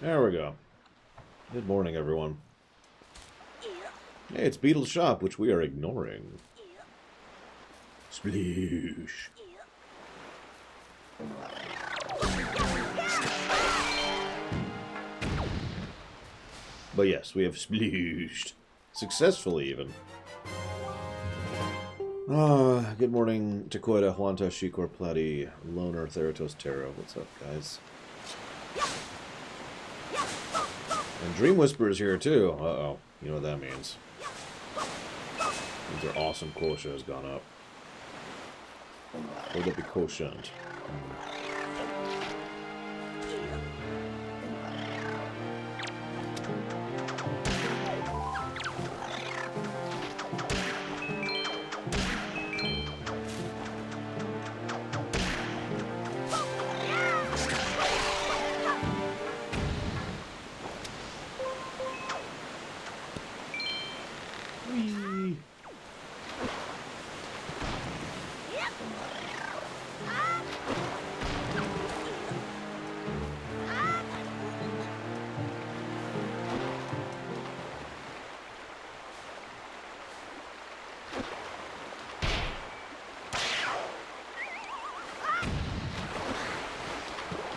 There we go. Good morning, everyone. Hey, it's Beetle's shop, which we are ignoring. Sploosh. But yes, we have splooshed. Successfully, even. Good morning, Takoida, Huanta, Shikor, Plati, Loner, Theratos, Taro. What's up, guys? And Dream Whisperer's here, too. Uh-oh. You know what that means. Means their awesome quotient has gone up. Would that be quotient?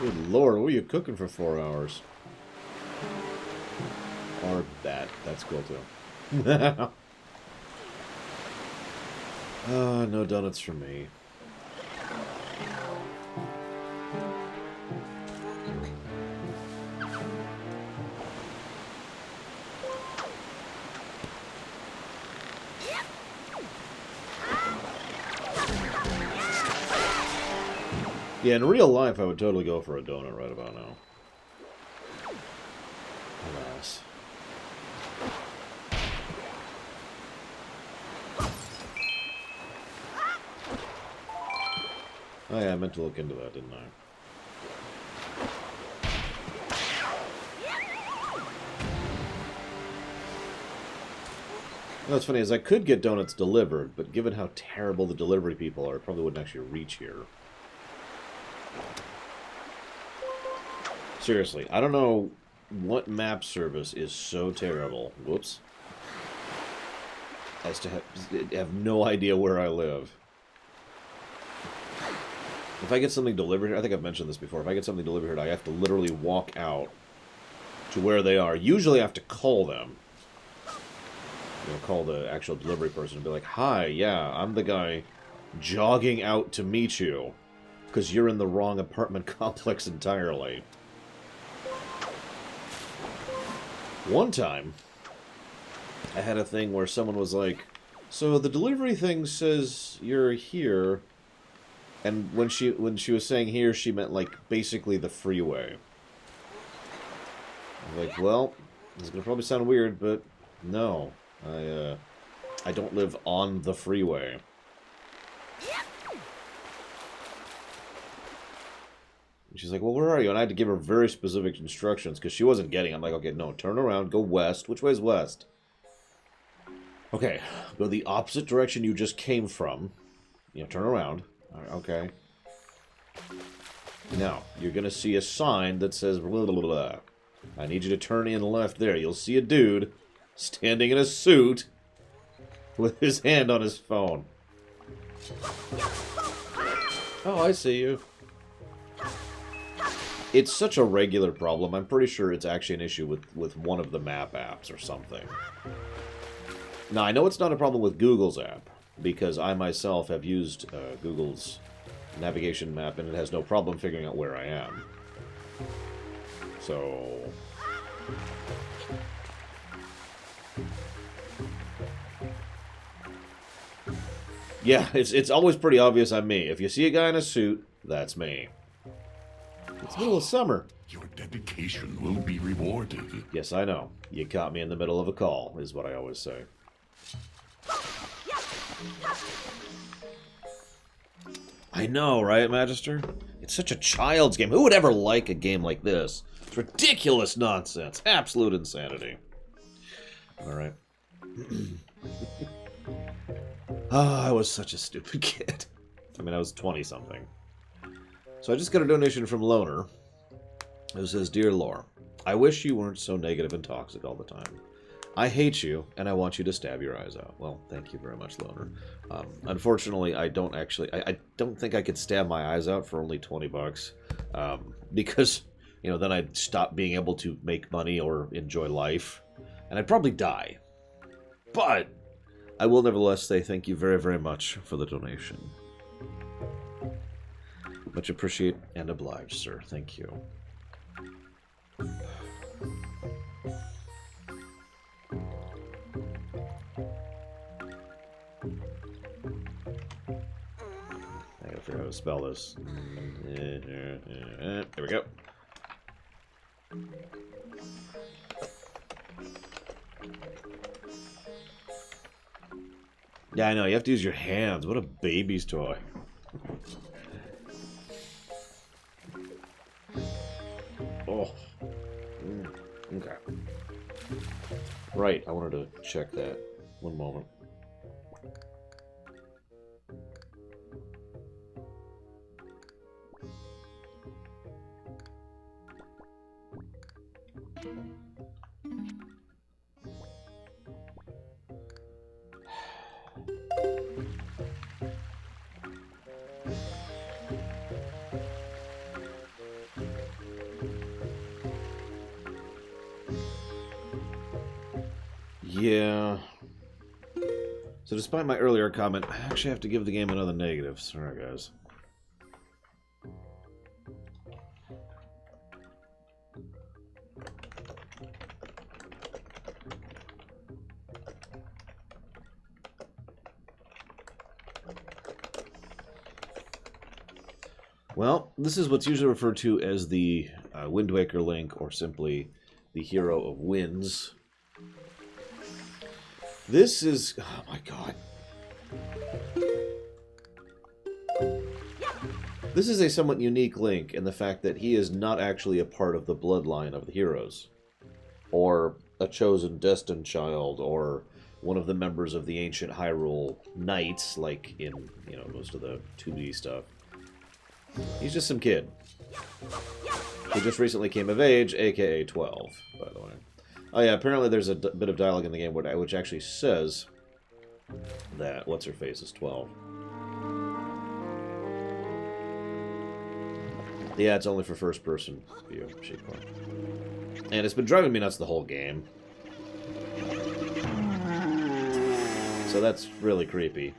Good lord, what are you cooking for 4 hours? Or that. That's cool too. No donuts for me. Yeah, in real life, I would totally go for a donut right about now. Alas. Oh yeah, I meant to look into that, didn't I? What's funny is I could get donuts delivered, but given how terrible the delivery people are, it probably wouldn't actually reach here. Seriously, I don't know what map service is so terrible, whoops, as to have no idea where I live. If I get something delivered here, I think I've mentioned this before, if I get something delivered here, I have to literally walk out to where they are. Usually I have to call them. You know, call the actual delivery person and be like, hi, yeah, I'm the guy jogging out to meet you, because you're in the wrong apartment complex entirely. One time, I had a thing where someone was like, so the delivery thing says you're here, and when she was saying here, she meant, like, basically the freeway. I was like, well, this is going to probably sound weird, but no, I don't live on the freeway. And she's like, well, where are you? And I had to give her very specific instructions, because she wasn't getting it. I'm like, okay, no, turn around, go west. Which way is west? Okay, go the opposite direction you just came from. You know, turn around. Okay. Now, you're going to see a sign that says, blah, blah, blah. I need you to turn in left there. You'll see a dude standing in a suit with his hand on his phone. Oh, I see you. It's such a regular problem. I'm pretty sure it's actually an issue with one of the map apps or something. Now, I know it's not a problem with Google's app, because I myself have used Google's navigation map, and it has no problem figuring out where I am. So... yeah, it's always pretty obvious I'm me. If you see a guy in a suit, that's me. It's the middle of summer. Your dedication will be rewarded. Yes, I know. You caught me in the middle of a call, is what I always say. I know, right, Magister? It's such a child's game. Who would ever like a game like this? It's ridiculous nonsense. Absolute insanity. Alright. I was such a stupid kid. I mean, I was 20-something. So I just got a donation from Loner. Who says, Dear Lore, I wish you weren't so negative and toxic all the time. I hate you, and I want you to stab your eyes out. Well, thank you very much, Loner. Unfortunately, I don't actually... I don't think I could stab my eyes out for only $20. Because, you know, then I'd stop being able to make money or enjoy life. And I'd probably die. But I will nevertheless say thank you very, very much for the donation. Much appreciate and obliged, sir. Thank you. I gotta figure out how to spell this. There we go. Yeah, I know. You have to use your hands. What a baby's toy. Oh. Okay. Right, I wanted to check that. One moment. Yeah. So despite my earlier comment, I actually have to give the game another negative. Sorry, guys. Well, this is what's usually referred to as the Wind Waker Link, or simply the Hero of Winds. This is... oh my god. This is a somewhat unique Link in the fact that he is not actually a part of the bloodline of the heroes. Or a chosen destined child, or one of the members of the ancient Hyrule Knights, like in, you know, most of the 2D stuff. He's just some kid. He just recently came of age, aka 12, by the way. Oh yeah, apparently there's a bit of dialogue in the game which actually says that What's-Her-Face is 12. Yeah, it's only for first-person view, Sheepcore. And it's been driving me nuts the whole game. So that's really creepy.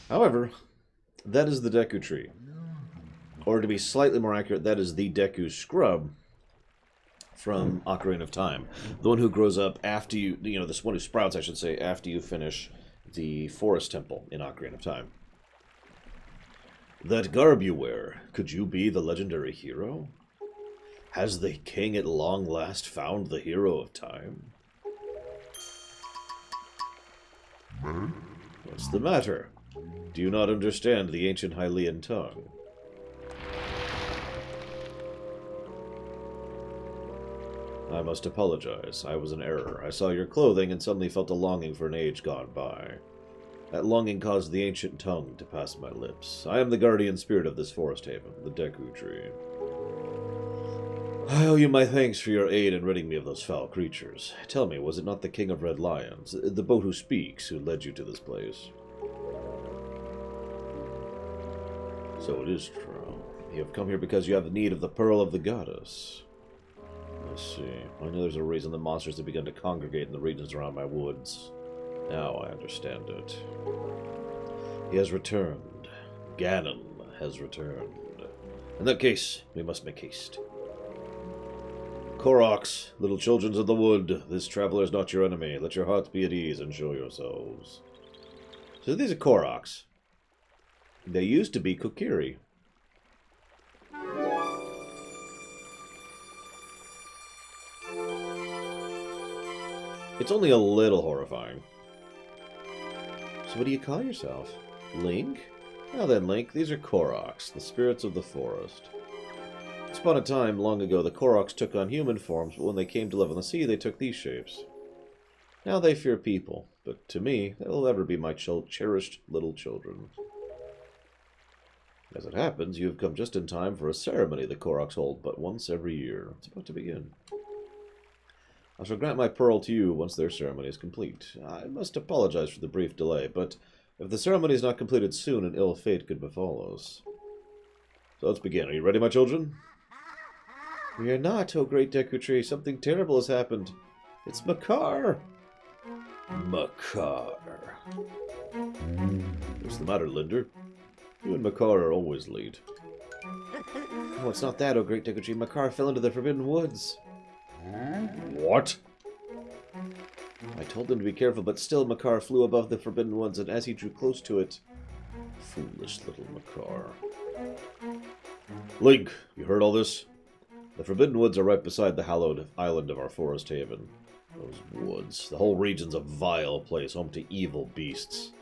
However, that is the Deku Tree. Or to be slightly more accurate, that is the Deku Scrub from Ocarina of Time. The one who grows up after you, you know, this one who sprouts, I should say, after you finish the Forest Temple in Ocarina of Time. That garb you wear, could you be the legendary hero? Has the king at long last found the hero of time? What's the matter? Do you not understand the ancient Hylian tongue? I must apologize. I was in error. I saw your clothing and suddenly felt a longing for an age gone by. That longing caused the ancient tongue to pass my lips. I am the guardian spirit of this forest haven, the Deku Tree. I owe you my thanks for your aid in ridding me of those foul creatures. Tell me, was it not the King of Red Lions, the boat who speaks, who led you to this place? So it is true. You have come here because you have need of the Pearl of the Goddess. I see. I know there's a reason the monsters have begun to congregate in the regions around my woods. Now I understand it. He has returned. Ganon has returned. In that case, we must make haste. Koroks, little children of the wood, this traveler is not your enemy. Let your hearts be at ease and show yourselves. So these are Koroks. They used to be Kokiri. It's only a little horrifying. So what do you call yourself? Link? Now then, Link, these are Koroks, the spirits of the forest. Once upon a time, long ago, the Koroks took on human forms, but when they came to live on the sea, they took these shapes. Now they fear people, but to me, they'll ever be my cherished little children. As it happens, you have come just in time for a ceremony the Koroks hold but once every year. It's about to begin. I shall grant my pearl to you once their ceremony is complete. I must apologize for the brief delay, but if the ceremony is not completed soon, an ill fate could befall us. So let's begin. Are you ready, my children? We are not, oh great Deku Tree. Something terrible has happened. It's Makar! Makar. What's the matter, Linder? You and Makar are always late. Oh, it's not that, oh great Deku Tree. Makar fell into the Forbidden Woods. What? I told him to be careful, but still Makar flew above the Forbidden Woods, and as he drew close to it... Foolish little Makar. Link, you heard all this? The Forbidden Woods are right beside the hallowed island of our forest haven. Those woods. The whole region's a vile place, home to evil beasts.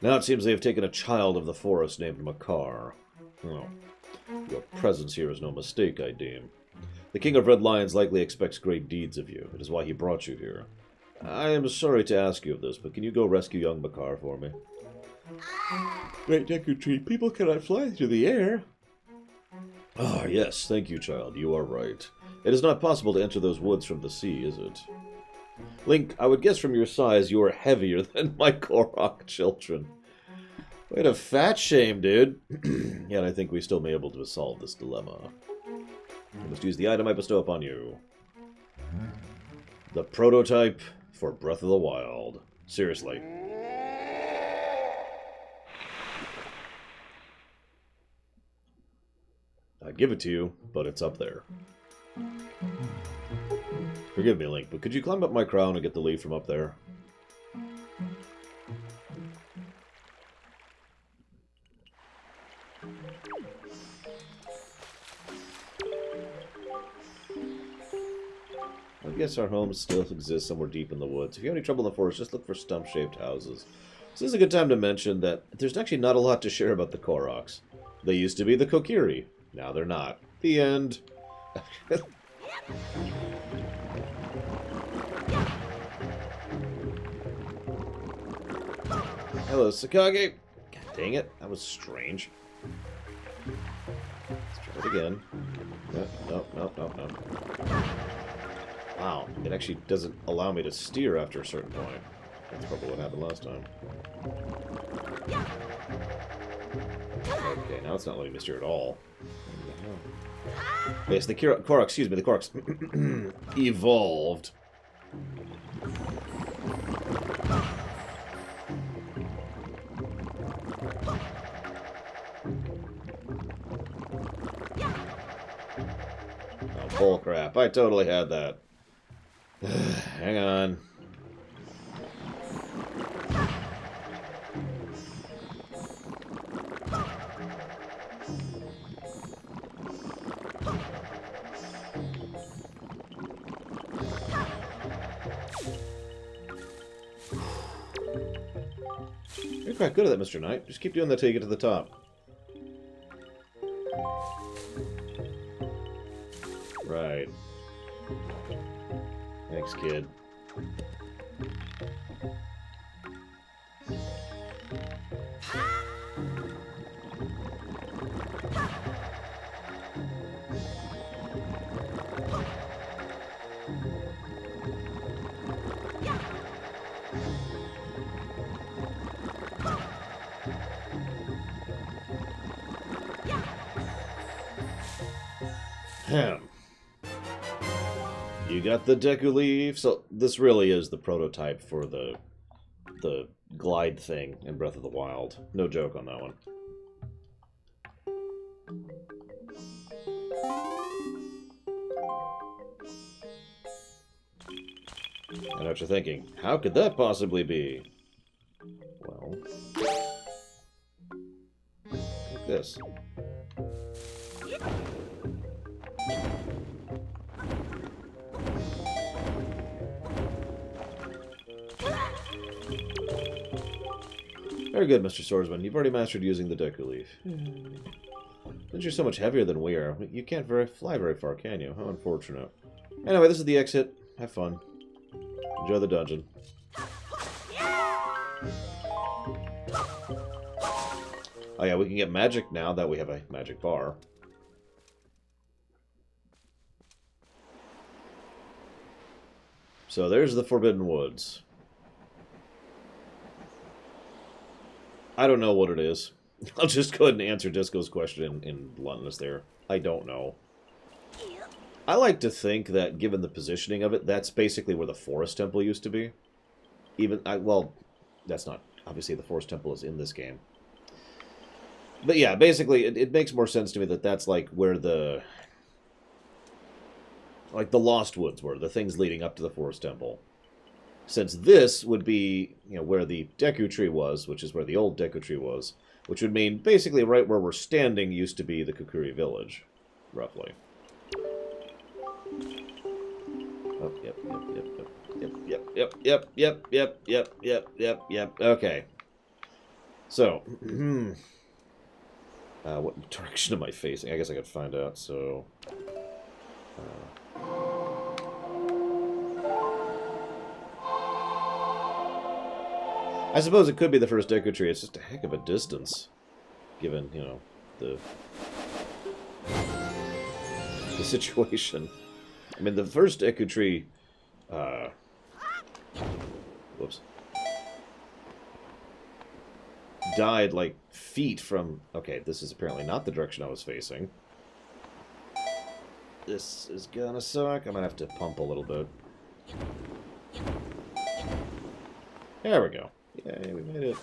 Now it seems they have taken a child of the forest named Makar. Oh, your presence here is no mistake, I deem. The King of Red Lions likely expects great deeds of you. It is why he brought you here. I am sorry to ask you of this, but can you go rescue young Makar for me? Great Deku Tree, people cannot fly through the air. Ah, yes, thank you, child. You are right. It is not possible to enter those woods from the sea, is it? Link, I would guess from your size you are heavier than my Korok children. Wait a fat shame, dude. Yet I think we still may be able to solve this dilemma. I must use the item I bestow upon you. The prototype for Breath of the Wild. Seriously. I'd give it to you, but it's up there. Forgive me, Link, but could you climb up my crown and get the leaf from up there? I guess our home still exists somewhere deep in the woods. If you have any trouble in the forest, just look for stump-shaped houses. So this is a good time to mention that there's actually not a lot to share about the Koroks. They used to be the Kokiri. Now they're not. The end. Hello, Sakage. God dang it. That was strange. Let's try it again. No. Wow. It actually doesn't allow me to steer after a certain point. That's probably what happened last time. Okay, now it's not letting me steer at all. Yes, the Korok, excuse me, the Koroks evolved. Oh, bullcrap. I totally had that. Hang on. You're quite good at that, Mr. Knight. Just keep doing that till you get to the top. Right. Thanks, kid. You got the Deku Leaf. So this really is the prototype for the glide thing in Breath of the Wild. No joke on that one. I know what you're thinking. How could that possibly be? Well, like this. Very good, Mr. Swordsman. You've already mastered using the Deku Leaf. Since you're so much heavier than we are, you can't fly very far, can you? How unfortunate. Anyway, this is the exit. Have fun. Enjoy the dungeon. Oh yeah, we can get magic now that we have a magic bar. So there's the Forbidden Woods. I don't know what it is. I'll just go ahead and answer Disco's question in bluntness there. I don't know. I like to think that, given the positioning of it, that's basically where the Forest Temple used to be. Well, that's not... Obviously, the Forest Temple is in this game. But yeah, basically, it makes more sense to me that that's like where the... Like the Lost Woods were, the things leading up to the Forest Temple. Since this would be, where the Deku Tree was, which is where the old Deku Tree was, which would mean basically right where we're standing used to be the Kukuri village, roughly. Oh, yep. Okay. So, what direction am I facing? I guess I could find out, so... I suppose it could be the first Deku Tree. It's just a heck of a distance, given, the situation. I mean, the first Deku Tree, whoops, died, like, feet from... Okay, this is apparently not the direction I was facing. This is gonna suck. I'm gonna have to pump a little bit. There we go. Yay, we made it.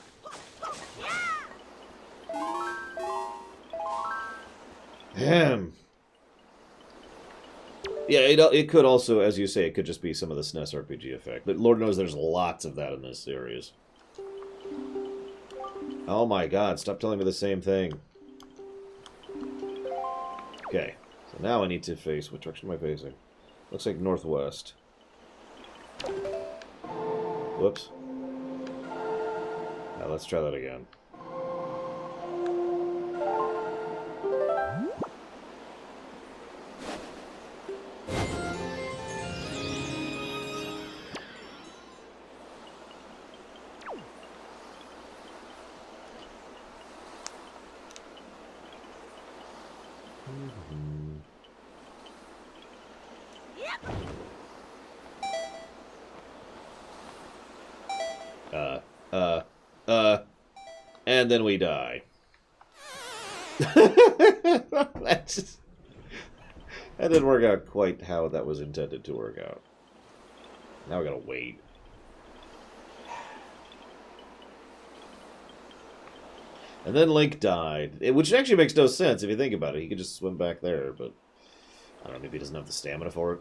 Ahem. Yeah, it could also, as you say, it could just be some of the SNES RPG effect. But Lord knows there's lots of that in this series. Oh my god, stop telling me the same thing. Okay, so now I need to face... What direction am I facing? Looks like northwest. Whoops. Now let's try that again. And then we die. That didn't work out quite how that was intended to work out. Now we gotta wait. And then Link died. Which actually makes no sense if you think about it. He could just swim back there, but... I don't know, maybe he doesn't have the stamina for it.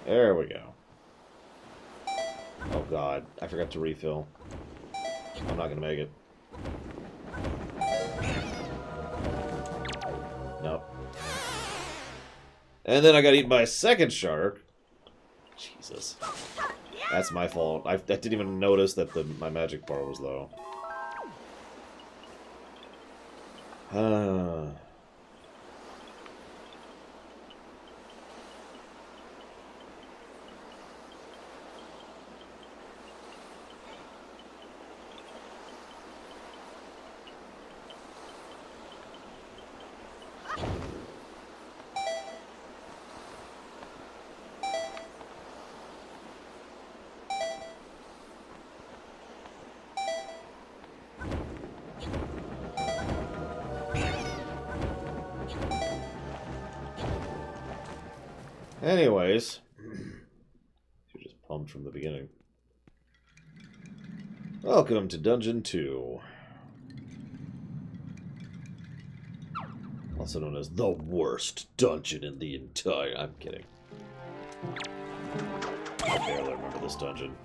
There we go. Oh god, I forgot to refill. I'm not gonna make it. Nope. And then I got eaten by a second shark. Jesus. That's my fault. I didn't even notice that my magic bar was low. Anyways, you're just pumped from the beginning. Welcome to Dungeon 2. Also known as the worst dungeon in the entire... I'm kidding. I barely remember this dungeon.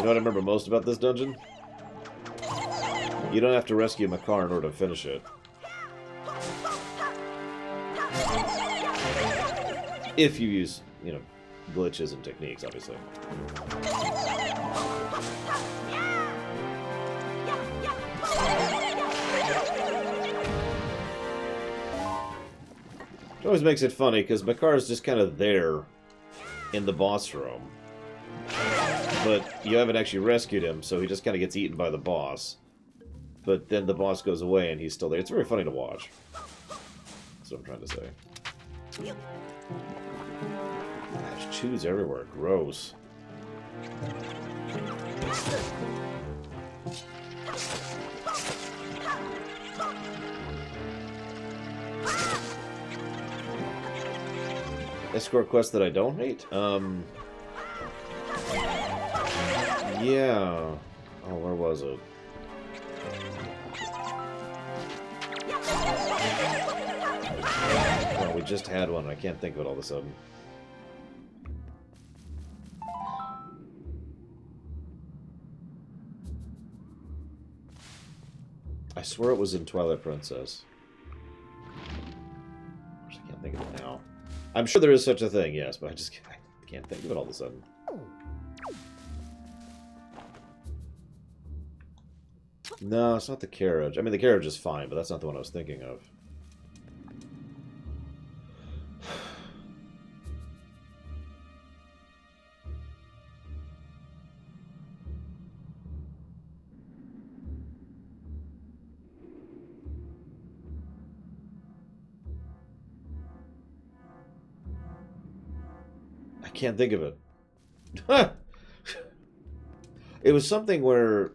know what I remember most about this dungeon? You don't have to rescue Makar in order to finish it. If you use, you know, glitches and techniques, obviously. It always makes it funny, because Makar is just kind of there in the boss room. But you haven't actually rescued him, so he just kind of gets eaten by the boss. But then the boss goes away and he's still there. It's very funny to watch. That's what I'm trying to say. Gosh, chews everywhere. Gross. Escort quest that I don't hate? Yeah. Oh, where was it? Well, we just had one. I can't think of it all of a sudden. I swear it was in Twilight Princess. I can't think of it now. I'm sure there is such a thing, yes, but I can't think of it all of a sudden. No, it's not the carriage. I mean, the carriage is fine, but that's not the one I was thinking of. I can't think of it. It was something where...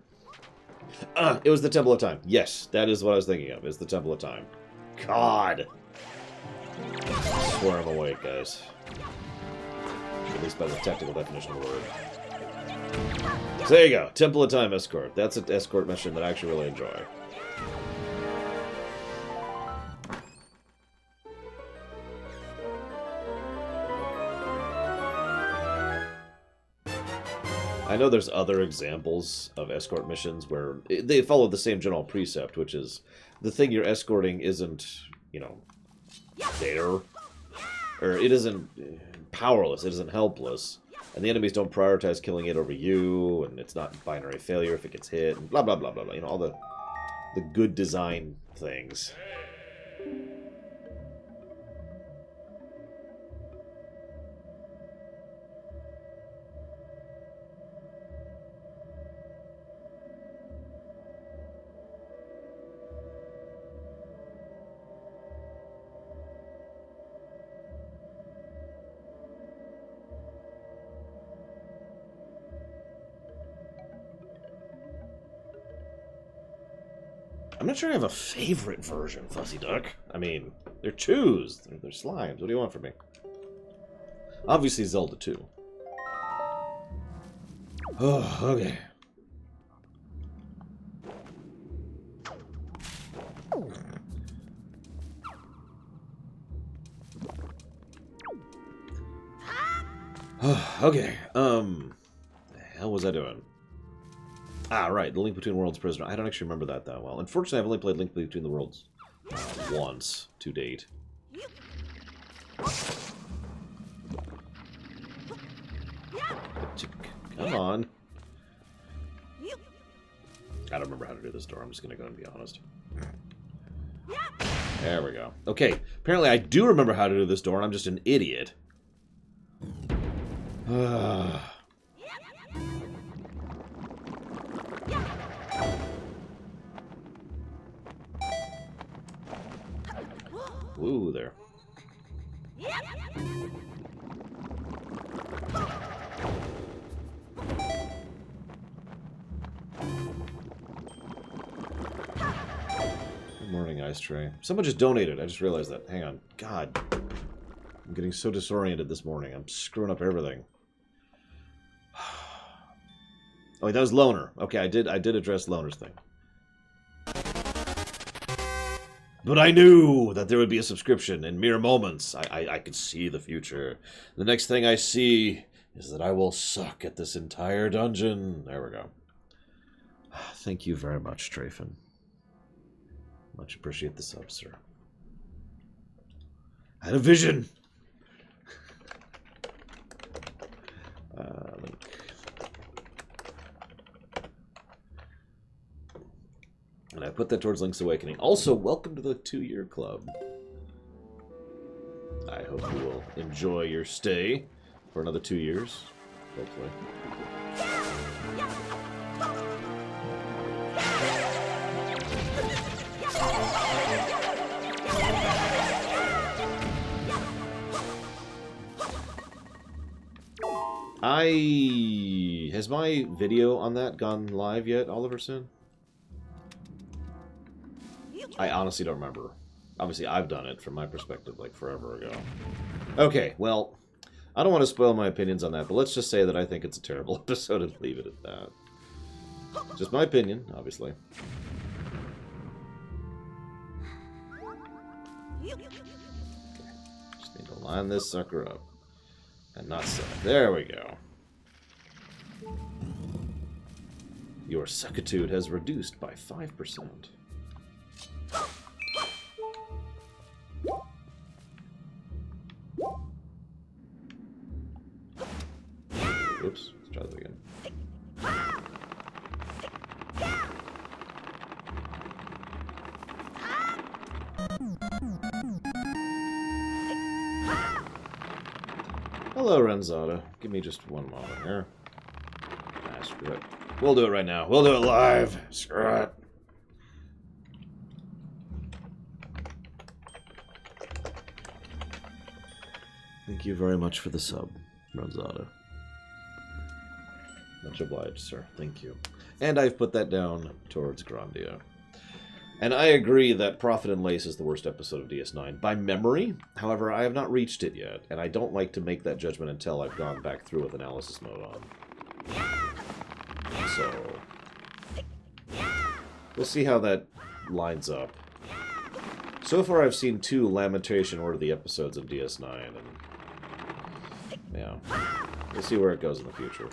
it was the Temple of Time. Yes, that is what I was thinking of. It's the Temple of Time. God! I swear I'm awake, guys. At least by the technical definition of the word. So there you go. Temple of Time escort. That's an escort mission that I actually really enjoy. I know there's other examples of escort missions where they follow the same general precept, which is the thing you're escorting isn't, you know, there, or it isn't powerless, it isn't helpless, and the enemies don't prioritize killing it over you, and it's not binary failure if it gets hit, and blah, blah, blah, blah, blah, you know, all the good design things. I'm not sure I have a favorite version, Fuzzy Duck. I mean, they're twos. They're slimes. What do you want from me? Obviously Zelda 2. Oh, okay. Okay, the hell was I doing? Ah, right, The Link Between Worlds Prisoner. I don't actually remember that well. Unfortunately, I've only played Link Between the Worlds once to date. Come on. I don't remember how to do this door. I'm just going to go and be honest. There we go. Okay, apparently I do remember how to do this door, and I'm just an idiot. Ooh, there. Good morning, Ice Tray. Someone just donated. I just realized that. Hang on. God. I'm getting so disoriented this morning. I'm screwing up everything. Oh, wait, that was Loner. Okay, I did address Loner's thing. But I knew that there would be a subscription in mere moments. I could see the future. The next thing I see is that I will suck at this entire dungeon. There we go. Thank you very much, Trafin. Much appreciate the sub, sir. I had a vision! Link. And I put that towards Link's Awakening. Also, welcome to the 2-year club. I hope you will enjoy your stay for another 2 years, hopefully. Has my video on that gone live yet, Oliverson? I honestly don't remember. Obviously, I've done it from my perspective, like, forever ago. Okay, well, I don't want to spoil my opinions on that, but let's just say that I think it's a terrible episode and leave it at that. Just my opinion, obviously. Okay. Just need to line this sucker up. And not so. There we go. Your suckitude has reduced by 5%. Oops, let's try that again. Hello, Renzada. Give me just one moment here. Ah, screw it. We'll do it right now. We'll do it live. Screw it. Thank you very much for the sub, Renzada. Much obliged, sir. Thank you. And I've put that down towards Grandia. And I agree that Prophet and Lace is the worst episode of DS9 by memory. However, I have not reached it yet, and I don't like to make that judgment until I've gone back through with analysis mode on. So, we'll see how that lines up. So far, I've seen 2 Lamentation-worthy episodes of DS9, and yeah, we'll see where it goes in the future.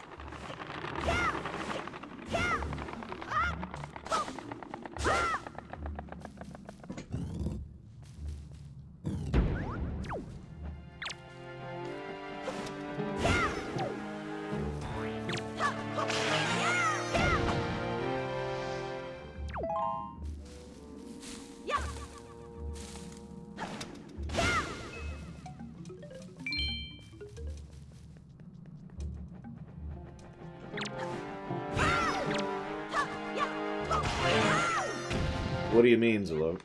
What do you mean, Zelo?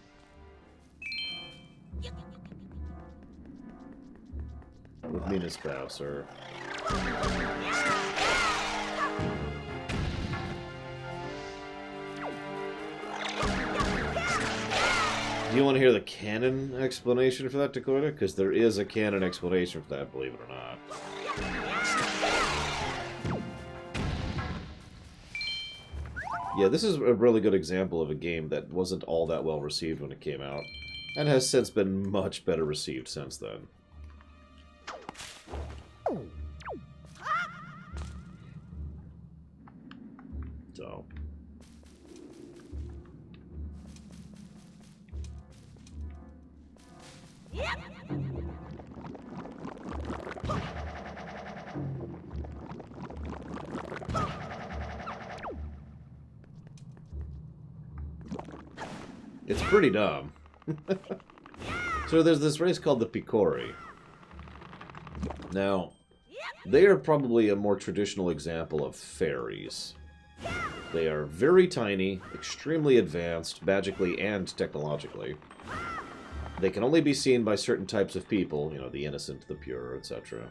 With Mina's spouse, or... Do you want to hear the canon explanation for that, Dakota? Because there is a canon explanation for that, believe it or not. Yeah, this is a really good example of a game that wasn't all that well received when it came out, and has since been much better received since then. So... It's pretty dumb. So there's this race called the Picori. Now, they are probably a more traditional example of fairies. They are very tiny, extremely advanced, magically and technologically. They can only be seen by certain types of people, you know, the innocent, the pure, etc.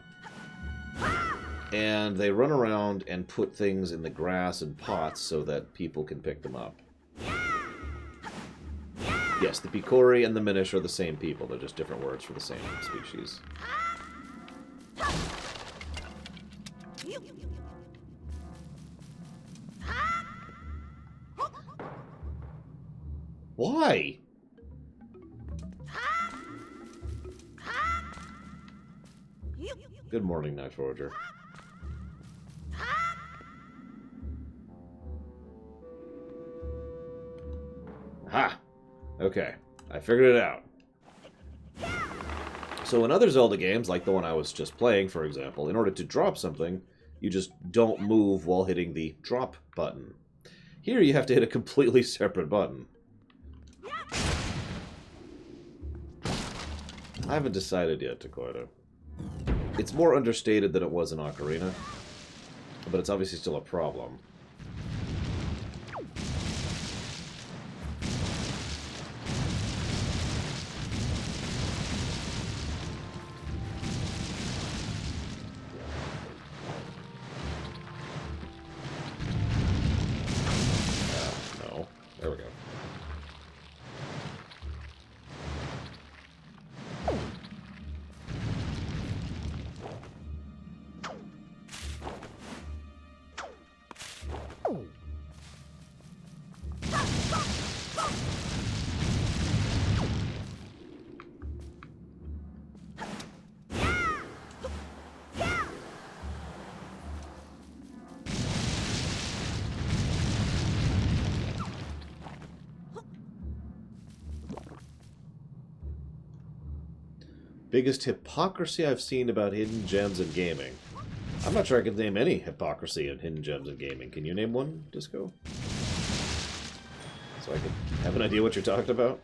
And they run around and put things in the grass and pots so that people can pick them up. Yes, the Picori and the Minish are the same people. They're just different words for the same species. Why? Good morning, Night Forger. Okay, I figured it out. So in other Zelda games, like the one I was just playing, for example, in order to drop something, you just don't move while hitting the drop button. Here you have to hit a completely separate button. I haven't decided yet, Dakota. It's more understated than it was in Ocarina, but it's obviously still a problem. No. There we go. Biggest hypocrisy I've seen about hidden gems in gaming. I'm not sure I can name any hypocrisy in hidden gems in gaming. Can you name one, Disco? So I can have an idea what you're talking about?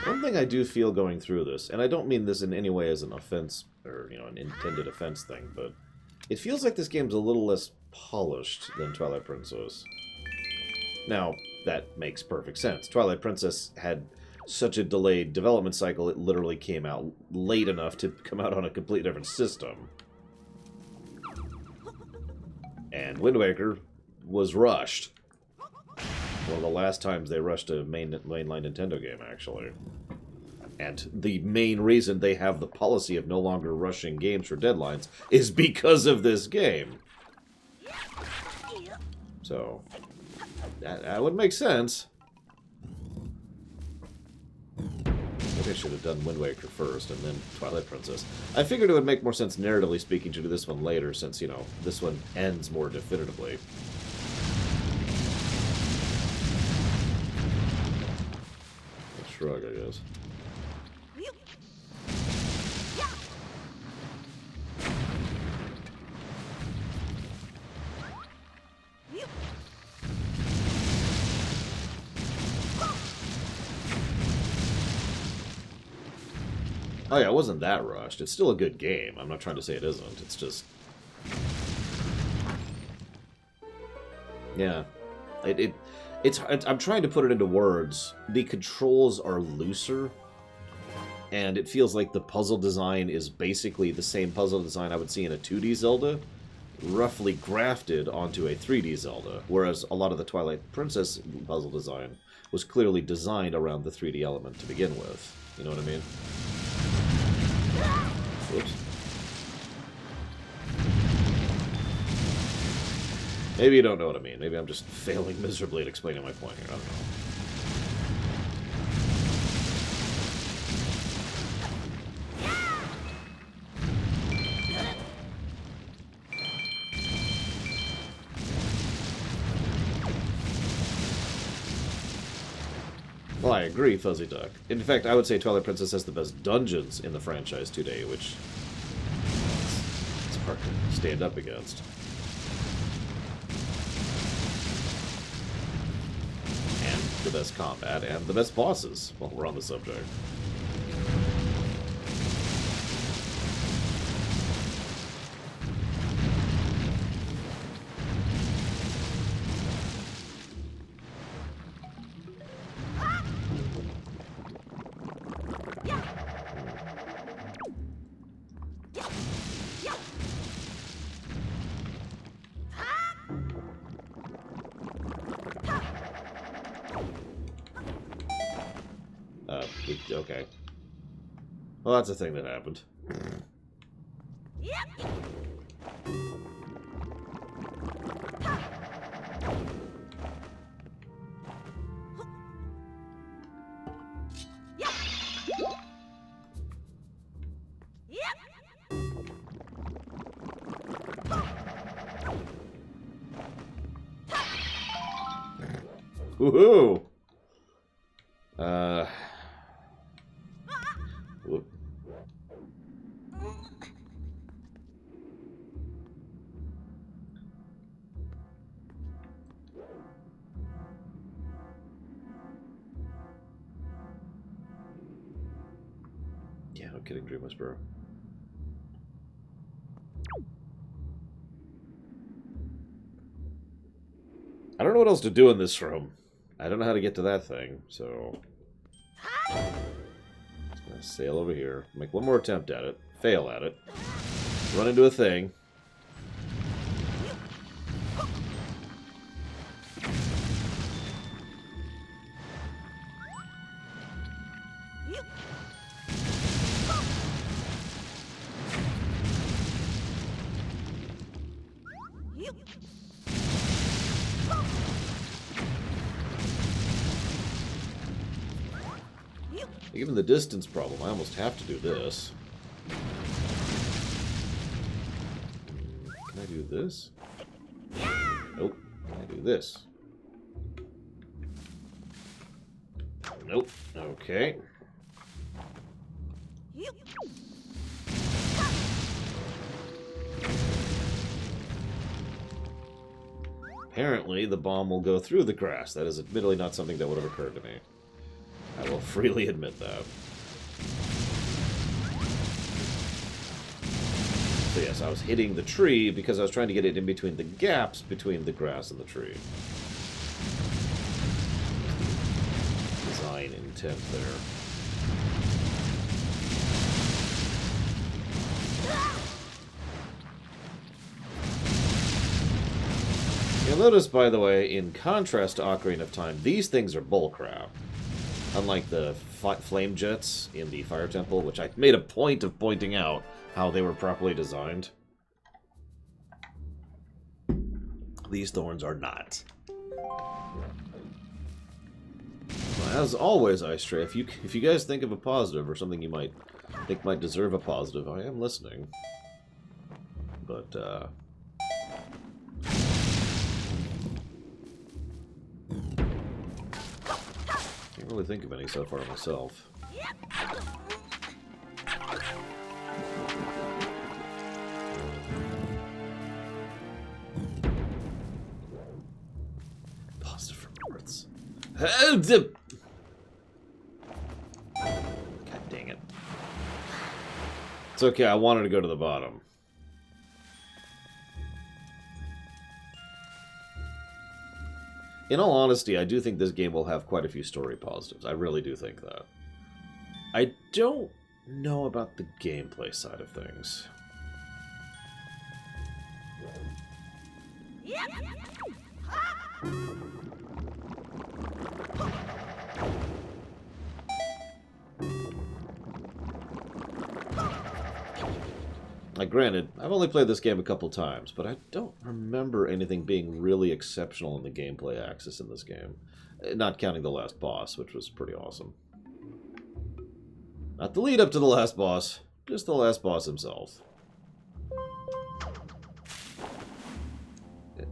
One thing I do feel going through this, and I don't mean this in any way as an offense, or, you know, an intended offense thing, but it feels like this game's a little less polished than Twilight Princess. Now, that makes perfect sense. Twilight Princess had such a delayed development cycle, it literally came out late enough to come out on a completely different system. And Wind Waker was rushed. One of the last times they rushed a mainline Nintendo game, actually. And the main reason they have the policy of no longer rushing games for deadlines is because of this game. So, that would make sense. Maybe I should have done Wind Waker first and then Twilight Princess. I figured it would make more sense narratively speaking to do this one later since, you know, this one ends more definitively. Shrug, I guess. Oh yeah, it wasn't that rushed. It's still a good game. I'm not trying to say it isn't. It's just... Yeah. I'm trying to put it into words. The controls are looser, and it feels like the puzzle design is basically the same puzzle design I would see in a 2D Zelda, roughly grafted onto a 3D Zelda, whereas a lot of the Twilight Princess puzzle design was clearly designed around the 3D element to begin with. You know what I mean? Whoops. Maybe you don't know what I mean. Maybe I'm just failing miserably at explaining my point here. I don't know. Well, I agree, Fuzzy Duck. In fact, I would say Twilight Princess has the best dungeons in the franchise today, which it's hard to stand up against. And the best combat, and the best bosses, while we're on the subject. Okay. Well, that's a thing that happened. Woohoo! Whoop. Yeah, no kidding, Dream Whisperer. I don't know what else to do in this room. I don't know how to get to that thing, so... Just gonna sail over here. Make one more attempt at it. Fail at it. Run into a thing. Given the distance problem, I almost have to do this. Can I do this? Nope. Can I do this? Nope. Okay. Apparently, the bomb will go through the grass. That is admittedly not something that would have occurred to me. I will freely admit that. So yes, I was hitting the tree because I was trying to get it in between the gaps between the grass and the tree. Design intent there. You'll notice, by the way, in contrast to Ocarina of Time, these things are bullcrap. Unlike the flame jets in the Fire Temple, which I made a point of pointing out how they were properly designed. These thorns are not. As always, I stray. If you guys think of a positive or something you might think might deserve a positive, I am listening. But can't really think of any so far myself. Positive from Earths. God dang it. It's okay, I wanted to go to the bottom. In all honesty, I do think this game will have quite a few story positives. I really do think that. I don't know about the gameplay side of things. Like, granted, I've only played this game a couple times, but I don't remember anything being really exceptional in the gameplay axis in this game. Not counting the last boss, which was pretty awesome. Not the lead up to the last boss, just the last boss himself.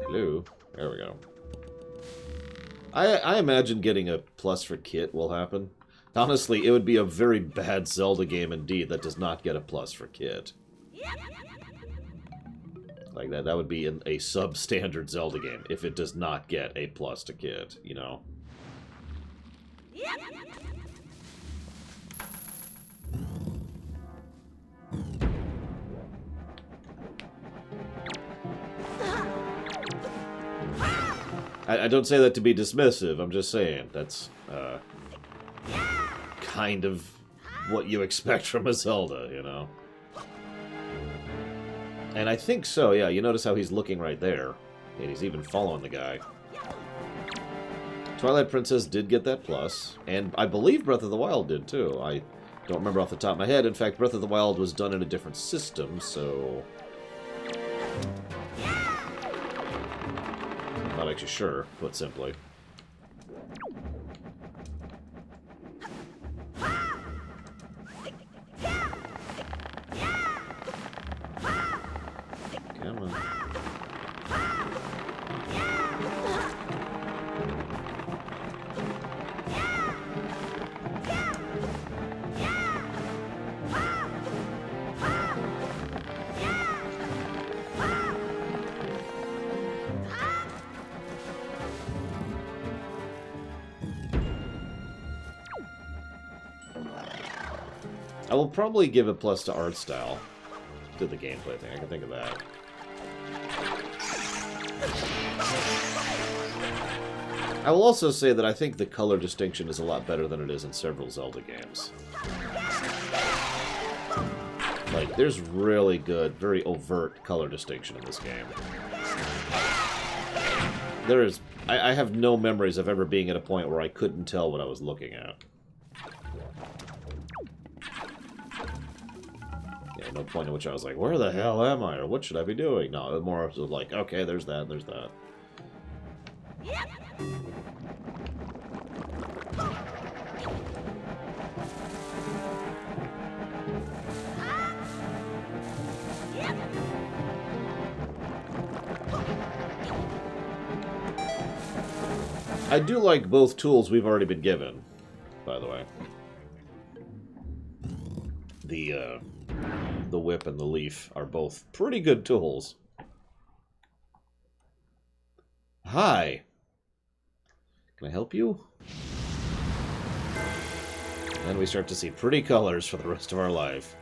Hello. There we go. I imagine getting a plus for Kit will happen. Honestly, it would be a very bad Zelda game indeed that does not get a plus for Kit. Like that would be a substandard Zelda game if it does not get a plus to Kit, you know? I don't say that to be dismissive, I'm just saying that's kind of what you expect from a Zelda, you know? And I think so, yeah. You notice how he's looking right there. And he's even following the guy. Twilight Princess did get that plus, and I believe Breath of the Wild did too. I don't remember off the top of my head. In fact, Breath of the Wild was done in a different system, so... I'm not actually sure, put simply. Come on. I will probably give a plus to art style. To the gameplay thing, I can think of that. I will also say that I think the color distinction is a lot better than it is in several Zelda games. Like, there's really good, very overt color distinction in this game. There is... I have no memories of ever being at a point where I couldn't tell what I was looking at. Yeah, no point in which I was like, where the hell am I? Or what should I be doing? No, more of like, okay, there's that, there's that. I do like both tools we've already been given, by the way. The whip and the leaf are both pretty good tools. Hi. Can I help you? And we start to see pretty colors for the rest of our life.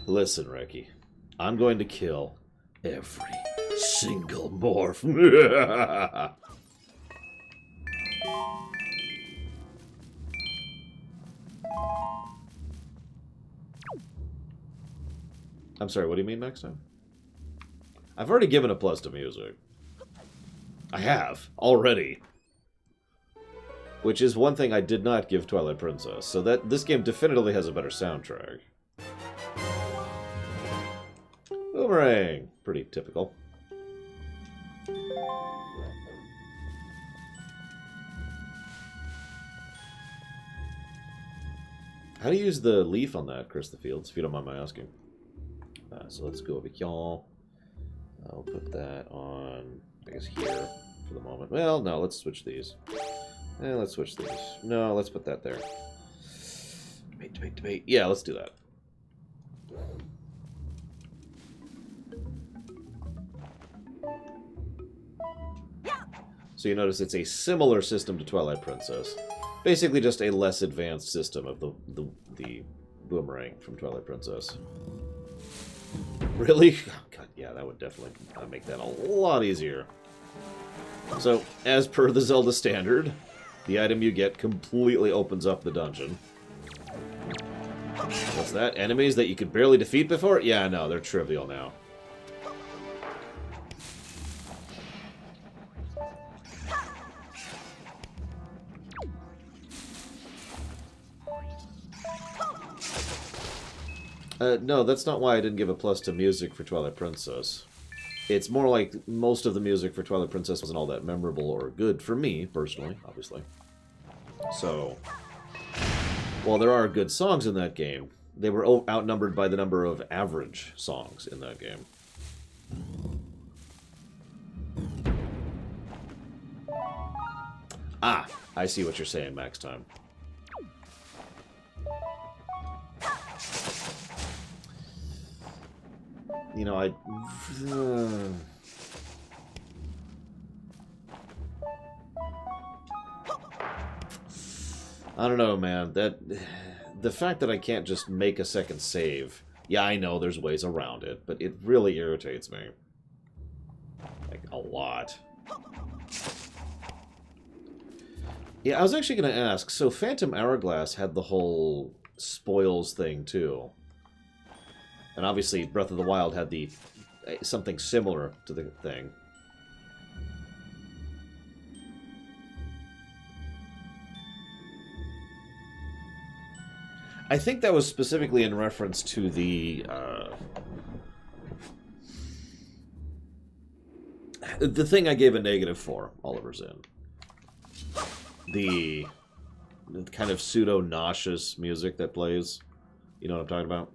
Listen, Ricky. I'm going to kill every single morph. I'm sorry, what do you mean next time? I've already given a plus to music. I have, already. Which is one thing I did not give Twilight Princess, so that this game definitively has a better soundtrack. Boomerang! Pretty typical. How do you use the leaf on that, Chris the Fields, if you don't mind my asking? So let's go over here. I'll put that on, I guess, here for the moment. Well, no, let's switch these. Let's switch these. No, let's put that there. Debate. Yeah, let's do that. So you notice it's a similar system to Twilight Princess. Basically just a less advanced system of the boomerang from Twilight Princess. Really? Oh, God, yeah, that would definitely make that a lot easier. So, as per the Zelda standard, the item you get completely opens up the dungeon. What's that? Enemies that you could barely defeat before? Yeah, no, they're trivial now. No, that's not why I didn't give a plus to music for Twilight Princess. It's more like most of the music for Twilight Princess wasn't all that memorable or good for me, personally, obviously. So, while there are good songs in that game, they were outnumbered by the number of average songs in that game. Ah, I see what you're saying, Max Time. You know, I don't know, man. The fact that I can't just make a second save. Yeah, I know there's ways around it, but it really irritates me. Like, a lot. Yeah, I was actually going to ask, so Phantom Hourglass had the whole spoils thing, too. And obviously, Breath of the Wild had the something similar to the thing. I think that was specifically in reference to the thing I gave a negative for, Oliver's in. The kind of pseudo-nauseous music that plays. You know what I'm talking about?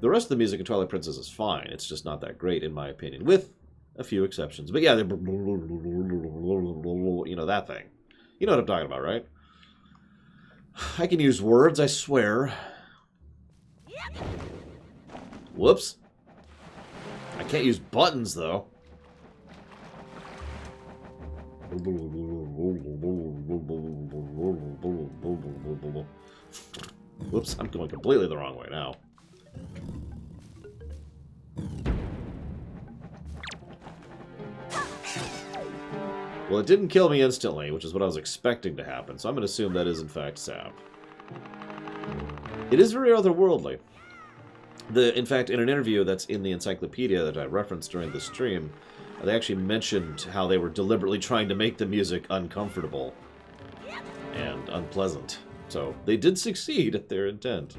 The rest of the music in Twilight Princess is fine. It's just not that great, in my opinion, with a few exceptions. But yeah, you know, that thing. You know what I'm talking about, right? I can use words, I swear. Whoops. I can't use buttons, though. Whoops, I'm going completely the wrong way now. Well, it didn't kill me instantly, which is what I was expecting to happen, so I'm going to assume that is in fact sap. It is very otherworldly. In fact, in an interview that's in the encyclopedia that I referenced during the stream, they actually mentioned how they were deliberately trying to make the music uncomfortable and unpleasant. So they did succeed at their intent.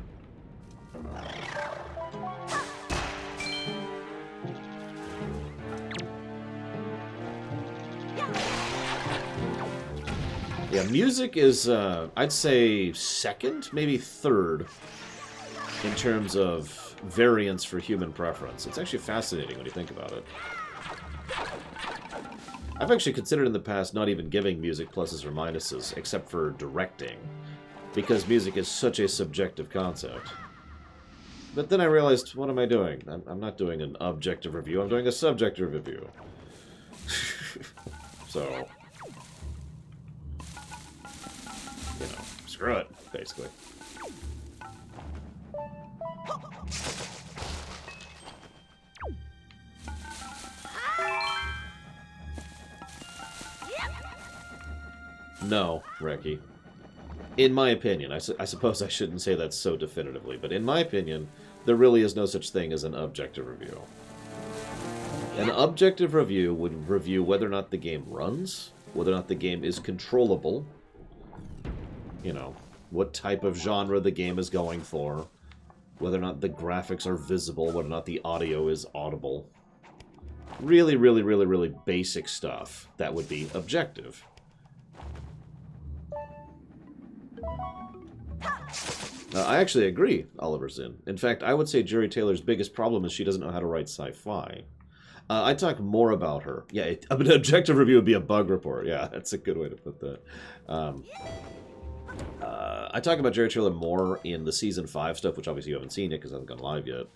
Yeah, music is, I'd say, second, maybe third, in terms of variance for human preference. It's actually fascinating when you think about it. I've actually considered in the past not even giving music pluses or minuses, except for directing, because music is such a subjective concept. But then I realized, what am I doing? I'm not doing an objective review, I'm doing a subjective review. So... you know, screw it, basically. No, Reki. In my opinion, I suppose I shouldn't say that so definitively, but in my opinion, there really is no such thing as an objective review. An objective review would review whether or not the game runs, whether or not the game is controllable, you know, what type of genre the game is going for, whether or not the graphics are visible, whether or not the audio is audible. Really, really, really, really basic stuff that would be objective. I actually agree, Oliver's in. In fact, I would say Jerry Taylor's biggest problem is she doesn't know how to write sci-fi. I'd talk more about her. Yeah, an objective review would be a bug report. Yeah, that's a good way to put that. I talk about Jerry Taylor more in the Season 5 stuff, which obviously you haven't seen yet because it hasn't gone live yet,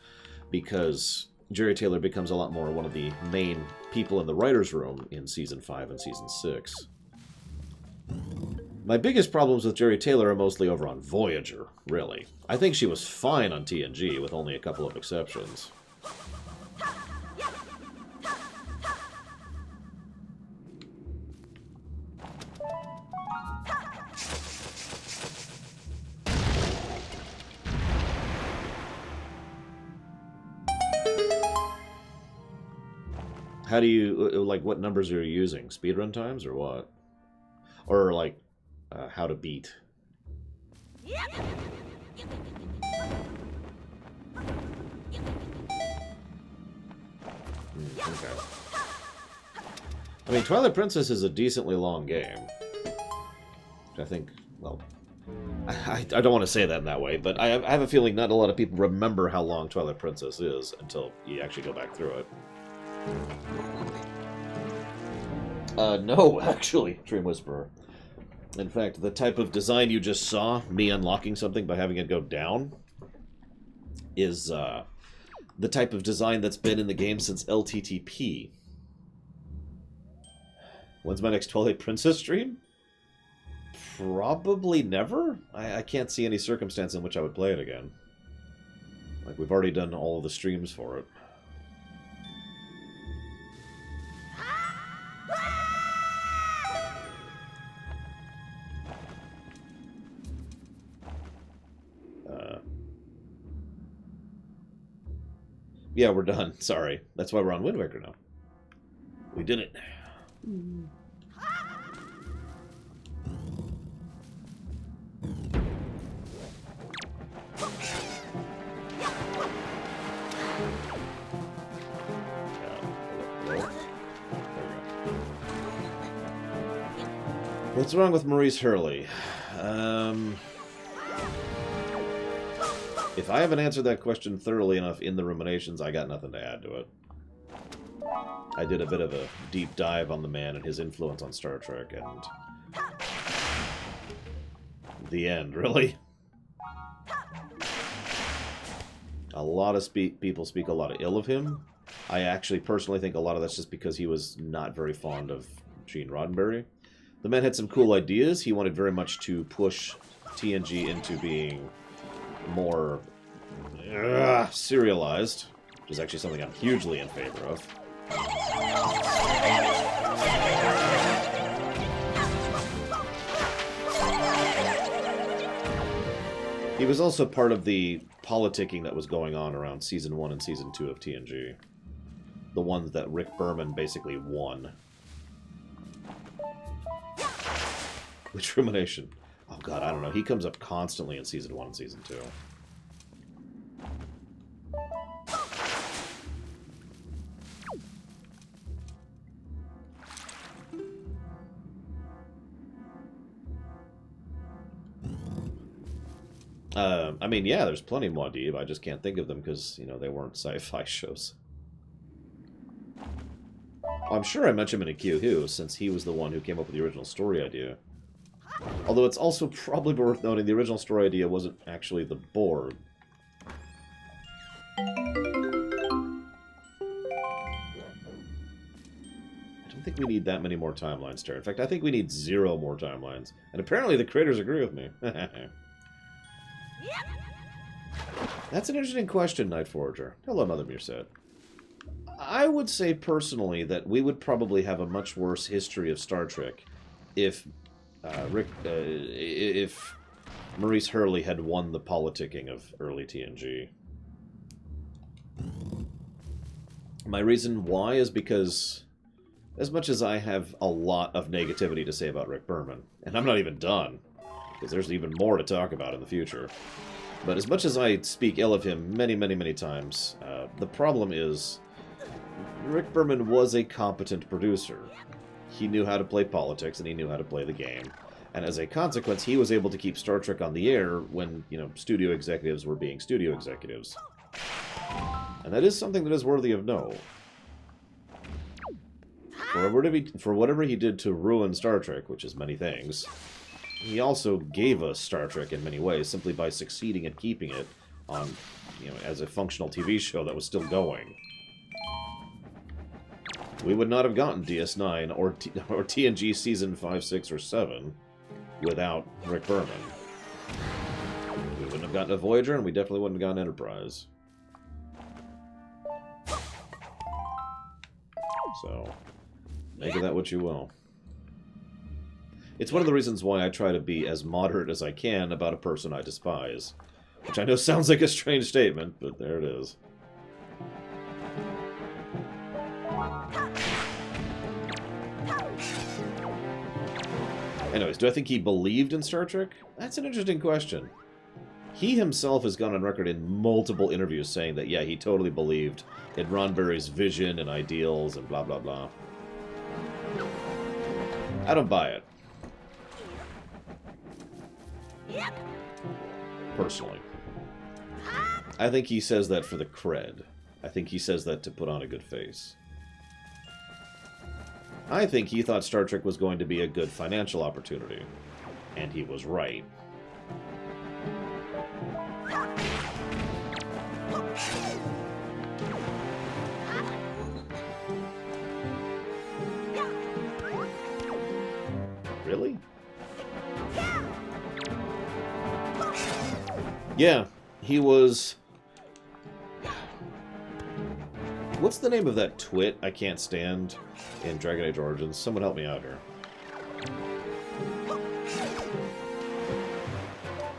because Jerry Taylor becomes a lot more one of the main people in the writer's room in Season 5 and Season 6. My biggest problems with Jerry Taylor are mostly over on Voyager, really. I think she was fine on TNG, with only a couple of exceptions. How do you, like, what numbers are you using? Speedrun times, or what? Or, like, how to beat? Okay. I mean, Twilight Princess is a decently long game. I think, well, I don't want to say that in that way, but I have a feeling not a lot of people remember how long Twilight Princess is until you actually go back through it. No, actually, Dream Whisperer. In fact, the type of design you just saw, me unlocking something by having it go down, is the type of design that's been in the game since LTTP. When's my next Twilight Princess stream? Probably never. I can't see any circumstance in which I would play it again. Like, we've already done all of the streams for it. Yeah, we're done. Sorry. That's why we're on Wind Waker now. We did it. What's wrong with Maurice Hurley? If I haven't answered that question thoroughly enough in the ruminations, I got nothing to add to it. I did a bit of a deep dive on the man and his influence on Star Trek, and... the end, really? A lot of people speak a lot of ill of him. I actually personally think a lot of that's just because he was not very fond of Gene Roddenberry. The man had some cool ideas. He wanted very much to push TNG into being more serialized, which is actually something I'm hugely in favor of. He was also part of the politicking that was going on around Season 1 and Season 2 of TNG. The ones that Rick Berman basically won. Which rumination? Oh god, I don't know. He comes up constantly in Season 1 and Season 2. I mean, yeah, there's plenty more Muad'Dib. I just can't think of them because, you know, they weren't sci-fi shows. I'm sure I mentioned him in a Q-Who, since he was the one who came up with the original story idea. Although it's also probably worth noting the original story idea wasn't actually the Borg. I don't think we need that many more timelines, Tara. In fact, I think we need 0 more timelines. And apparently the creators agree with me. That's an interesting question, Night Forager. Hello, Mother Mursett. I would say personally that we would probably have a much worse history of Star Trek if if Maurice Hurley had won the politicking of early TNG. My reason why is because, as much as I have a lot of negativity to say about Rick Berman, and I'm not even done, because there's even more to talk about in the future, but as much as I speak ill of him many, many, many times, the problem is Rick Berman was a competent producer. He knew how to play politics, and he knew how to play the game. And as a consequence, he was able to keep Star Trek on the air when, you know, studio executives were being studio executives. And that is something that is worthy of note. For whatever he did to ruin Star Trek, which is many things, he also gave us Star Trek in many ways, simply by succeeding at keeping it on, you know, as a functional TV show that was still going. We would not have gotten DS9 or TNG Season 5, 6, or 7 without Rick Berman. We wouldn't have gotten a Voyager, and we definitely wouldn't have gotten Enterprise. So, make of that what you will. It's one of the reasons why I try to be as moderate as I can about a person I despise. Which I know sounds like a strange statement, but there it is. Anyways, do I think he believed in Star Trek? That's an interesting question. He himself has gone on record in multiple interviews saying that, yeah, he totally believed in Roddenberry's vision and ideals and blah, blah, blah. I don't buy it. Personally. I think he says that for the cred. I think he says that to put on a good face. I think he thought Star Trek was going to be a good financial opportunity. And he was right. Really? Yeah, he was... What's the name of that twit I can't stand in Dragon Age Origins? Someone help me out here.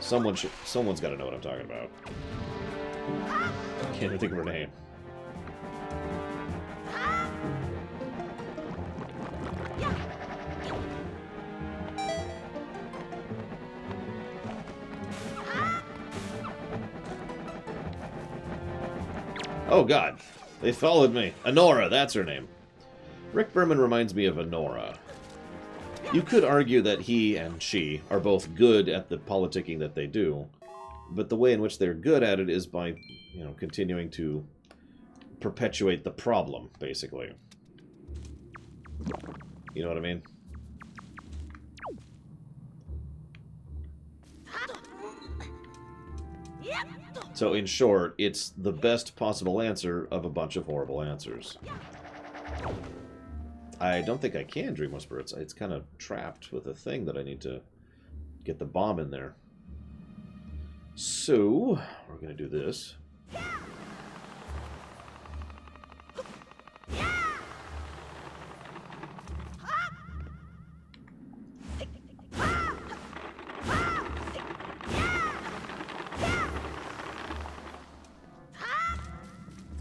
Someone's got to know what I'm talking about. Can't even think of her name. Oh god, they followed me. Honora, that's her name. Rick Berman reminds me of Honora. You could argue that he and she are both good at the politicking that they do, but the way in which they're good at it is by, you know, continuing to perpetuate the problem, basically. You know what I mean? So, in short, it's the best possible answer of a bunch of horrible answers. I don't think I can Dream Whisper. It's kind of trapped with a thing that I need to get the bomb in there. So, we're going to do this.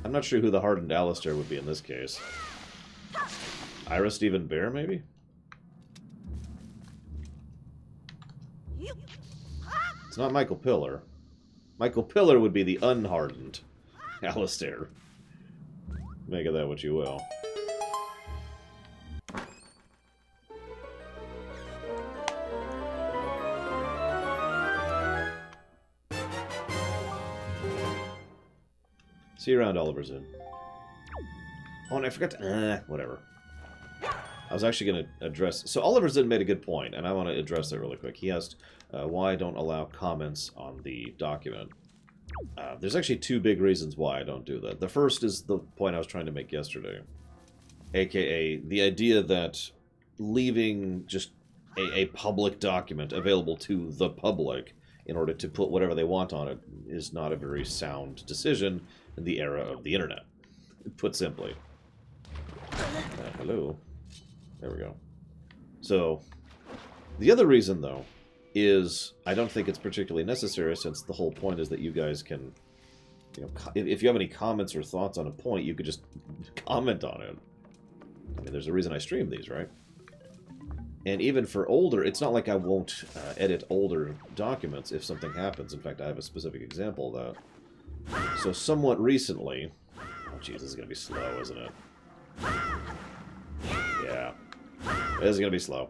I'm not sure who the hardened Alistair would be in this case. Ira Stephen Bear, maybe? It's not Michael Pillar. Michael Pillar would be the unhardened Alistair. Make of that what you will. See you around, Oliver's Inn. Oh, and I forgot to... whatever. I was actually going to address... So Oliver's Inn made a good point, and I want to address that really quick. He asked why I don't allow comments on the document. There's actually two big reasons why I don't do that. The first is the point I was trying to make yesterday. AKA, the idea that leaving just a public document available to the public in order to put whatever they want on it is not a very sound decision in the era of the internet, put simply. Hello. There we go. So, the other reason, though, is I don't think it's particularly necessary, since the whole point is that you guys can, you know, if you have any comments or thoughts on a point, you could just comment on it. I mean, there's a reason I stream these, right? And even for older, it's not like I won't edit older documents if something happens. In fact, I have a specific example of that. So somewhat recently... Oh, jeez, this is going to be slow, isn't it? Yeah. This is going to be slow.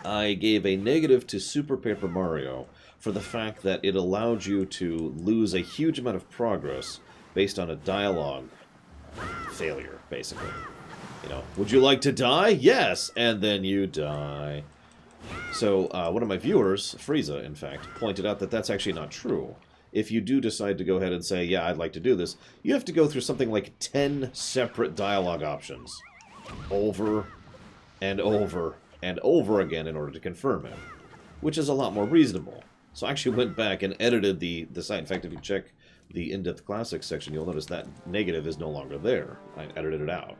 I gave a negative to Super Paper Mario for the fact that it allowed you to lose a huge amount of progress based on a dialogue failure, basically. You know, would you like to die? Yes! And then you die. So, one of my viewers, Frieza, in fact, pointed out that that's actually not true. If you do decide to go ahead and say, yeah, I'd like to do this, you have to go through something like 10 separate dialogue options. Over and over and over again in order to confirm it. Which is a lot more reasonable. So I actually went back and edited the site. In fact, if you check the In-Depth Classics section, you'll notice that negative is no longer there. I edited it out.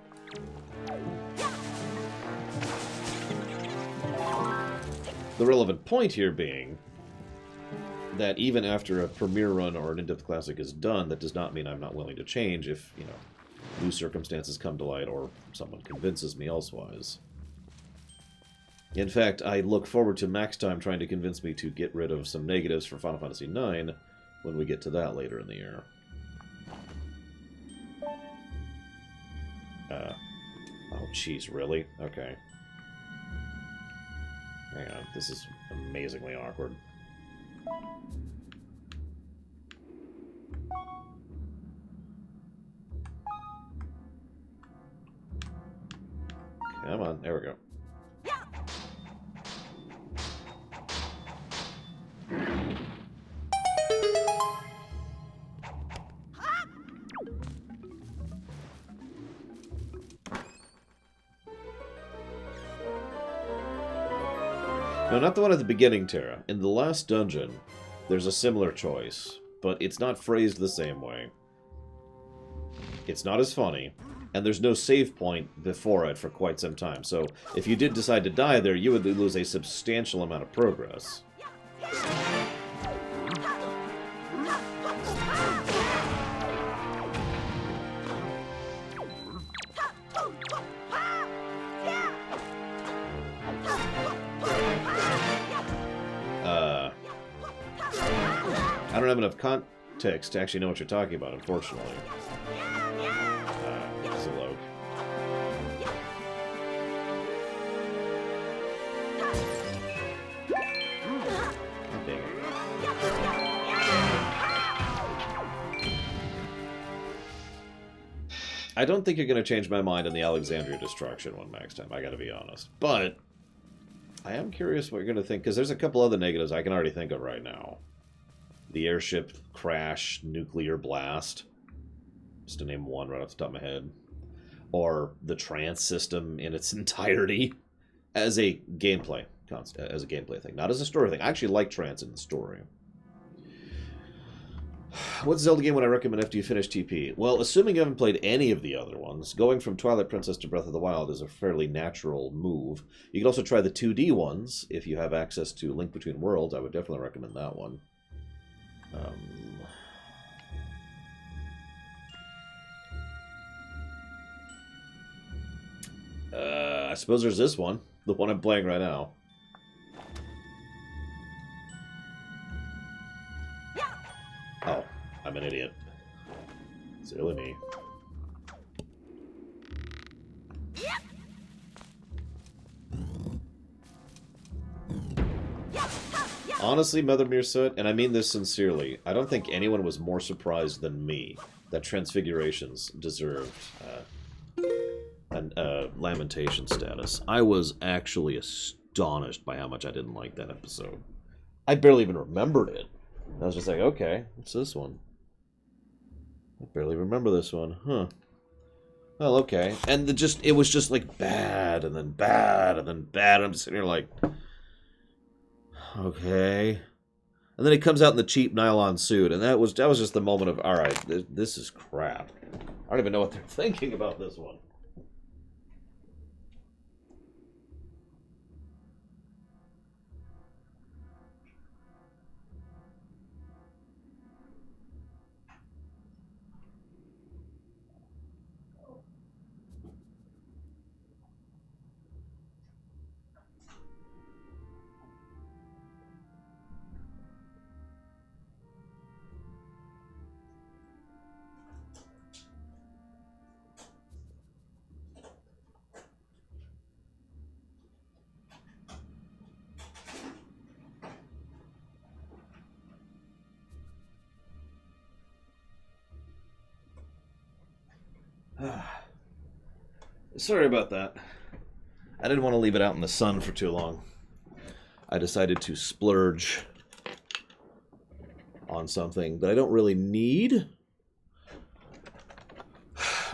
The relevant point here being that even after a premiere run or an in-depth classic is done, that does not mean I'm not willing to change if, you know, new circumstances come to light or someone convinces me elsewise. In fact, I look forward to Max Time trying to convince me to get rid of some negatives for Final Fantasy IX when we get to that later in the year. Oh, jeez, really? Okay. Hang on, this is amazingly awkward. Come on, there we go. No, not the one at the beginning, Terra. In the last dungeon, there's a similar choice, but it's not phrased the same way. It's not as funny, and there's no save point before it for quite some time. So if you did decide to die there, you would lose a substantial amount of progress. I don't have enough context to actually know what you're talking about, unfortunately. Zilog. Oh, dang it. I don't think you're going to change my mind on the Alexandria destruction one max time, I gotta be honest. But I am curious what you're going to think, because there's a couple other negatives I can already think of right now. The airship crash, nuclear blast, just to name one right off the top of my head. Or the trance system in its entirety as a gameplay thing, not as a story thing. I actually like trance in the story. What Zelda game would I recommend after you finish TP? Well, assuming you haven't played any of the other ones, going from Twilight Princess to Breath of the Wild is a fairly natural move. You can also try the 2D ones if you have access to Link Between Worlds. I would definitely recommend that one. I suppose there's this one, the one I'm playing right now. Oh, I'm an idiot. Silly me. Honestly, Mother Mirsoot, and I mean this sincerely, I don't think anyone was more surprised than me that Transfigurations deserved Lamentation status. I was actually astonished by how much I didn't like that episode. I barely even remembered it. I was just like, okay, what's this one? I barely remember this one, huh? Well, okay. And it was just like bad, and then bad, and then bad. I'm sitting here like, okay. And then it comes out in the cheap nylon suit, and that was just the moment of, all right, this is crap. I don't even know what they're thinking about this one. Sorry about that. I didn't want to leave it out in the sun for too long. I decided to splurge on something that I don't really need.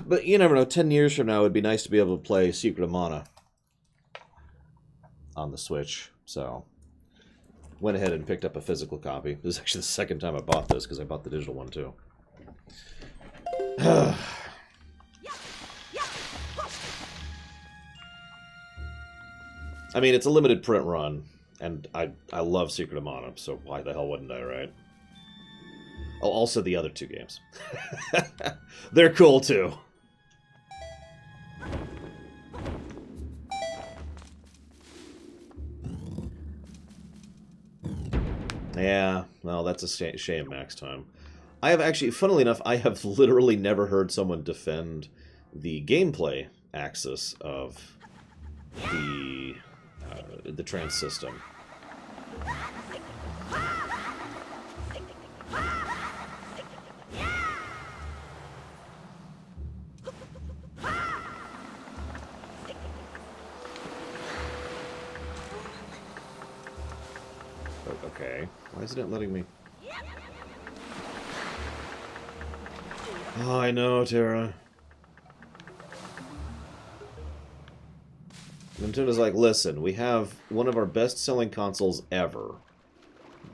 But you never know, 10 years from now it would be nice to be able to play Secret of Mana on the Switch. So, went ahead and picked up a physical copy. This is actually the second time I bought this, because I bought the digital one too. I mean, it's a limited print run, and I love Secret of Mana, so why the hell wouldn't I, right? Oh, also the other two games. They're cool, too. Yeah, well, that's a shame, Max Time. I have actually, funnily enough, I have literally never heard someone defend the gameplay axis of the trans system. Okay, why isn't it letting me? Oh, I know, Tara. Nintendo's like, listen, we have one of our best-selling consoles ever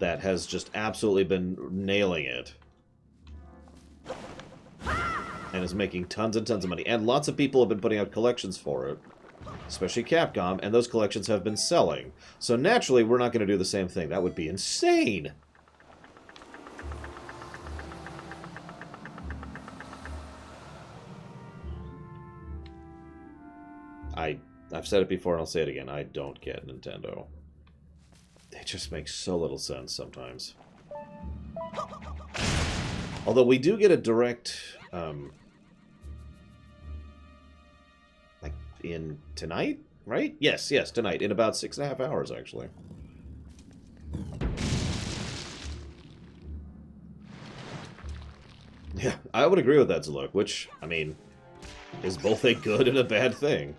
that has just absolutely been nailing it. And is making tons and tons of money. And lots of people have been putting out collections for it. Especially Capcom, and those collections have been selling. So naturally, we're not going to do the same thing. That would be insane! I've said it before and I'll say it again. I don't get Nintendo. They just make so little sense sometimes. Although we do get a direct... like, in tonight? Right? Yes, tonight. In about 6.5 hours, actually. Yeah, I would agree with that, Zaluk, which, I mean, is both a good and a bad thing.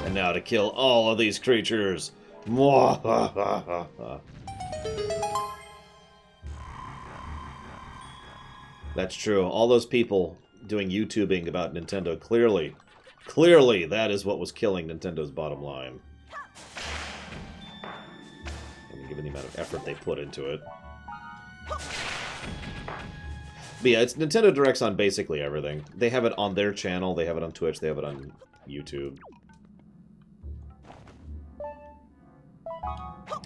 And now to kill all of these creatures. That's true. All those people doing YouTubing about Nintendo, clearly that is what was killing Nintendo's bottom line. I mean, given the amount of effort they put into it. But yeah, it's Nintendo Directs on basically everything. They have it on their channel, they have it on Twitch, they have it on YouTube.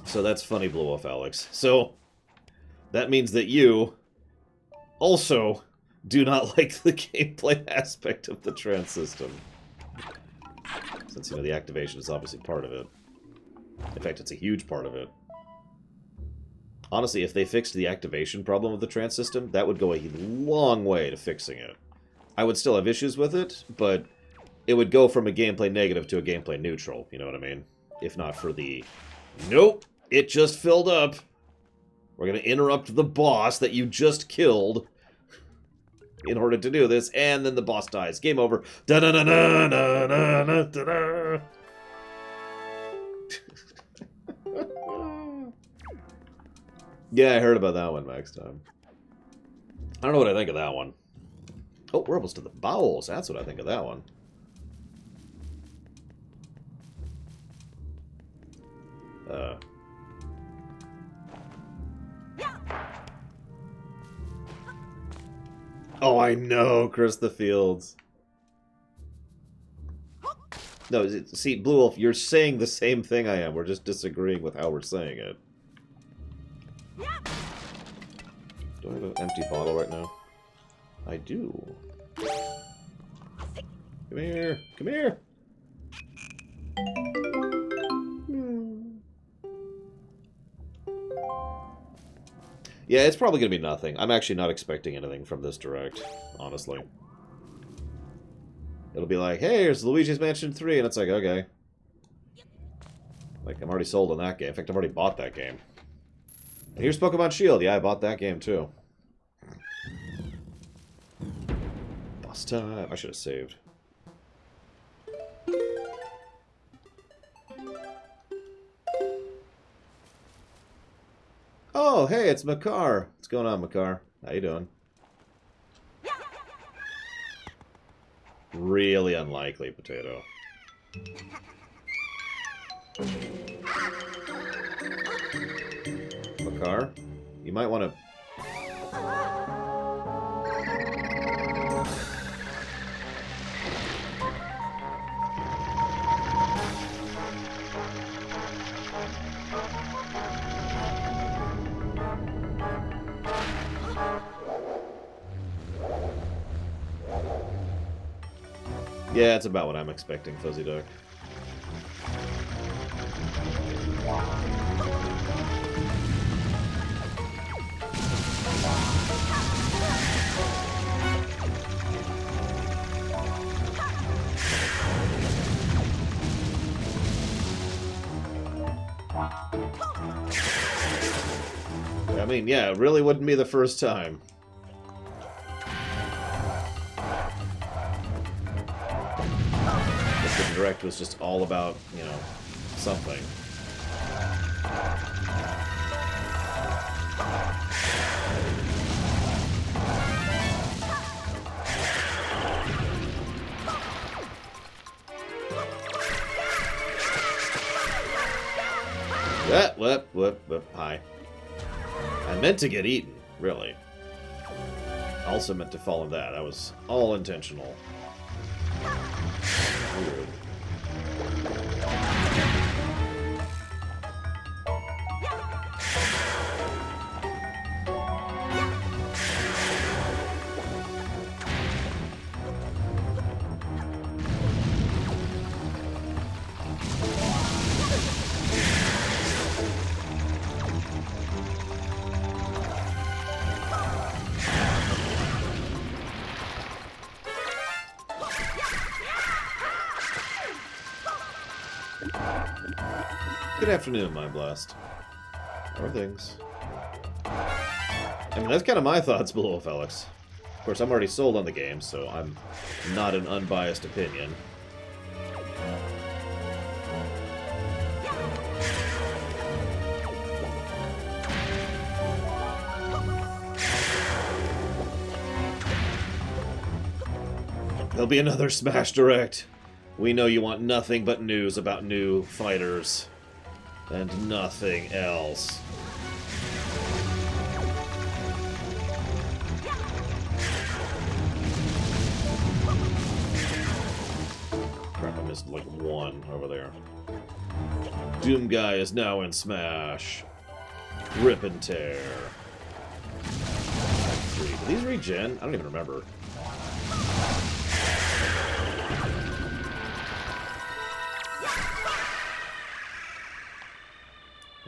So that's funny, Blue Wolf Alex. So, that means that you also do not like the gameplay aspect of the trans system. Since, you know, the activation is obviously part of it. In fact, it's a huge part of it. Honestly, if they fixed the activation problem of the trans system, that would go a long way to fixing it. I would still have issues with it, but it would go from a gameplay negative to a gameplay neutral, you know what I mean? If not for the... Nope! It just filled up! We're gonna interrupt the boss that you just killed in order to do this, and then the boss dies. Game over. Da-da-da-da-da-da-da-da-da. Yeah, I heard about that one next time. I don't know what I think of that one. Oh, we're almost to the bowels. That's what I think of that one. Oh, I know, Chris the Fields. No, see, Blue Wolf, you're saying the same thing I am. We're just disagreeing with how we're saying it. Do I have an empty bottle right now? I do. Come here. Come here. Yeah, it's probably going to be nothing. I'm actually not expecting anything from this direct, honestly. It'll be like, hey, here's Luigi's Mansion 3, and it's like, okay. Like, I'm already sold on that game. In fact, I've already bought that game. And here's Pokemon Shield. Yeah, I bought that game, too. Boss time. I should have saved. Oh, hey, it's Makar. What's going on, Makar? How you doing? Really unlikely, Potato. Makar? You might want to... Yeah, it's about what I'm expecting, Fuzzy Duck. I mean, yeah, it really wouldn't be the first time. The direct was just all about, you know, something. Hi. I meant to get eaten, really. Also meant to fall in that. That was all intentional. Weird. Good afternoon, my blessed. How are things? I mean, that's kind of my thoughts below, Felix. Of course, I'm already sold on the game, so I'm not an unbiased opinion. There'll be another Smash Direct. We know you want nothing but news about new fighters. And nothing else. Crap, I missed like one over there. Doom Guy is now in Smash. Rip and Tear. 3. Do these regen? I don't even remember.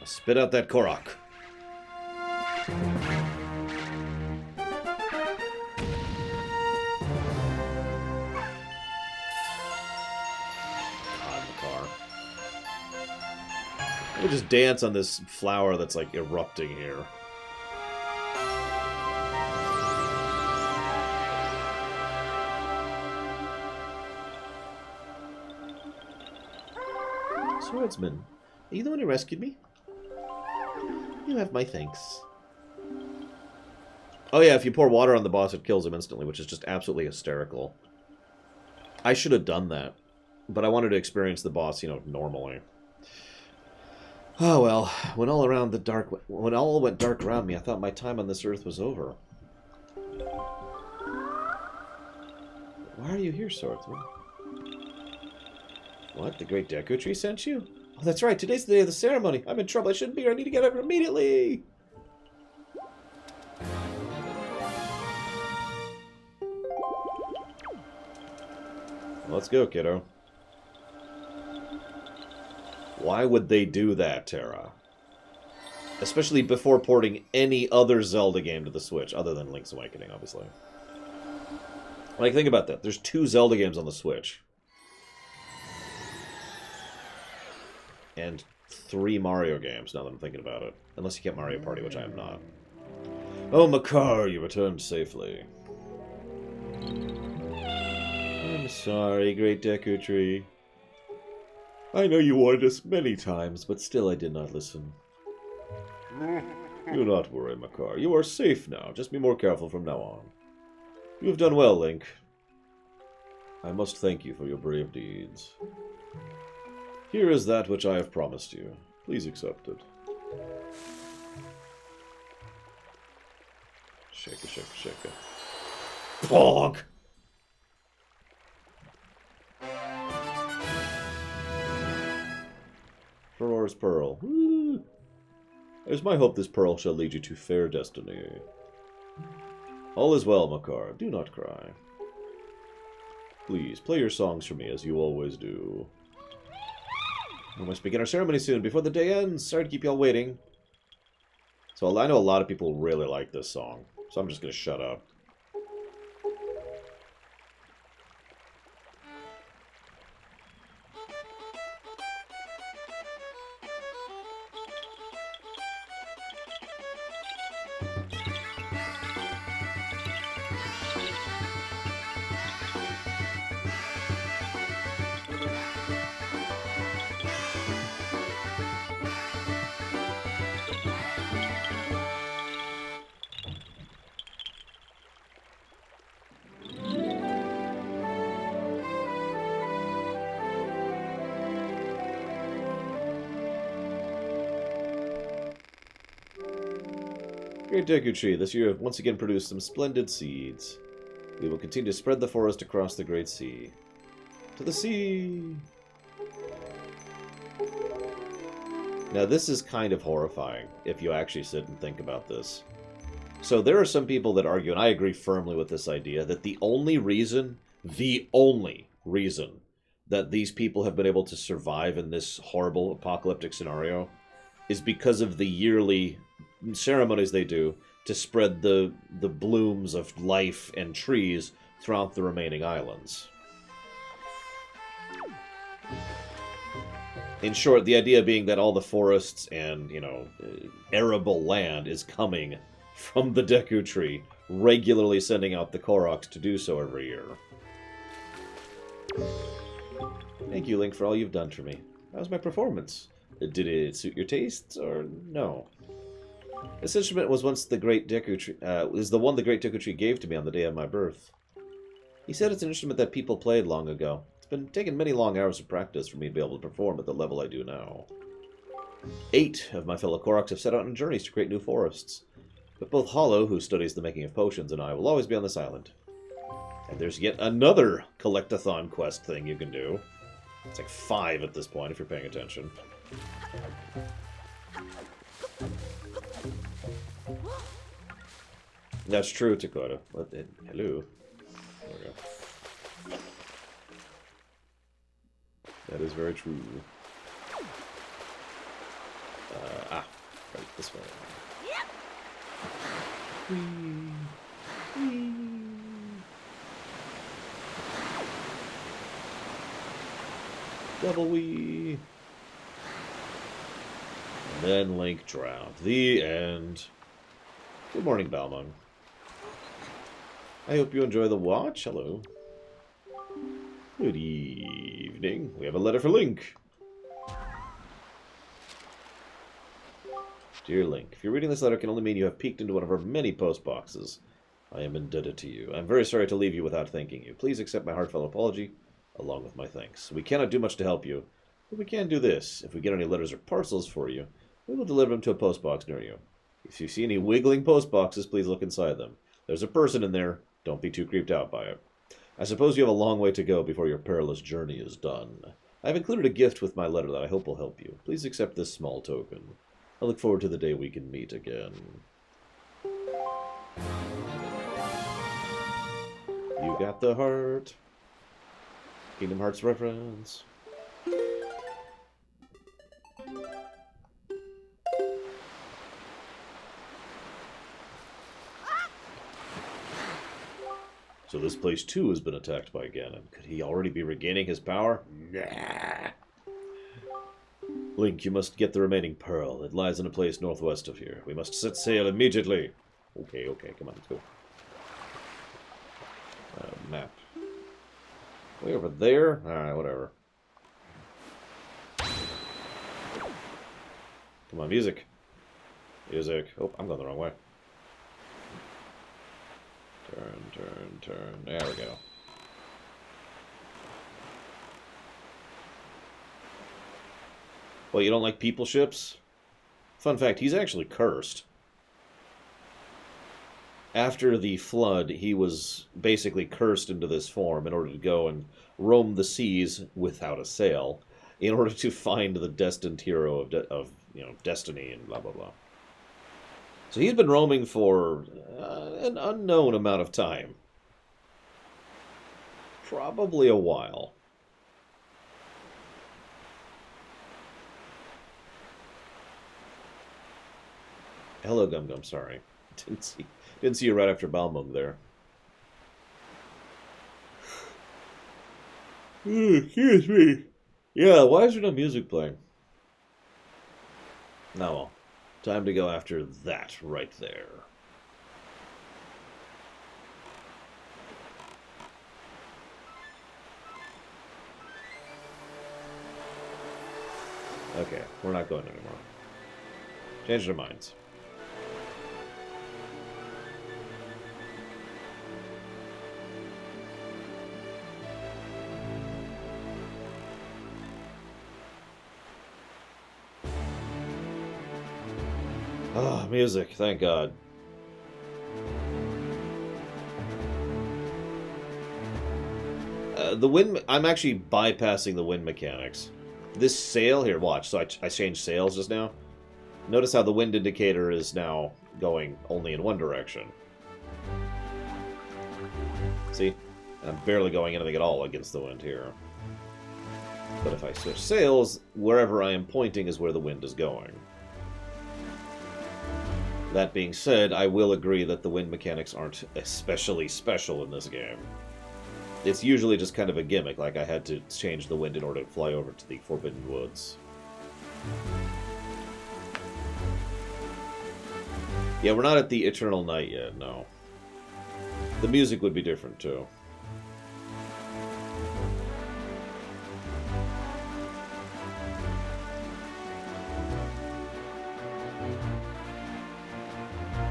Spit out that Korok. God, Makar. Let me just dance on this flower that's like erupting here. Swordsman, are you the one who rescued me? You have my thanks. Oh yeah, if you pour water on the boss, it kills him instantly, which is just absolutely hysterical. I should have done that, but I wanted to experience the boss, you know, normally. Oh well, when all went dark around me, I thought my time on this earth was over. Why are you here, Swordsman? What? The Great Deku Tree sent you? Oh, that's right. Today's the day of the ceremony. I'm in trouble. I shouldn't be here. I need to get over immediately. Let's go, kiddo. Why would they do that, Terra? Especially before porting any other Zelda game to the Switch, other than Link's Awakening, obviously. Like, think about that. There's 2 Zelda games on the Switch. And 3 Mario games, now that I'm thinking about it. Unless you get Mario Party, which I am not. Oh, Makar, you returned safely. I'm sorry, Great Deku Tree. I know you warned us many times, but still I did not listen. Do not worry, Makar. You are safe now. Just be more careful from now on. You have done well, Link. I must thank you for your brave deeds. Here is that which I have promised you. Please accept it. Shake it, shake it, shake it. Bonk! Aurora's Pearl. Woo. It is my hope this pearl shall lead you to fair destiny. All is well, Makar. Do not cry. Please, play your songs for me as you always do. We must begin our ceremony soon, before the day ends. Sorry to keep y'all waiting. So I know a lot of people really like this song, so I'm just going to shut up. Great Deku Tree, this year have once again produced some splendid seeds. We will continue to spread the forest across the Great Sea. To the sea! Now this is kind of horrifying, if you actually sit and think about this. So there are some people that argue, and I agree firmly with this idea, that the only reason that these people have been able to survive in this horrible apocalyptic scenario is because of the yearly ceremonies they do to spread the blooms of life and trees throughout the remaining islands. In short, the idea being that all the forests and, arable land is coming from the Deku Tree, regularly sending out the Koroks to do so every year. Thank you, Link, for all you've done for me. How was my performance? Did it suit your tastes, or no? This instrument was once the Great Deku Tree, is the one the Great Deku Tree gave to me on the day of my birth. He said it's an instrument that people played long ago. It's been taking many long hours of practice for me to be able to perform at the level I do now. 8 of my fellow Koroks have set out on journeys to create new forests. But both Hollow, who studies the making of potions, and I will always be on this island. And there's yet another collectathon quest thing you can do. It's like 5 at this point, if you're paying attention. That's true, Dakota. Hello. There we go. That is very true. Right, this way. Double wee. And then Link drowned. The end. Good morning, Balmung. I hope you enjoy the watch. Hello. Good evening. We have a letter for Link. Dear Link, if you're reading this letter, it can only mean you have peeked into one of our many post boxes. I am indebted to you. I'm very sorry to leave you without thanking you. Please accept my heartfelt apology, along with my thanks. We cannot do much to help you, but we can do this. If we get any letters or parcels for you, we will deliver them to a post box near you. If you see any wiggling post boxes, please look inside them. There's a person in there. Don't be too creeped out by it. I suppose you have a long way to go before your perilous journey is done. I have included a gift with my letter that I hope will help you. Please accept this small token. I look forward to the day we can meet again. You got the heart. Kingdom Hearts reference. So this place too has been attacked by Ganon. Could he already be regaining his power? Nah. Link, you must get the remaining pearl. It lies in a place northwest of here. We must set sail immediately. Okay, come on, let's go. Map. Way over there? Alright, whatever. Come on, music. Music. Oh, I'm going the wrong way. Turn. There we go. Well, you don't like people ships? Fun fact, he's actually cursed. After the flood, he was basically cursed into this form in order to go and roam the seas without a sail, in order to find the destined hero of destiny and blah blah blah. So he's been roaming for an unknown amount of time. Probably a while. Hello, Gum Gum. Sorry, didn't see you right after Balmung there. Excuse me. Yeah, why is there no music playing? Oh well, time to go after that right there. Okay, we're not going anymore. Changed our minds. Ah, music, thank God. The wind... I'm actually bypassing the wind mechanics. This sail... Here, watch. So I changed sails just now. Notice how the wind indicator is now going only in one direction. See? And I'm barely going anything at all against the wind here. But if I switch sails, wherever I am pointing is where the wind is going. That being said, I will agree that the wind mechanics aren't especially special in this game. It's usually just kind of a gimmick, like I had to change the wind in order to fly over to the Forbidden Woods. Yeah, we're not at the Eternal Night yet, no. The music would be different, too.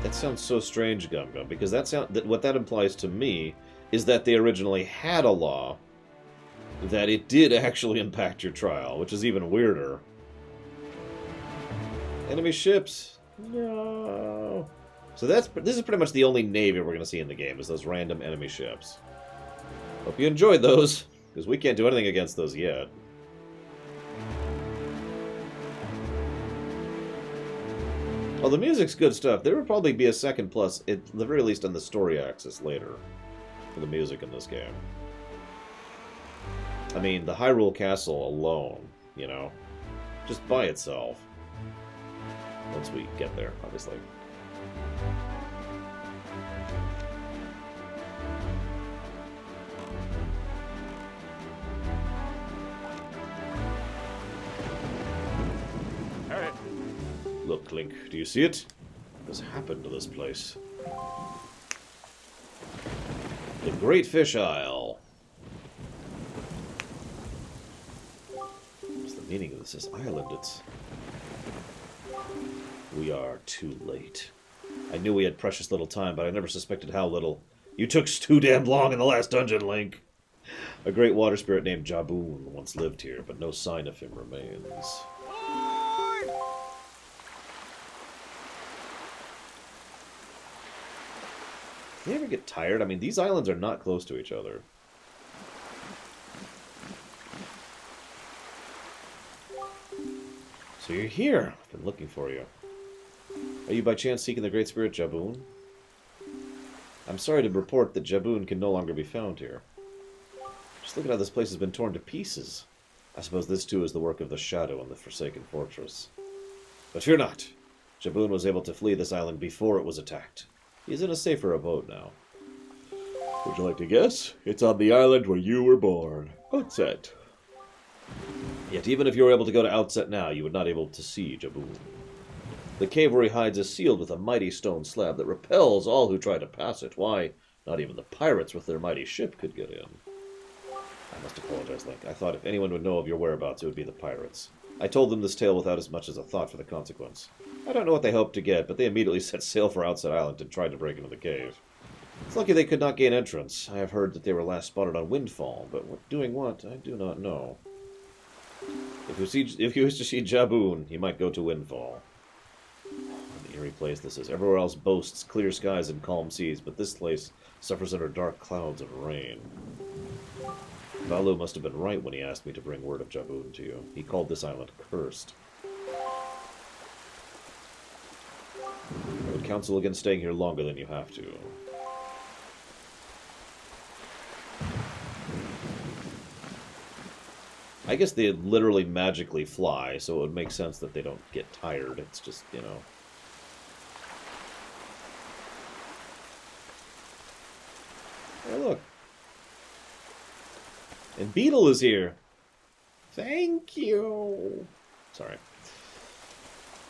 That sounds so strange, Gum Gum, because what that implies to me is that they originally had a law that it did actually impact your trial, which is even weirder. Enemy ships. No. So this is pretty much the only navy we're going to see in the game, is those random enemy ships. Hope you enjoyed those, because we can't do anything against those yet. Well, the music's good stuff. There would probably be a second plus, at the very least on the story axis later, for the music in this game. I mean, the Hyrule Castle alone, you know, just by itself. Once we get there, obviously. Look, Link, do you see it? What has happened to this place? The Great Fish Isle. What's the meaning of this island? It's... We are too late. I knew we had precious little time, but I never suspected how little. You took too damn long in the last dungeon, Link. A great water spirit named Jabun once lived here, but no sign of him remains. Do you ever get tired? I mean, these islands are not close to each other. So you're here. I've been looking for you. Are you by chance seeking the Great Spirit Jabun? I'm sorry to report that Jabun can no longer be found here. Just look at how this place has been torn to pieces. I suppose this too is the work of the Shadow in the Forsaken Fortress. But fear not. Jabun was able to flee this island before it was attacked. He's in a safer abode now. Would you like to guess? It's on the island where you were born. Outset. Yet even if you were able to go to Outset now, you would not be able to see Jabun. The cave where he hides is sealed with a mighty stone slab that repels all who try to pass it. Why, not even the pirates with their mighty ship could get in. I must apologize, Link. I thought if anyone would know of your whereabouts, it would be the pirates. I told them this tale without as much as a thought for the consequence. I don't know what they hoped to get, but they immediately set sail for Outset Island and tried to break into the cave. It's lucky they could not gain entrance. I have heard that they were last spotted on Windfall, but doing what, I do not know. If you wish to see Jabun, you might go to Windfall. What an eerie place this is. Everywhere else boasts clear skies and calm seas, but this place suffers under dark clouds and rain. Balu must have been right when he asked me to bring word of Jabun to you. He called this island cursed. I would counsel against staying here longer than you have to. I guess they literally magically fly, so it would make sense that they don't get tired. It's just, you know... Hey, look. And Beetle is here. Thank you. Sorry.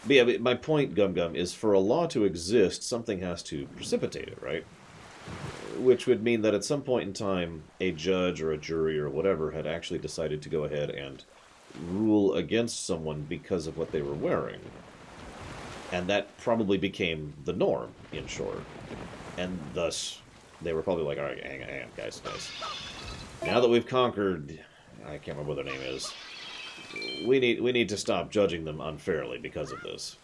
But yeah, my point, Gum Gum, is for a law to exist, something has to precipitate it, right? Which would mean that at some point in time, a judge or a jury or whatever had actually decided to go ahead and rule against someone because of what they were wearing. And that probably became the norm, in short. And thus, they were probably like, alright, hang on, guys. Now that we've conquered... I can't remember what their name is. We need to stop judging them unfairly because of this.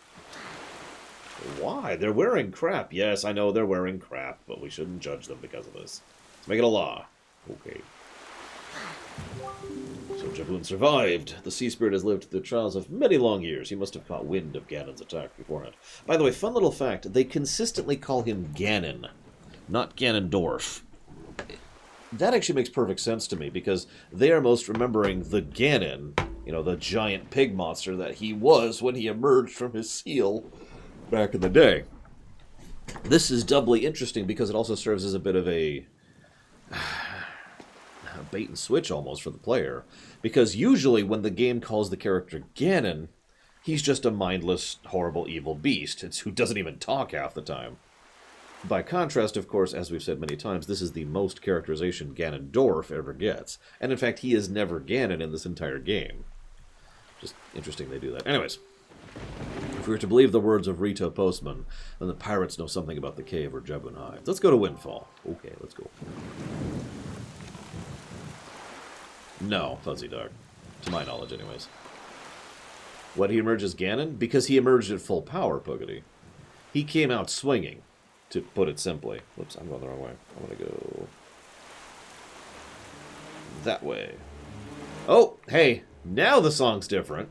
Why? They're wearing crap. Yes, I know they're wearing crap, but we shouldn't judge them because of this. Let's make it a law. Okay. So Jabun survived. The sea spirit has lived through the trials of many long years. He must have caught wind of Ganon's attack beforehand. By the way, fun little fact, they consistently call him Ganon, not Ganondorf. That actually makes perfect sense to me, because they are most remembering the Ganon, you know, the giant pig monster that he was when he emerged from his seal back in the day. This is doubly interesting because it also serves as a bit of a bait and switch almost for the player. Because usually when the game calls the character Ganon, he's just a mindless, horrible, evil beast. It's who doesn't even talk half the time. By contrast, of course, as we've said many times, this is the most characterization Ganondorf ever gets. And in fact, he is never Ganon in this entire game. Just interesting they do that. Anyways, if we were to believe the words of Rito Postman, then the pirates know something about the cave where Jabun hides. Let's go to Windfall. Okay, let's go. No, Fuzzy Dog. To my knowledge, anyways. What, he emerges Ganon? Because he emerged at full power, Pugity. He came out swinging, to put it simply. Whoops, I'm going the wrong way. I want to go that way. Oh, hey, now the song's different.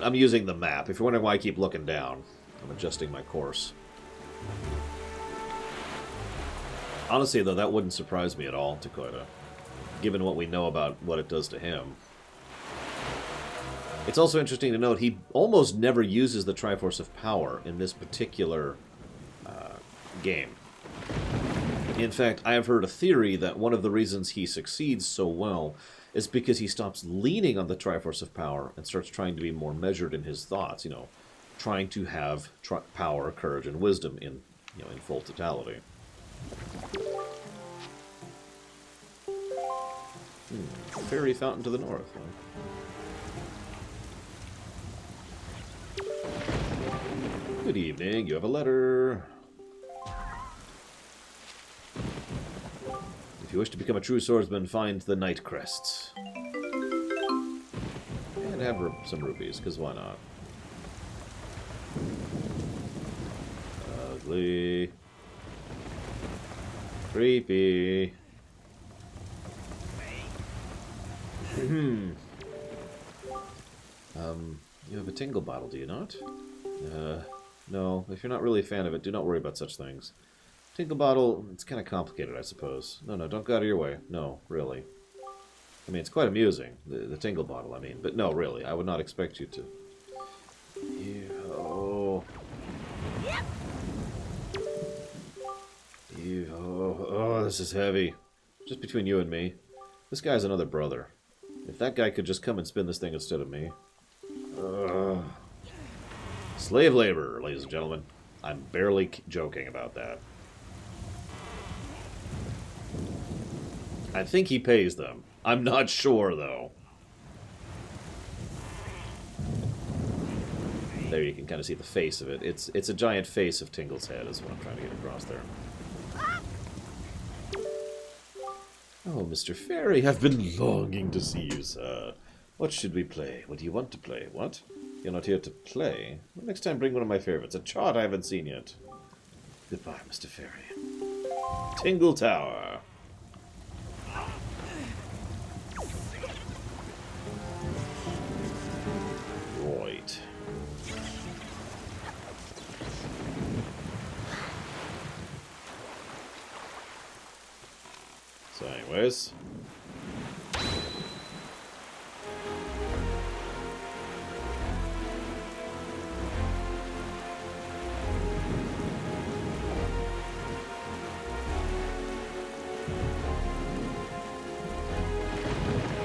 I'm using the map. If you're wondering why I keep looking down, I'm adjusting my course. Honestly, though, that wouldn't surprise me at all, Dakota, given what we know about what it does to him. It's also interesting to note he almost never uses the Triforce of Power in this particular game. In fact, I have heard a theory that one of the reasons he succeeds so well is because he stops leaning on the Triforce of Power and starts trying to be more measured in his thoughts, you know, trying to have power, courage, and wisdom in, you know, in full totality. Fairy fountain to the north, huh? Good evening, you have a letter. If you wish to become a true swordsman, find the Night Crests. And have some rupees, because why not? Ugly. Creepy. You have a tingle bottle, do you not? No. If you're not really a fan of it, do not worry about such things. Tingle bottle, it's kind of complicated, I suppose. No, don't go out of your way. No, really. I mean, it's quite amusing, the tingle bottle, I mean. But no, really, I would not expect you to. Oh, this is heavy. Just between you and me. This guy's another brother. If that guy could just come and spin this thing instead of me. Slave labor, ladies and gentlemen. I'm barely joking about that. I think he pays them. I'm not sure, though. There you can kind of see the face of it. It's a giant face of Tingle's head is what I'm trying to get across there. Oh, Mr. Fairy, I've been longing to see you, sir. What should we play? What do you want to play? What? You're not here to play? Well, next time bring one of my favorites. A chart I haven't seen yet. Goodbye, Mr. Fairy. Tingle Tower. Right. So anyways.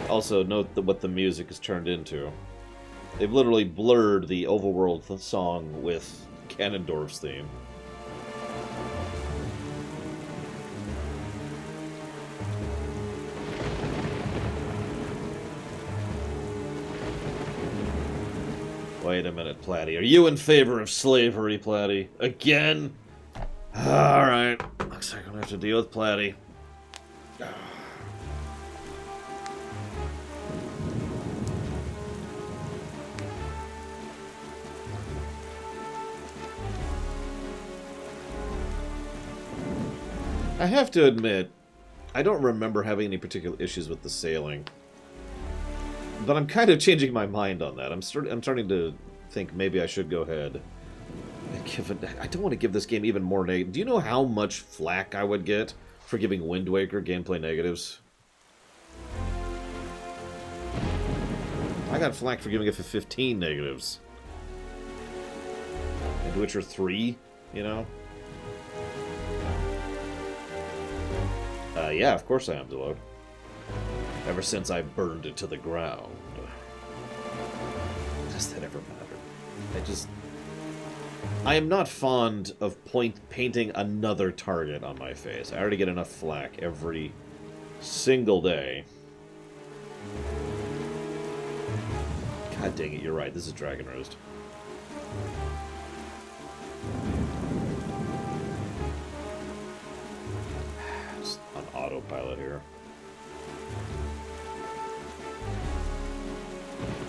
Also, note what the music is turned into. They've literally blurred the overworld song with Ganondorf's theme. Wait a minute, Platty. Are you in favor of slavery, Platty? Again? Alright. Looks like I'm gonna have to deal with Platty. I have to admit, I don't remember having any particular issues with the sailing. But I'm kind of changing my mind on that. I'm starting to think maybe I should go ahead and give it... I don't want to give this game even more negative. Do you know how much flack I would get for giving Wind Waker gameplay negatives? I got flack for giving it 15 negatives. And Witcher 3, you know? Yeah, of course I am, Deload. Ever since I burned it to the ground. Does that ever matter? I am not fond of painting another target on my face. I already get enough flack every single day. God dang it, you're right. This is Dragon Roast. Just on autopilot here.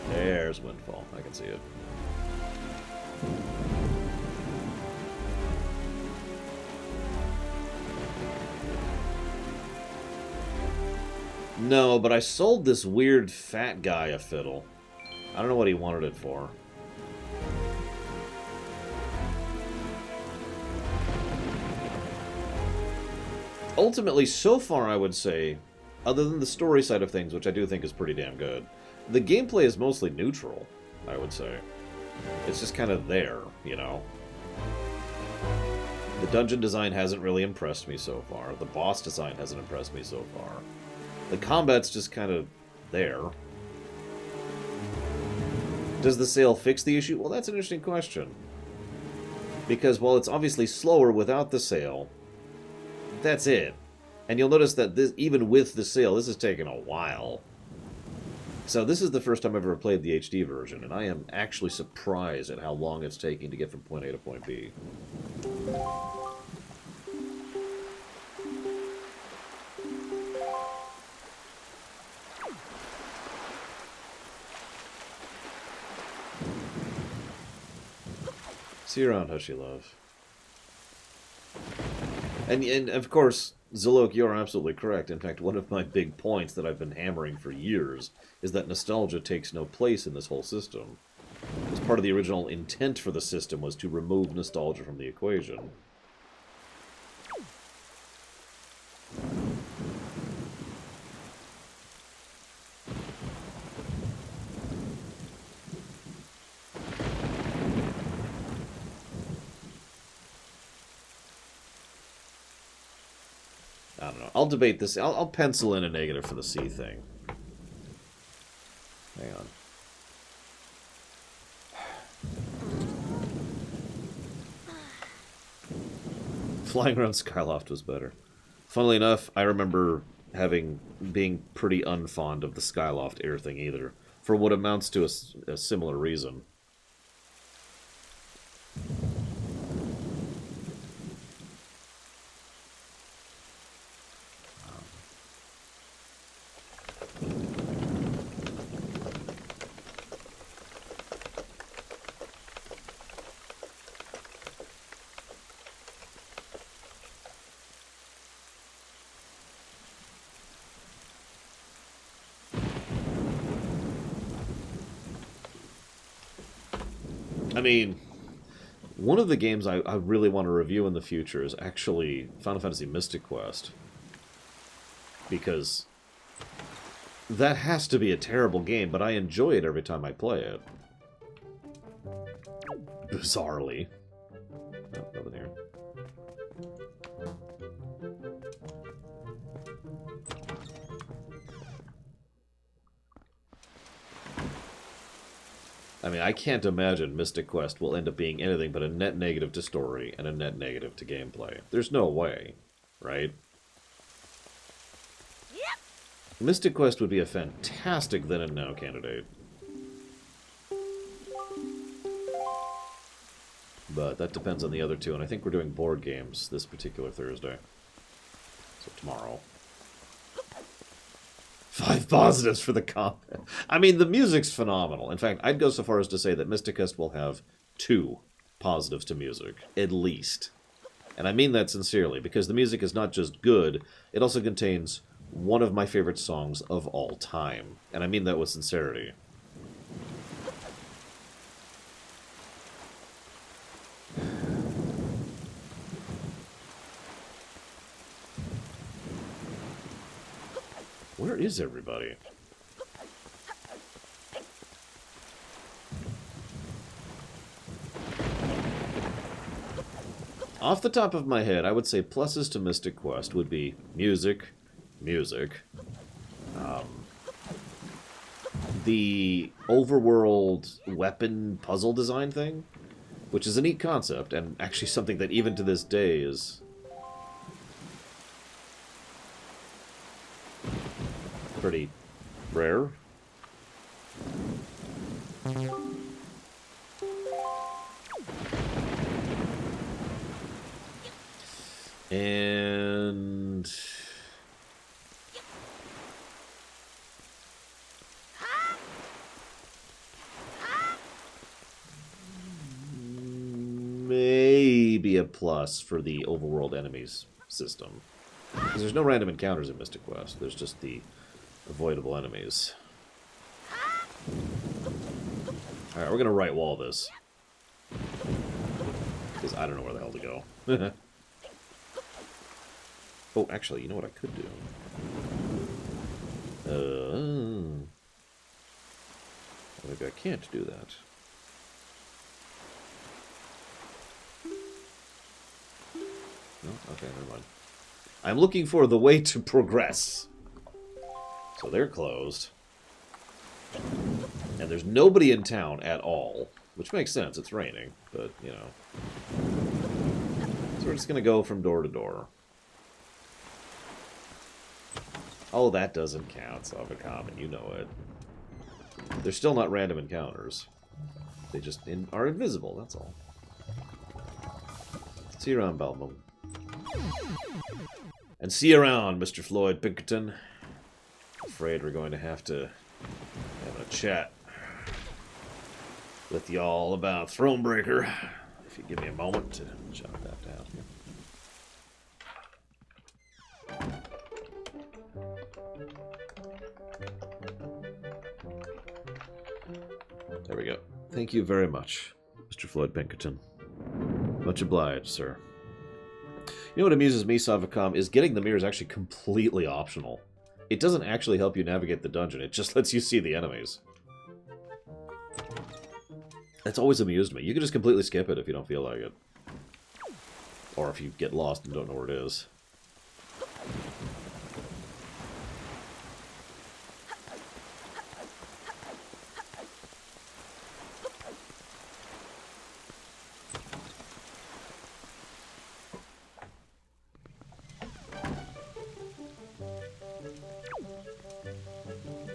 There's Windfall. I can see it. No, but I sold this weird fat guy a fiddle. I don't know what he wanted it for. Ultimately, so far, I would say, other than the story side of things, which I do think is pretty damn good, the gameplay is mostly neutral, I would say. It's just kind of there, you know? The dungeon design hasn't really impressed me so far. The boss design hasn't impressed me so far. The combat's just kind of there. Does the sail fix the issue? Well, that's an interesting question. Because while it's obviously slower without the sail, that's it. And you'll notice that this, even with the sail, this has taken a while. So this is the first time I've ever played the HD version, and I am actually surprised at how long it's taking to get from point A to point B. See you around, Hushy Love. And of course, Zilok, you're absolutely correct. In fact, one of my big points that I've been hammering for years is that nostalgia takes no place in this whole system. Because part of the original intent for the system was to remove nostalgia from the equation. I don't know. I'll debate this. I'll pencil in a negative for the C thing. Hang on. Flying around Skyloft was better. Funnily enough, I remember being pretty unfond of the Skyloft air thing either, for what amounts to a similar reason. I mean, one of the games I really want to review in the future is actually Final Fantasy Mystic Quest. Because that has to be a terrible game, but I enjoy it every time I play it. Bizarrely. Oh, nothing here. I mean, I can't imagine Mystic Quest will end up being anything but a net negative to story and a net negative to gameplay. There's no way, right? Yep. Mystic Quest would be a fantastic then and now candidate. But that depends on the other two, and I think we're doing board games this particular Thursday. So tomorrow. 5 positives for the combat. I mean, the music's phenomenal. In fact, I'd go so far as to say that Mystic Quest will have 2 positives to music, at least. And I mean that sincerely, because the music is not just good, it also contains one of my favorite songs of all time. And I mean that with sincerity. Where is everybody? Off the top of my head, I would say pluses to Mystic Quest would be music, the overworld weapon puzzle design thing, which is a neat concept, and actually something that even to this day is pretty rare. And maybe a plus for the overworld enemies system. Because there's no random encounters in Mystic Quest. There's just the avoidable enemies. Alright, we're going to right wall this. Because I don't know where the hell to go. Oh, actually, you know what I could do? Maybe I can't do that. No? Okay, never mind. I'm looking for the way to progress. So they're closed. And there's nobody in town at all. Which makes sense, it's raining. But, you know. So we're just going to go from door to door. Oh, that doesn't count, Savakam, you know it. They're still not random encounters. They just are invisible, that's all. See you around, Belmont. And see you around, Mr. Floyd Pinkerton. Afraid we're going to have to have a chat with y'all about Thronebreaker. If you give me a moment to jot that down here. There we go. Thank you very much, Mr. Floyd Pinkerton. Much obliged, sir. You know what amuses me, Savakam, is getting the mirror is actually completely optional. It doesn't actually help you navigate the dungeon, it just lets you see the enemies. That's always amused me. You can just completely skip it if you don't feel like it. Or if you get lost and don't know where it is.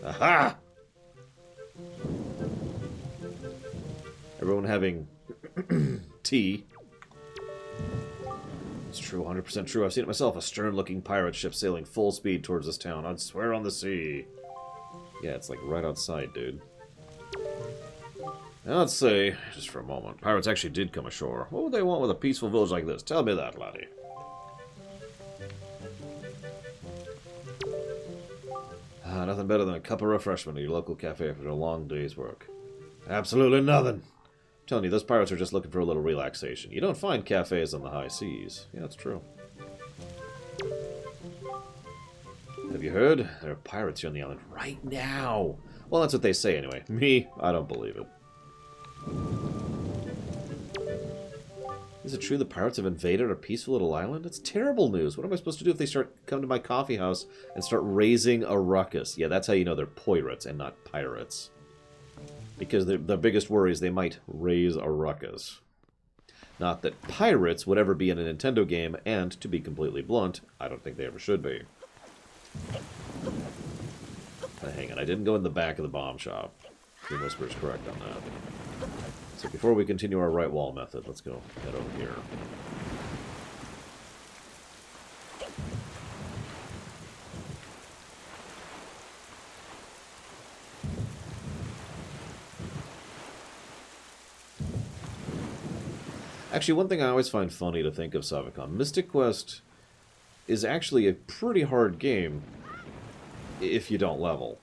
Aha! Everyone having tea. It's true, 100% true. I've seen it myself. A stern-looking pirate ship sailing full speed towards this town. I'd swear on the sea. Yeah, it's like right outside, dude. Now let's say, just for a moment, pirates actually did come ashore. What would they want with a peaceful village like this? Tell me that, laddie. Nothing better than a cup of refreshment at your local cafe after a long day's work. Absolutely nothing. I'm telling you, those pirates are just looking for a little relaxation. You don't find cafes on the high seas. Yeah, that's true. Have you heard? There are pirates here on the island right now. Well, that's what they say anyway. Me, I don't believe it. Is it true the pirates have invaded our peaceful little island? It's terrible news. What am I supposed to do if they come to my coffee house and start raising a ruckus? Yeah, that's how you know they're pirates and not pirates. Because the biggest worry is they might raise a ruckus. Not that pirates would ever be in a Nintendo game, and, to be completely blunt, I don't think they ever should be. Hang on, I didn't go in the back of the bomb shop. Green Whisper's correct on that. So before we continue our right wall method, let's go head over here. Actually, one thing I always find funny to think of, Savicon, Mystic Quest is actually a pretty hard game if you don't level.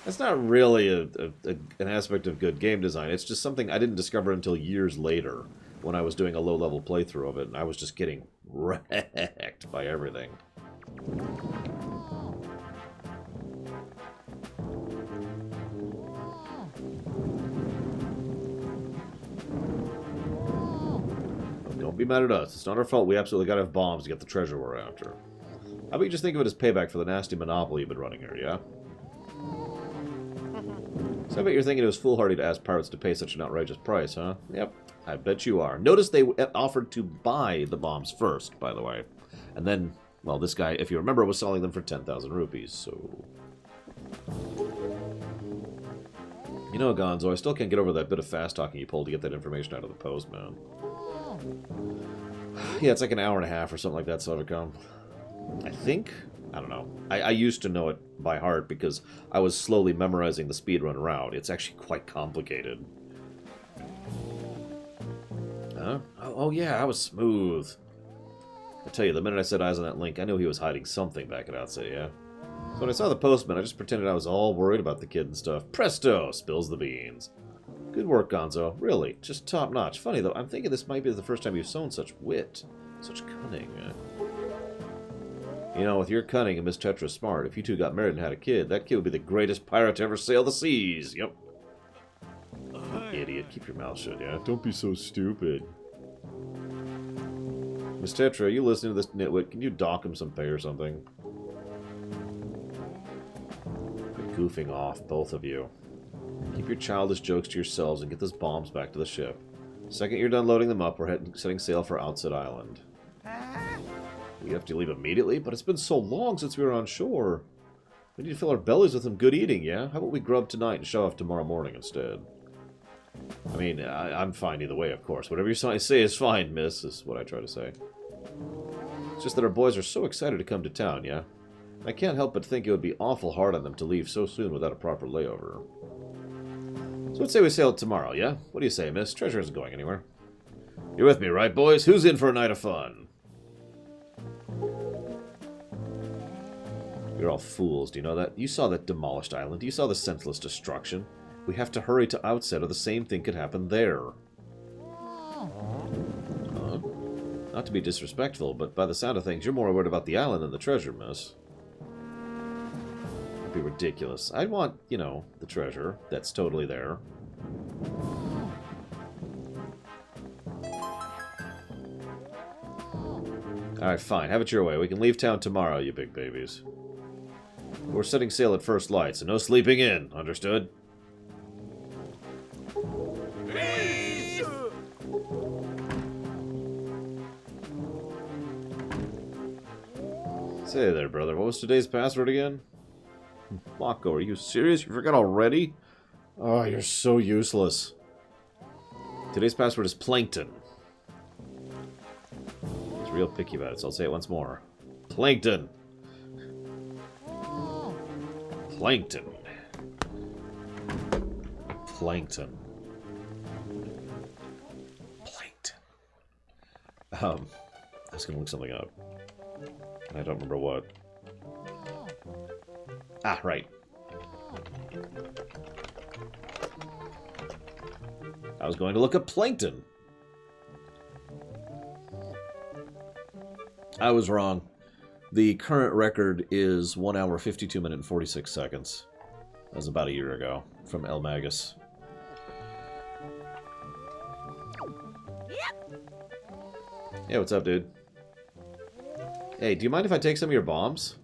That's not really an aspect of good game design. It's just something I didn't discover until years later when I was doing a low-level playthrough of it, and I was just getting wrecked by everything. Don't be mad at us. It's not our fault. We absolutely gotta have bombs to get the treasure we're after. How about you just think of it as payback for the nasty monopoly you've been running here, yeah? So I bet you're thinking it was foolhardy to ask pirates to pay such an outrageous price, huh? Yep, I bet you are. Notice they offered to buy the bombs first, by the way. And then, well, this guy, if you remember, was selling them for 10,000 rupees, so... You know, Gonzo, I still can't get over that bit of fast-talking you pulled to get that information out of the post, man. Yeah, it's like an hour and a half or something like that, Sodercom. I think? I don't know. I used to know it by heart because I was slowly memorizing the speedrun route. It's actually quite complicated. Huh? Oh yeah, I was smooth. I tell you, the minute I set eyes on that link, I knew he was hiding something back at Outcity, yeah? So when I saw the postman, I just pretended I was all worried about the kid and stuff. Presto! Spills the beans. Good work, Gonzo. Really, just top-notch. Funny, though, I'm thinking this might be the first time you've shown such wit. Such cunning. You know, with your cunning and Miss Tetra's smart, if you two got married and had a kid, that kid would be the greatest pirate to ever sail the seas. Yep. Idiot. Keep your mouth shut, yeah? Don't be so stupid. Miss Tetra, are you listening to this nitwit? Can you dock him some pay or something? Quit goofing off, both of you. Keep your childish jokes to yourselves and get those bombs back to the ship. The second you're done loading them up, we're setting sail for Outset Island. We have to leave immediately? But it's been so long since we were on shore. We need to fill our bellies with some good eating, yeah? How about we grub tonight and show off tomorrow morning instead? I mean, I'm fine either way, of course. Whatever you say is fine, miss, is what I try to say. It's just that our boys are so excited to come to town, yeah? I can't help but think it would be awful hard on them to leave so soon without a proper layover. So let's say we sail tomorrow, yeah? What do you say, miss? Treasure isn't going anywhere. You're with me, right, boys? Who's in for a night of fun? You're all fools, do you know that? You saw that demolished island. You saw the senseless destruction. We have to hurry to Outset or the same thing could happen there. Not to be disrespectful, but by the sound of things, you're more worried about the island than the treasure, miss. That'd be ridiculous. I'd want, you know, the treasure. That's totally there. Alright, fine. Have it your way. We can leave town tomorrow, you big babies. We're setting sail at first light, so no sleeping in. Understood? Say there, brother. What was today's password again? Mako, are you serious? You forgot already? Oh, you're so useless. Today's password is Plankton. He's real picky about it, so I'll say it once more. Plankton. Plankton. Plankton. Plankton. I was gonna look something up. I don't remember what. Ah, right. I was going to look up plankton. I was wrong. The current record is 1 hour, 52 minutes, and 46 seconds. That was about a year ago from El Magus. Yep. Hey, what's up, dude? Hey, do you mind if I take some of your bombs?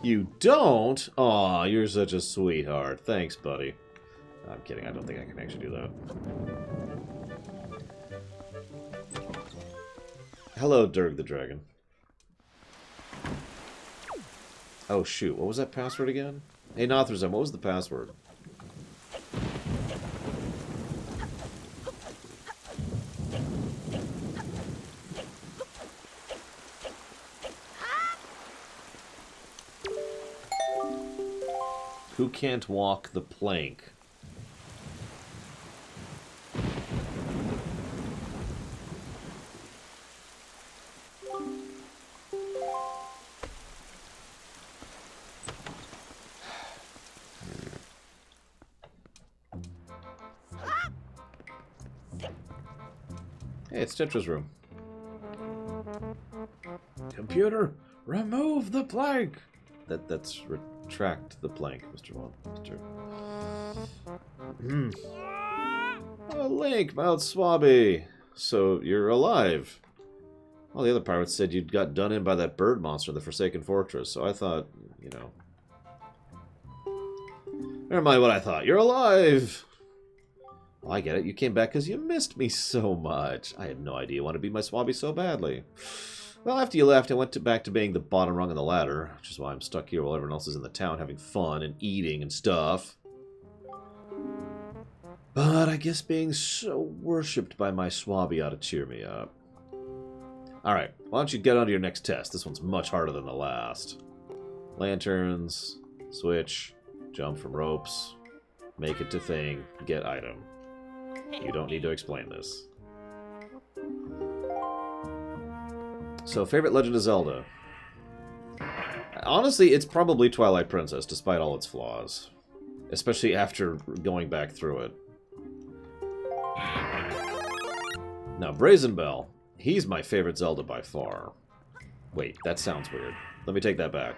You don't? Aw, you're such a sweetheart. Thanks, buddy. I'm kidding. I don't think I can actually do that. Hello, Durg the Dragon. Oh, shoot. What was that password again? Hey, Nothrazem, what was the password? Who can't walk the plank? Hey, it's Tetra's room. Computer, remove the plank! That's retract the plank, Mr. Monster. Oh, Link, Mount Swabby. So, you're alive. All the other pirates said you'd got done in by that bird monster in the Forsaken Fortress, so I thought, you know... Never mind what I thought. You're alive! Oh, I get it. You came back because you missed me so much. I had no idea you wanted to be my Swabby so badly. Well, after you left, I went back to being the bottom rung on the ladder, which is why I'm stuck here while everyone else is in the town having fun and eating and stuff. But I guess being so worshipped by my Swabby ought to cheer me up. Alright, why don't you get on to your next test? This one's much harder than the last. Lanterns, switch, jump from ropes, make it to thing, get item. You don't need to explain this. So, favorite Legend of Zelda? Honestly, it's probably Twilight Princess, despite all its flaws. Especially after going back through it. Now, Brazen Bell. He's my favorite Zelda by far. Wait, that sounds weird. Let me take that back.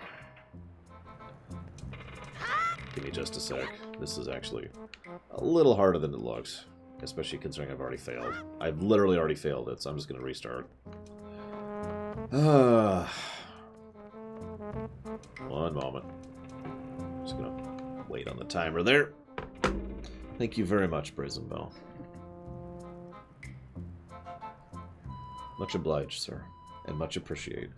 Give me just a sec. This is actually a little harder than it looks. Especially considering I've already failed. I've literally already failed it, so I'm just going to restart. One moment. Just going to wait on the timer there. Thank you very much, Brazen Bell. Much obliged, sir, and much appreciated.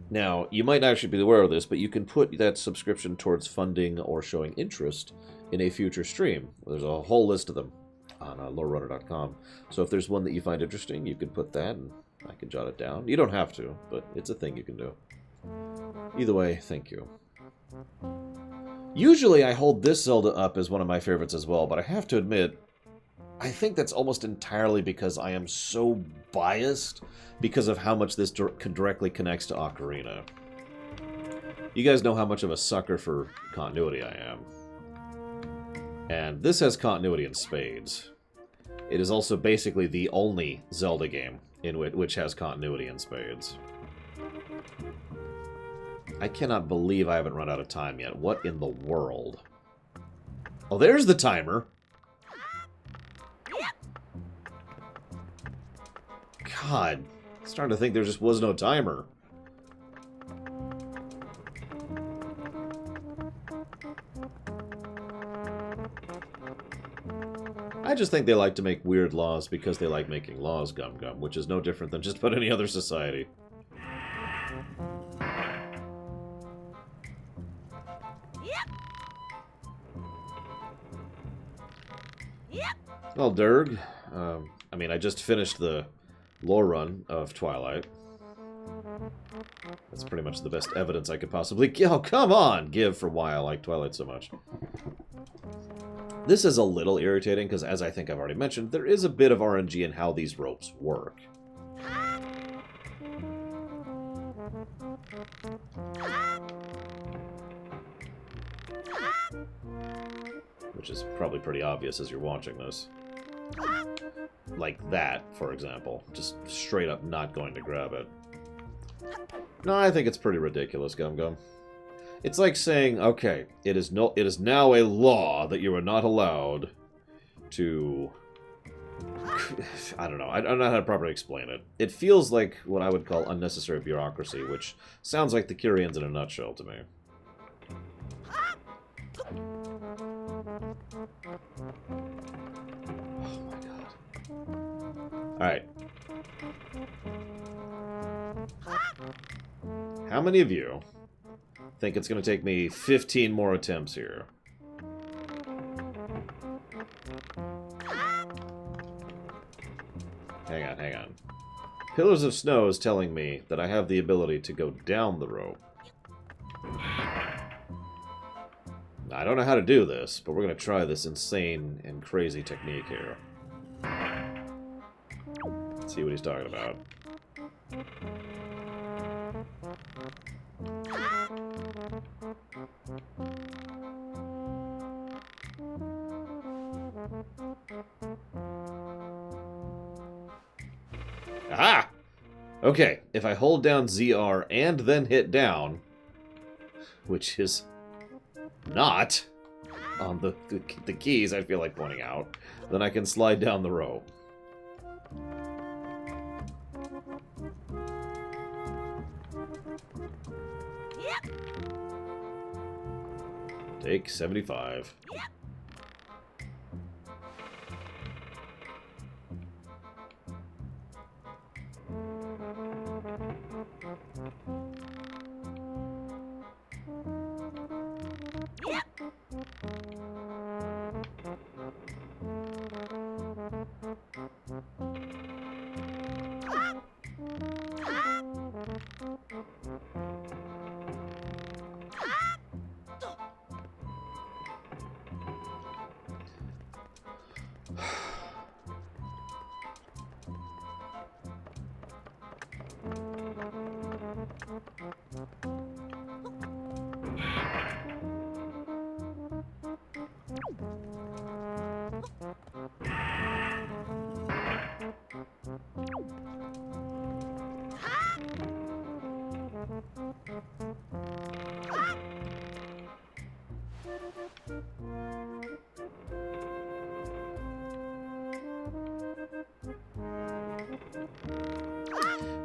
Now, you might actually be aware of this, but you can put that subscription towards funding or showing interest in a future stream. There's a whole list of them on lorerunner.com. So if there's one that you find interesting, you can put that, and I can jot it down. You don't have to, but it's a thing you can do. Either way, thank you. Usually I hold this Zelda up as one of my favorites as well, but I have to admit, I think that's almost entirely because I am so biased because of how much this directly connects to Ocarina. You guys know how much of a sucker for continuity I am. And this has continuity in spades. It is also basically the only Zelda game in which has continuity in spades. I cannot believe I haven't run out of time yet. What in the world? Oh, there's the timer! God, I'm starting to think there just was no timer. I just think they like to make weird laws because they like making laws, Gum Gum, which is no different than just about any other society. Well, Durg, I mean, I just finished the Lorerun of Twilight. That's pretty much the best evidence I could possibly give for why I like Twilight so much. This is a little irritating because, as I think I've already mentioned, there is a bit of RNG in how these ropes work. Which is probably pretty obvious as you're watching this. Like that, for example. Just straight up not going to grab it. No, I think it's pretty ridiculous, Gum Gum. It's like saying, okay, it is now a law that you are not allowed to... I don't know. I don't know how to properly explain it. It feels like what I would call unnecessary bureaucracy, which sounds like the Kyrians in a nutshell to me. Oh my god. Alright. How many of you think it's going to take me 15 more attempts here? Hang on. Pillars of Snow is telling me that I have the ability to go down the rope. I don't know how to do this, but we're going to try this insane and crazy technique here. Let's see what he's talking about. Aha! Okay, if I hold down ZR and then hit down, which is not on the keys I feel like pointing out, then I can slide down the rope. Take 75.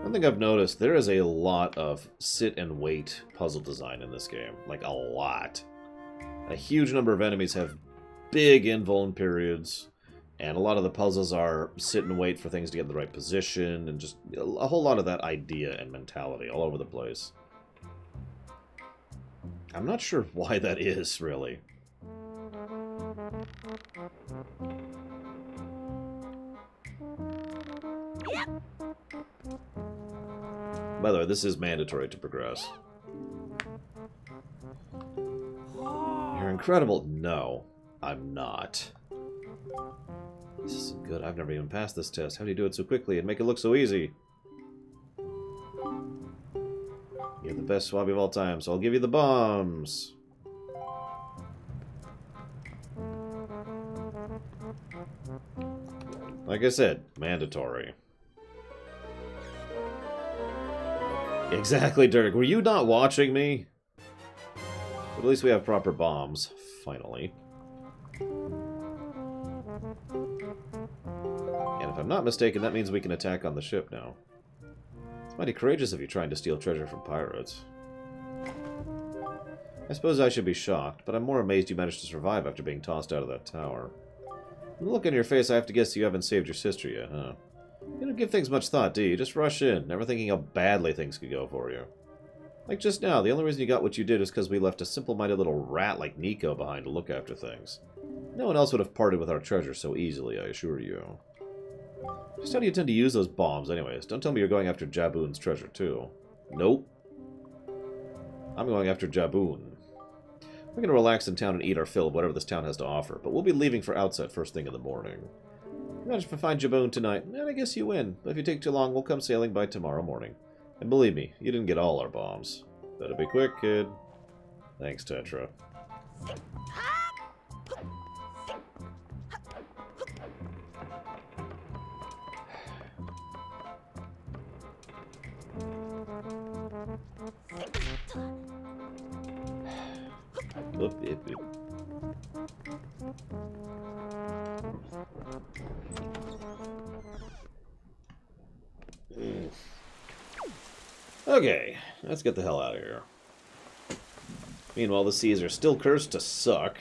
One thing I've noticed, there is a lot of sit and wait puzzle design in this game. Like, a lot. A huge number of enemies have big invuln periods, and a lot of the puzzles are sit and wait for things to get in the right position, and just a whole lot of that idea and mentality all over the place. I'm not sure why that is, really. By the way, this is mandatory to progress. You're incredible. No, I'm not. This isn't good. I've never even passed this test. How do you do it so quickly and make it look so easy? You're the best swabby of all time, so I'll give you the bombs. Like I said, mandatory. Exactly, Dirk. Were you not watching me? But at least we have proper bombs, finally. And if I'm not mistaken, that means we can attack on the ship now. It's mighty courageous of you trying to steal treasure from pirates. I suppose I should be shocked, but I'm more amazed you managed to survive after being tossed out of that tower. From the look on your face, I have to guess you haven't saved your sister yet, huh? You don't give things much thought, do you? Just rush in, never thinking how badly things could go for you. Like just now, the only reason you got what you did is because we left a simple-minded little rat like Nico behind to look after things. No one else would have parted with our treasure so easily, I assure you. Just how do you intend to use those bombs, anyways? Don't tell me you're going after Jabun's treasure, too. Nope. I'm going after Jabun. We're going to relax in town and eat our fill of whatever this town has to offer, but we'll be leaving for outset first thing in the morning. Imagine if I find Jabun tonight, and I guess you win. But if you take too long, we'll come sailing by tomorrow morning. And believe me, you didn't get all our bombs. Better be quick, kid. Thanks, Tetra. Oop, oop, oop. Okay, let's get the hell out of here. Meanwhile, the seas are still cursed to suck.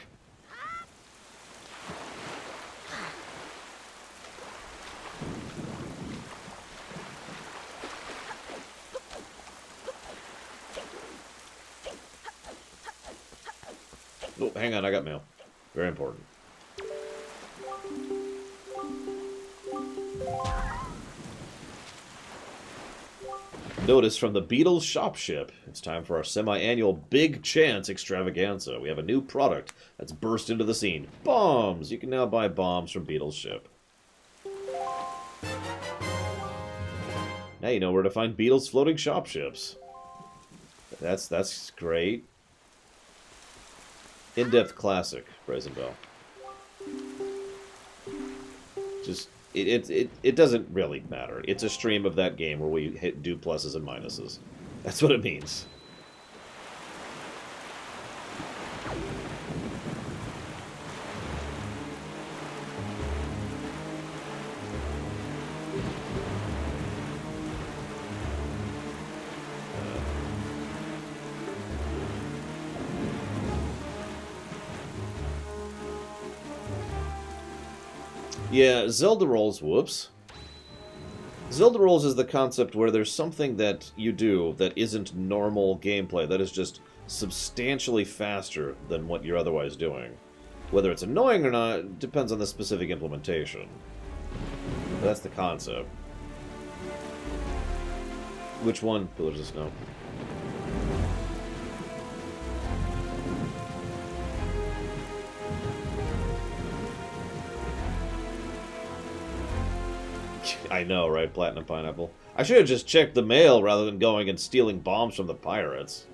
Oh, hang on, I got mail. Very important. Notice from the Beatles shop ship. It's time for our semi-annual Big Chance extravaganza. We have a new product that's burst into the scene. Bombs! You can now buy bombs from Beatles ship. Now you know where to find Beatles floating shop ships. That's great. In-depth classic, Brazen Bell. Just it doesn't really matter. It's a stream of that game where we do pluses and minuses. That's what it means. Yeah, Zelda Rolls, whoops. Zelda Rolls is the concept where there's something that you do that isn't normal gameplay, that is just substantially faster than what you're otherwise doing. Whether it's annoying or not depends on the specific implementation. But that's the concept. Which one? Pillars of Snow. I know, right? Platinum Pineapple. I should have just checked the mail rather than going and stealing bombs from the pirates.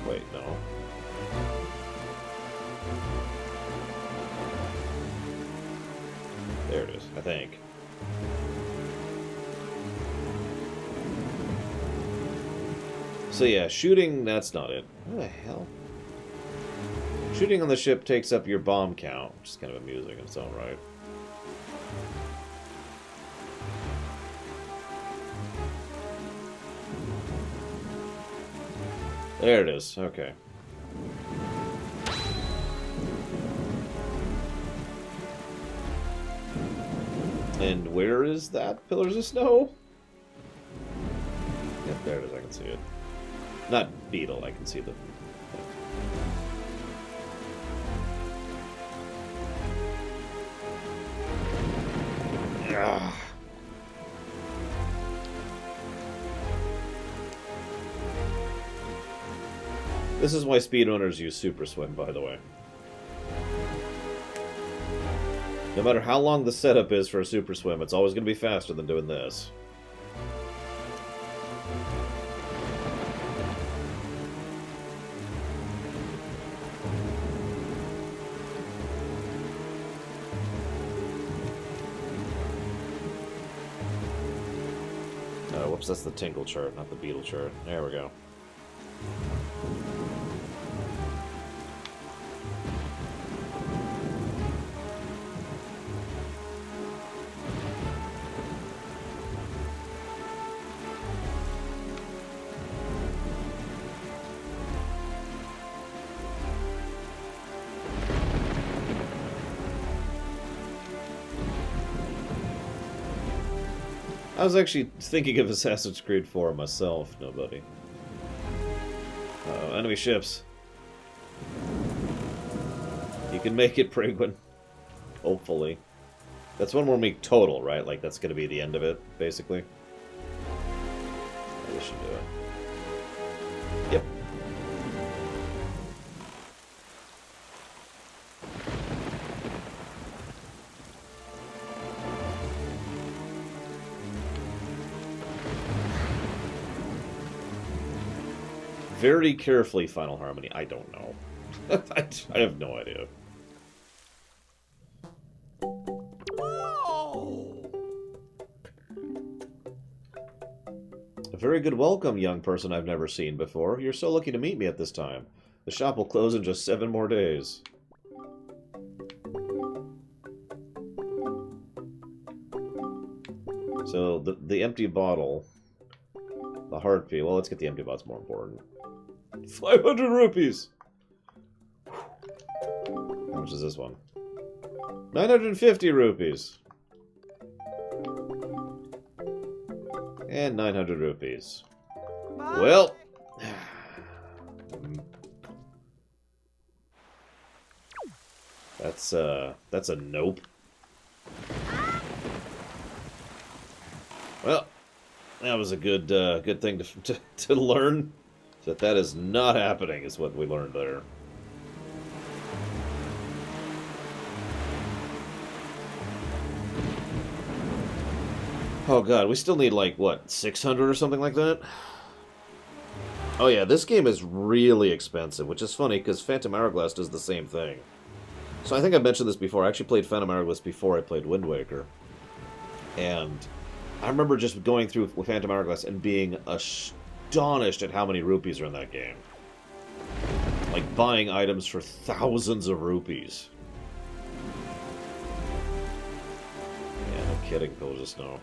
Wait, no. There it is, I think. So yeah, shooting, that's not it. What the hell? Shooting on the ship takes up your bomb count, which is kind of amusing in its own right. There it is, okay. And where is that Pillars of Snow? Yep, there it is, I can see it. Not Beetle, I can see the... Ugh. This is why speedrunners use Super Swim, by the way. No matter how long the setup is for a Super Swim, it's always going to be faster than doing this. Oh, whoops, that's the Tinkle chart, not the Beetle chart. There we go. I was actually thinking of Assassin's Creed 4 myself, nobody. Uh-oh, enemy ships. You can make it, Penguin. Hopefully. That's one more week total, right? Like, that's going to be the end of it, basically. Yeah, this should do it. Yep. Very carefully, Final Harmony. I don't know. I have no idea. A very good welcome, young person I've never seen before. You're so lucky to meet me at this time. The shop will close in just 7 more days. So, the empty bottle... The heartbeat. Well, let's get the empty bottle. It's more important. 500 rupees! How much is this one? 950 rupees! And 900 rupees. Bye. Well... That's a nope. Well... That was a good good thing to learn. That is not happening, is what we learned there. Oh god, we still need like, what, 600 or something like that? Oh yeah, this game is really expensive, which is funny because Phantom Hourglass does the same thing. So I think I mentioned this before. I actually played Phantom Hourglass before I played Wind Waker. And I remember just going through with Phantom Hourglass and being astonished at how many rupees are in that game. Like, buying items for thousands of rupees. Yeah, no kidding, Pillars of Snow.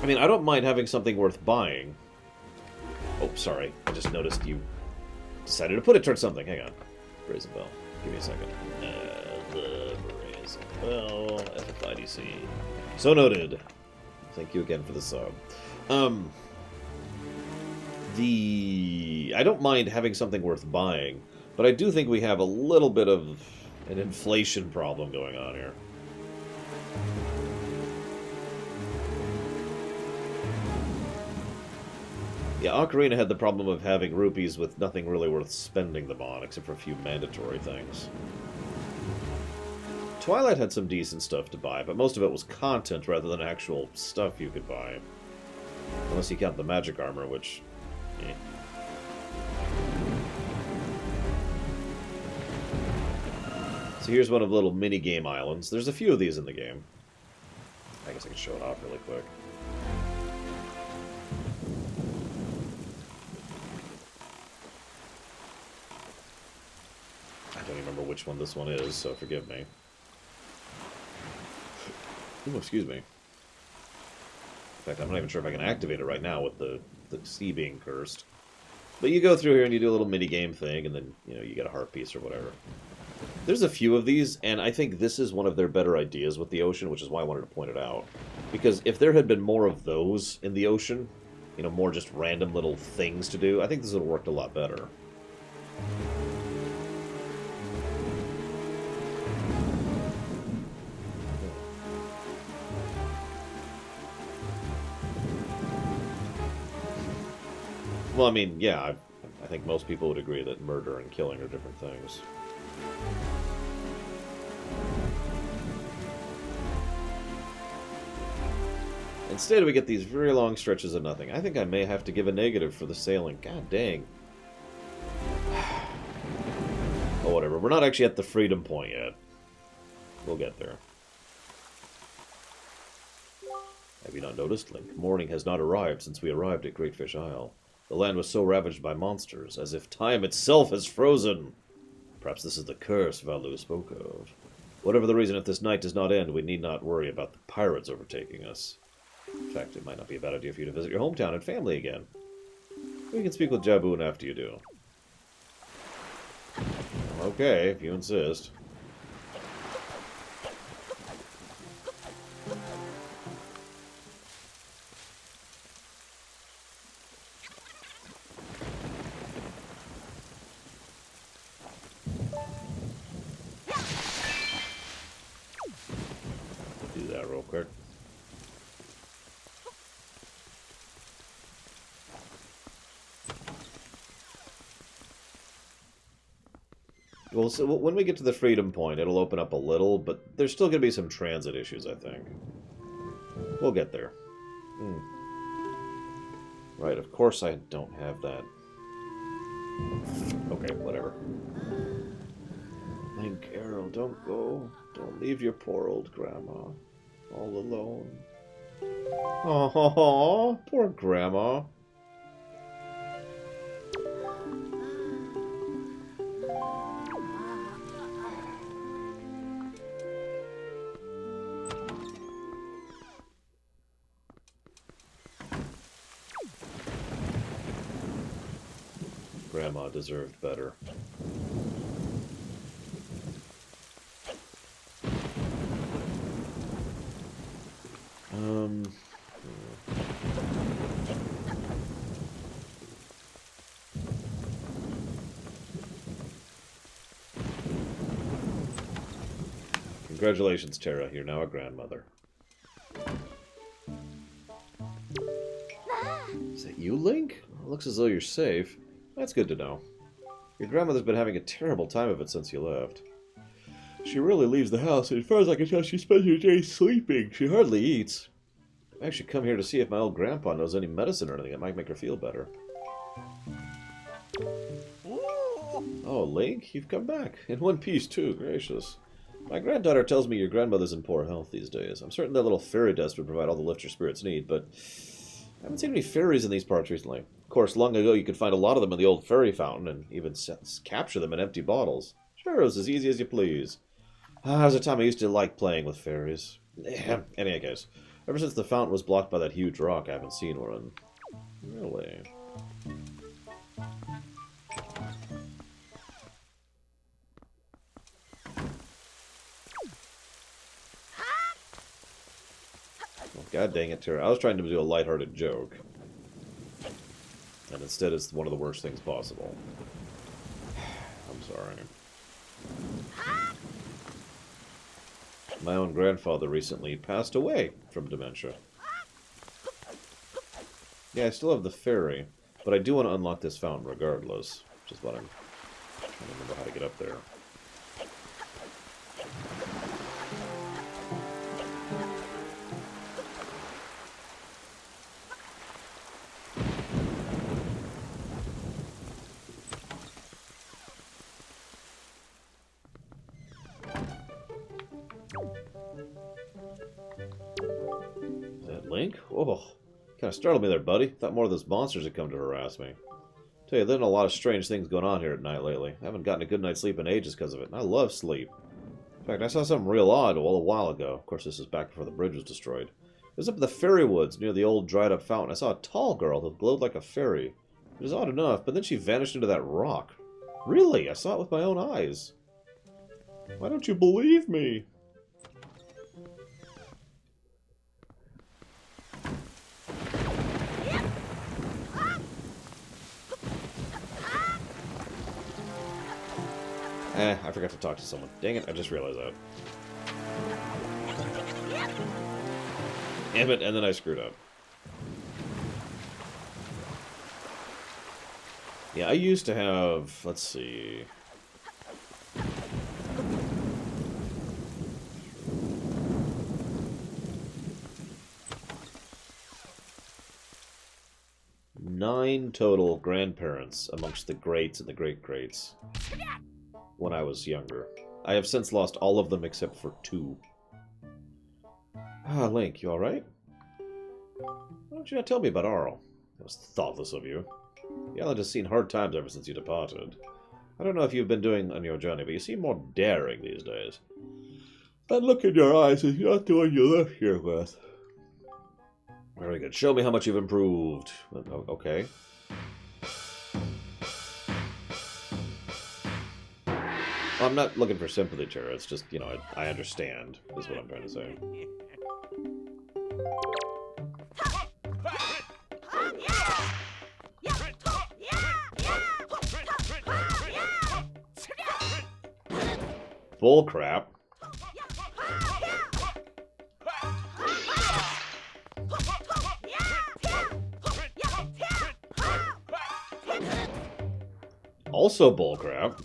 I mean, I don't mind having something worth buying. Oh, sorry. I just noticed you decided to put it towards something. Hang on. Brazen Bell. Give me a second. The Brazen Bell. FFIDC. So noted. Thank you again for the sub. I don't mind having something worth buying, but I do think we have a little bit of an inflation problem going on here. Yeah, Ocarina had the problem of having rupees with nothing really worth spending them on, except for a few mandatory things. Twilight had some decent stuff to buy, but most of it was content rather than actual stuff you could buy. Unless you count the magic armor, which... eh. So here's one of the little mini-game islands. There's a few of these in the game. I guess I can show it off really quick. I don't even remember which one this one is, so forgive me. Ooh, excuse me. In fact, I'm not even sure if I can activate it right now with the sea being cursed. But you go through here and you do a little mini-game thing, and then, you know, you get a heart piece or whatever. There's a few of these, and I think this is one of their better ideas with the ocean, which is why I wanted to point it out. Because if there had been more of those in the ocean, you know, more just random little things to do, I think this would have worked a lot better. Well, I mean, yeah, I think most people would agree that murder and killing are different things. Instead, we get these very long stretches of nothing. I think I may have to give a negative for the sailing. God dang. Oh, whatever. We're not actually at the freedom point yet. We'll get there. Have you not noticed, Link? Morning has not arrived since we arrived at Great Fish Isle. The land was so ravaged by monsters, as if time itself has frozen. Perhaps this is the curse Valu spoke of. Whatever the reason, if this night does not end, we need not worry about the pirates overtaking us. In fact, it might not be a bad idea for you to visit your hometown and family again. We can speak with Jabun after you do. Okay, if you insist. Do that real quick. Well, so when we get to the freedom point, it'll open up a little, but there's still going to be some transit issues, I think. We'll get there. Right, of course I don't have that. Okay, whatever. Link, Arrow, don't go. Don't leave your poor old grandma all alone. Oh, poor grandma. Grandma deserved better. Congratulations, Terra. You're now a grandmother. Is that you, Link? It looks as though you're safe. That's good to know. Your grandmother's been having a terrible time of it since you left. She really leaves the house, and as far as I can tell, she spends her day sleeping. She hardly eats. I actually come here to see if my old grandpa knows any medicine or anything that might make her feel better. Oh, Link, you've come back. In one piece, too. Gracious. My granddaughter tells me your grandmother's in poor health these days. I'm certain that little fairy dust would provide all the lift your spirits need, but I haven't seen any fairies in these parts recently. Of course, long ago you could find a lot of them in the old fairy fountain, and even capture them in empty bottles. Sure, it was as easy as you please. There was a time I used to like playing with fairies. Any case, ever since the fountain was blocked by that huge rock, I haven't seen one. Really? Oh, God dang it, Tara. I was trying to do a lighthearted joke. And instead it's one of the worst things possible. I'm sorry. My own grandfather recently passed away from dementia. Yeah, I still have the ferry, but I do want to unlock this fountain regardless. Which is what I'm trying to remember how to get up there. Link? Oh, kind of startled me there, buddy. Thought more of those monsters had come to harass me. Tell you, there's been a lot of strange things going on here at night lately. I haven't gotten a good night's sleep in ages because of it, and I love sleep. In fact, I saw something real odd a while ago. Of course, this is back before the bridge was destroyed. It was up in the fairy woods near the old dried-up fountain. I saw a tall girl who glowed like a fairy. It was odd enough, but then she vanished into that rock. Really? I saw it with my own eyes. Why don't you believe me? I forgot to talk to someone. Dang it, I just realized that. Damn it, and then I screwed up. Yeah, I used to have, let's see... nine total grandparents amongst the greats and the great-greats when I was younger. I have since lost all of them except for 2. Ah, Link, you alright? Why don't you not tell me about Arl? That was thoughtless of you. The island has seen hard times ever since you departed. I don't know if you've been doing on your journey, but you seem more daring these days. That look in your eyes is not the one you left here with. Very good. Show me how much you've improved. Okay. I'm not looking for sympathy, Tara. It's just, you know, I understand, is what I'm trying to say. Bullcrap. Also bullcrap.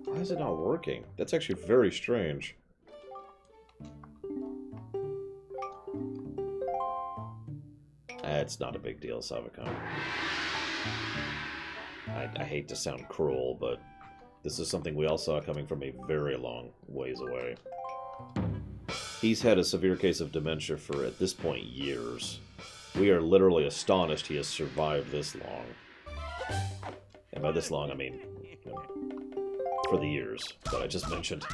Why is it not working? That's actually very strange. It's not a big deal, Savicon. I hate to sound cruel, but this is something we all saw coming from a very long ways away. He's had a severe case of dementia for, at this point, years. We are literally astonished he has survived this long. And by this long, I mean, you know, for the years that I just mentioned.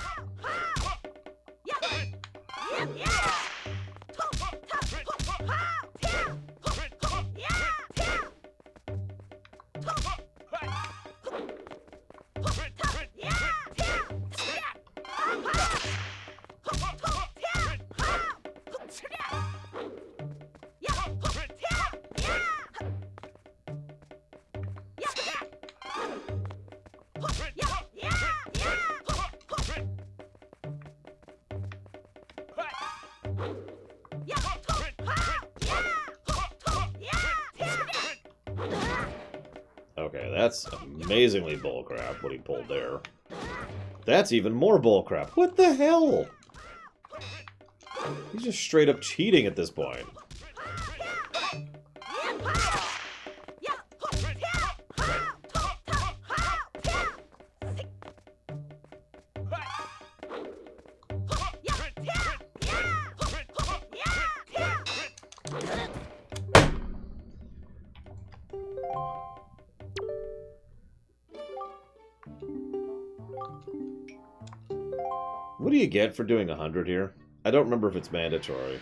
That's amazingly bullcrap, what he pulled there. That's even more bullcrap. What the hell? He's just straight up cheating at this point. What do you get for doing 100 here? I don't remember if it's mandatory.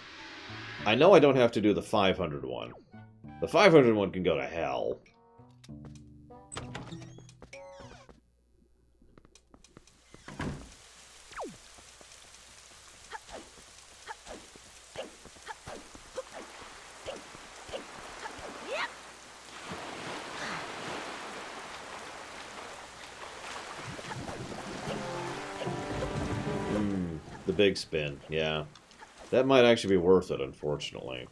I know I don't have to do the 500 one. The 500 one can go to hell. The big spin, yeah. That might actually be worth it, unfortunately.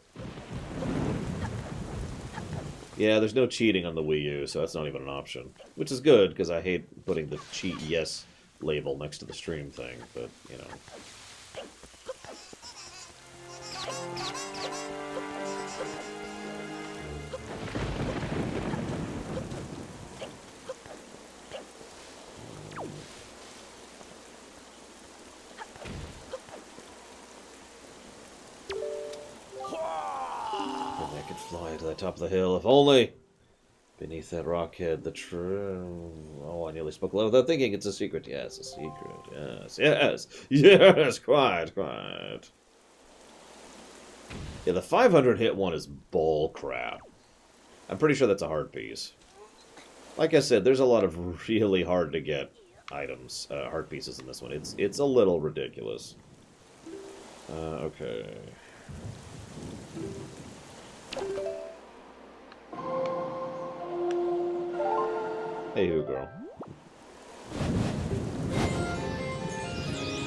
Yeah, there's no cheating on the Wii U, so that's not even an option. Which is good, because I hate putting the cheat yes label next to the stream thing, but, you know. To the top of the hill, if only beneath that rock head, oh, I nearly spoke low without thinking. It's a secret. Yes, a secret. Yes, quite. Yeah, the 500 hit one is bull crap. I'm pretty sure that's a heart piece. Like I said, there's a lot of really hard to get items, heart pieces in this one. It's a little ridiculous. Okay. Hey, who girl?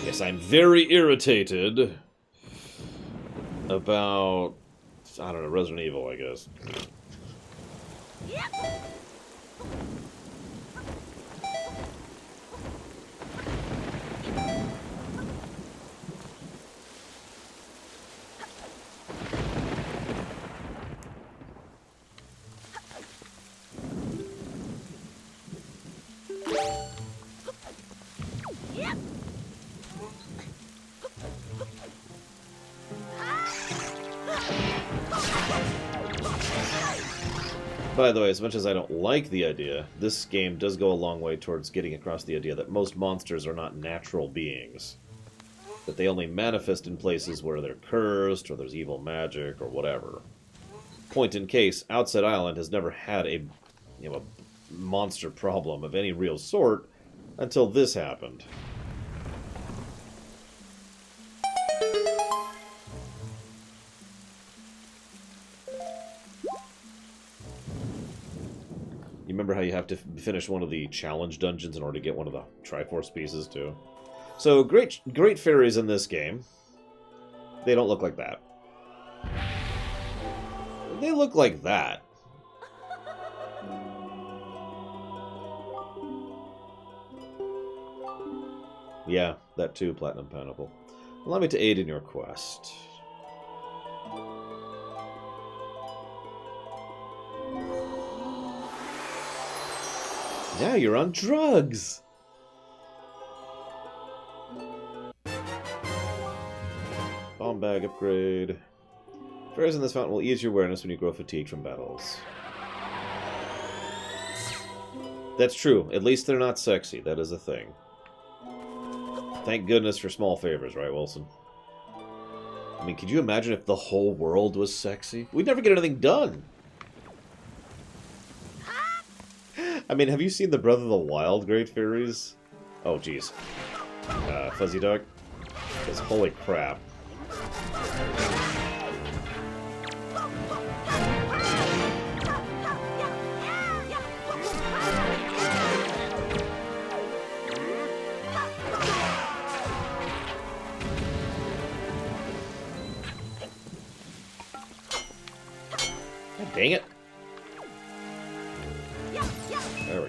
Yes, I'm very irritated about, I don't know, Resident Evil, I guess. By the way, as much as I don't like the idea, this game does go a long way towards getting across the idea that most monsters are not natural beings. That they only manifest in places where they're cursed, or there's evil magic, or whatever. Point in case, Outset Island has never had a monster problem of any real sort until this happened. You remember how you have to finish one of the challenge dungeons in order to get one of the Triforce pieces, too? So, great fairies in this game. They don't look like that. They look like that. Yeah, that too, Platinum Pineapple. Allow me to aid in your quest. Now you're on drugs! Bomb bag upgrade. Fairies in this fountain will ease your awareness when you grow fatigued from battles. That's true. At least they're not sexy. That is a thing. Thank goodness for small favors, right, Wilson? I mean, could you imagine if the whole world was sexy? We'd never get anything done! I mean, have you seen the Breath of the Wild Great Fairies? Oh, jeez. Fuzzy Duck? Because holy crap. God dang it. There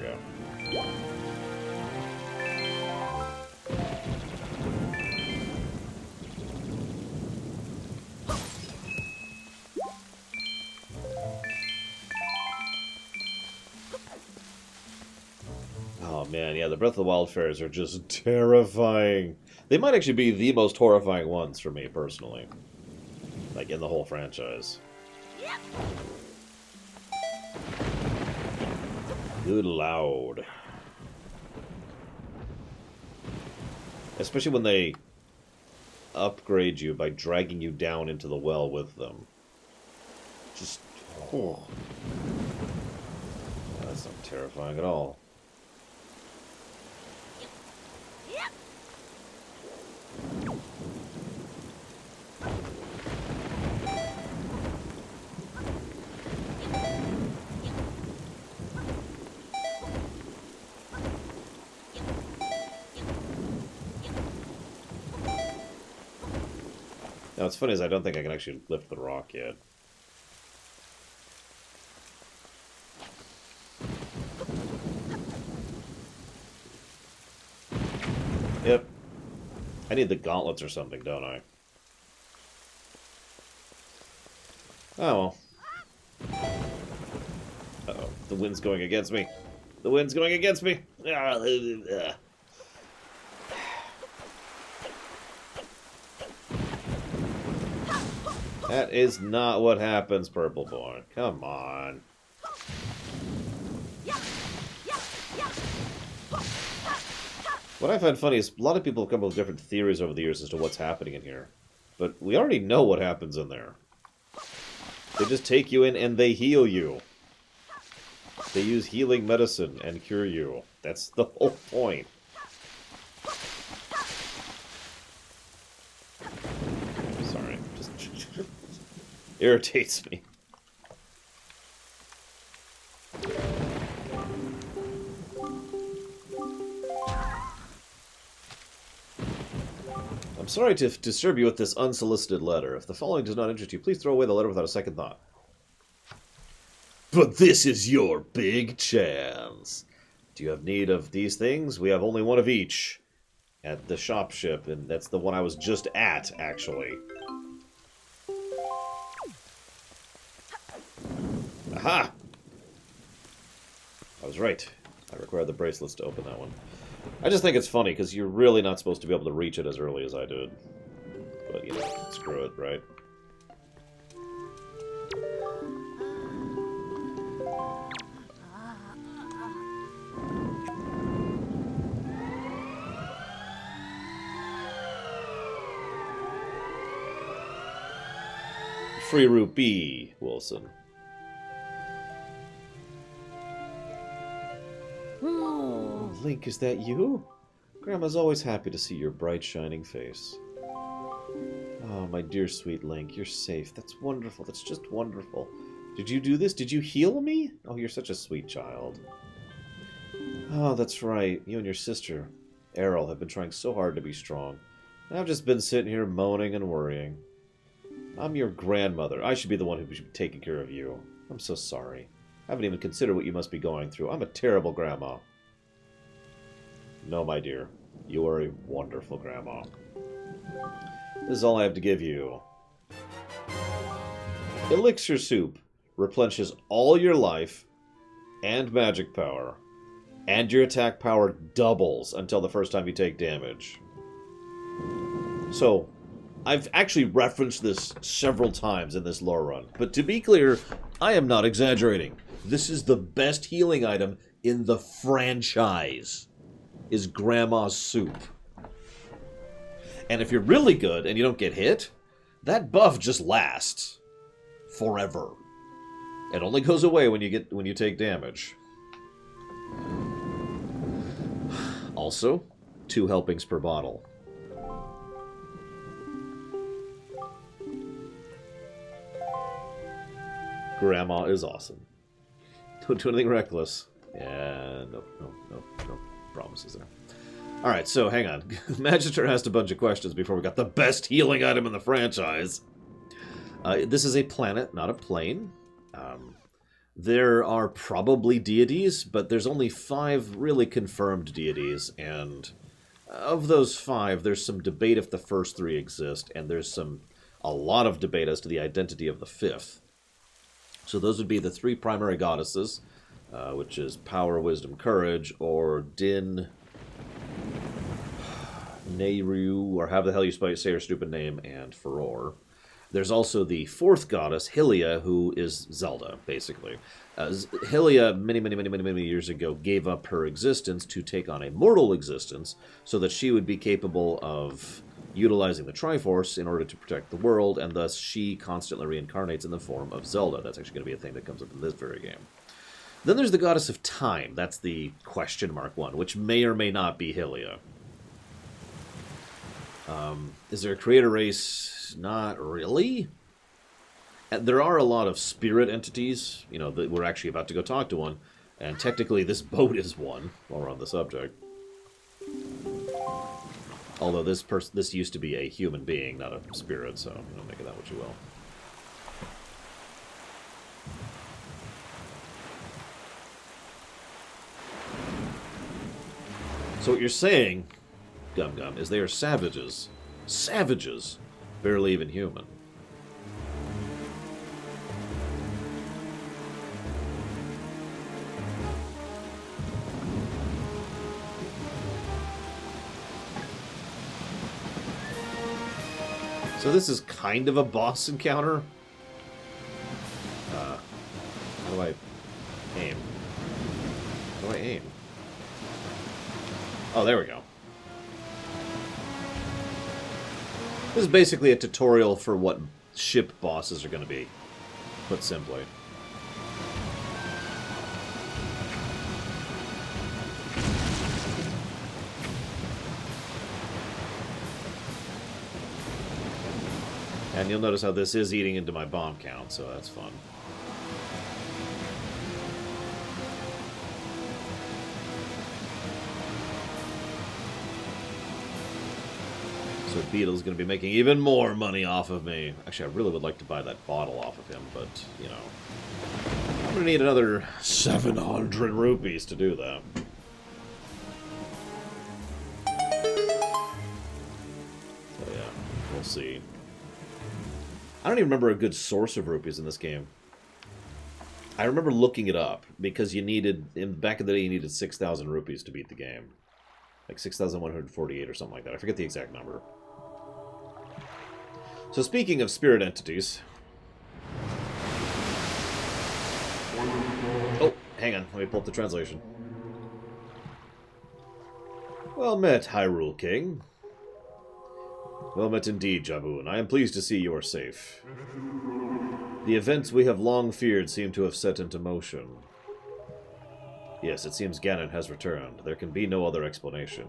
man, yeah, the Breath of the Wild fairies are just terrifying. They might actually be the most horrifying ones for me, personally. Like, in the whole franchise. Good loud. Especially when they upgrade you by dragging you down into the well with them. Just... Oh. That's not terrifying at all. Now, what's funny is I don't think I can actually lift the rock yet. Yep. I need the gauntlets or something, don't I? Oh, well. Uh-oh. The wind's going against me. The wind's going against me. That is not what happens, Purple Boy. Come on. What I find funny is a lot of people have come up with different theories over the years as to what's happening in here. But we already know what happens in there. They just take you in and they heal you. They use healing medicine and cure you. That's the whole point. Sorry. Just irritates me. I'm sorry to disturb you with this unsolicited letter. If the following does not interest you, please throw away the letter without a second thought. But this is your big chance. Do you have need of these things? We have only one of each at the shop ship, and that's the one I was just at, actually. Aha! I was right. I require the bracelets to open that one. I just think it's funny, because you're really not supposed to be able to reach it as early as I did. But, you know, screw it, right? Free rupee, Wilson. Oh, Link, is that you? Grandma's always happy to see your bright, shining face. Oh, my dear sweet Link, you're safe. That's wonderful. That's just wonderful. Did you do this? Did you heal me? Oh, you're such a sweet child. Oh, that's right. You and your sister, Errol, have been trying so hard to be strong. And I've just been sitting here moaning and worrying. I'm your grandmother. I should be the one who should be taking care of you. I'm so sorry. I haven't even considered what you must be going through. I'm a terrible grandma. No, my dear. You are a wonderful grandma. This is all I have to give you. Elixir Soup replenishes all your life and magic power. And your attack power doubles until the first time you take damage. So, I've actually referenced this several times in this lore run. But to be clear, I am not exaggerating. This is the best healing item in the franchise. Is Grandma's Soup. And if you're really good and you don't get hit, that buff just lasts forever. It only goes away when you take damage. Also, 2 helpings per bottle. Grandma is awesome. Don't do anything reckless. Yeah, no promises there. Alright, so hang on. Magister asked a bunch of questions before we got the best healing item in the franchise. This is a planet, not a plane. There are probably deities, but there's only 5 really confirmed deities, and of those 5, there's some debate if the first 3 exist, and there's a lot of debate as to the identity of the 5th. So those would be the 3 primary goddesses, which is Power, Wisdom, Courage, or Din Nehru, or however the hell you say her stupid name, and Furore. There's also the fourth goddess, Hylia, who is Zelda, basically. Hylia, many years ago, gave up her existence to take on a mortal existence so that she would be capable of utilizing the Triforce in order to protect the world, and thus she constantly reincarnates in the form of Zelda. That's actually going to be a thing that comes up in this very game. Then there's the goddess of time. That's the question mark one, which may or may not be Hylia. Is there a creator race? Not really. There are a lot of spirit entities, you know, that we're actually about to go talk to one, and technically this boat is one, while we're on the subject. Although this used to be a human being, not a spirit, so you know, make of that what you will. So what you're saying, Gum Gum, is they are savages. Savages! Barely even human. So this is kind of a boss encounter. How do I aim? How do I aim? Oh, there we go. This is basically a tutorial for what ship bosses are going to be, put simply. And you'll notice how this is eating into my bomb count, so that's fun. So Beetle's going to be making even more money off of me. Actually, I really would like to buy that bottle off of him, but, you know. I'm going to need another 700 rupees to do that. So yeah, we'll see. I don't even remember a good source of rupees in this game. I remember looking it up, because you needed, back in the day, you needed 6,000 rupees to beat the game. Like 6,148 or something like that. I forget the exact number. So speaking of spirit entities... Oh, hang on. Let me pull up the translation. Well met, Hyrule King. Well met indeed, Jabun. I am pleased to see you are safe. The events we have long feared seem to have set into motion. Yes, it seems Ganon has returned. There can be no other explanation.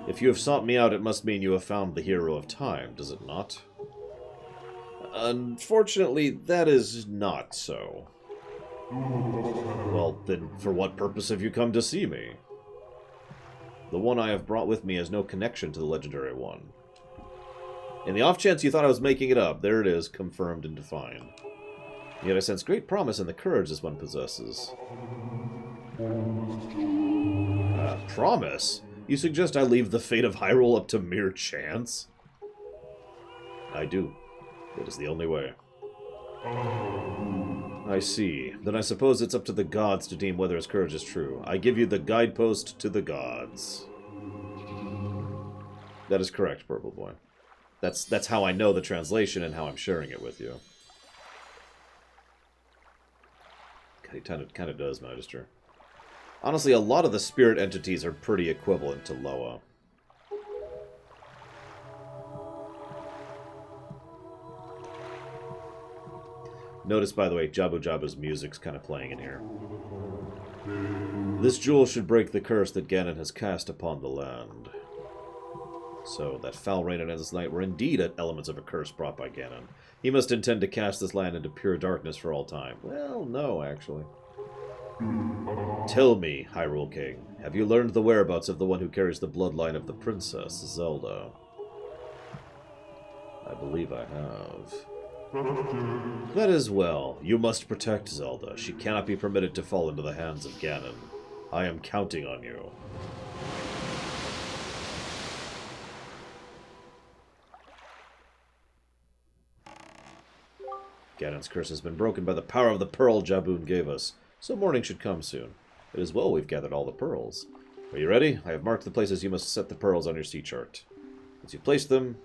If you have sought me out, it must mean you have found the hero of time, does it not? Unfortunately, that is not so. Well, then, for what purpose have you come to see me? The one I have brought with me has no connection to the legendary one. In the off chance you thought I was making it up, there it is, confirmed and defined. Yet I sense great promise in the courage this one possesses. Promise? You suggest I leave the fate of Hyrule up to mere chance? I do. It is the only way. I see. Then I suppose it's up to the gods to deem whether his courage is true. I give you the guidepost to the gods. That is correct, Purple Boy. That's how I know the translation and how I'm sharing it with you. He kind of does, Magister. Honestly, a lot of the spirit entities are pretty equivalent to Loa. Notice, by the way, Jabu Jabu's music's kind of playing in here. This jewel should break the curse that Ganon has cast upon the land. So, that foul rain and endless night were indeed elements of a curse brought by Ganon. He must intend to cast this land into pure darkness for all time. Well, no, actually. Tell me, Hyrule King, have you learned the whereabouts of the one who carries the bloodline of the princess, Zelda? I believe I have. That is well. You must protect Zelda. She cannot be permitted to fall into the hands of Ganon. I am counting on you. Ganon's curse has been broken by the power of the pearl Jabun gave us. so morning should come soon. It is well we've gathered all the pearls. Are you ready? I have marked the places you must set the pearls on your sea chart. Once you place them,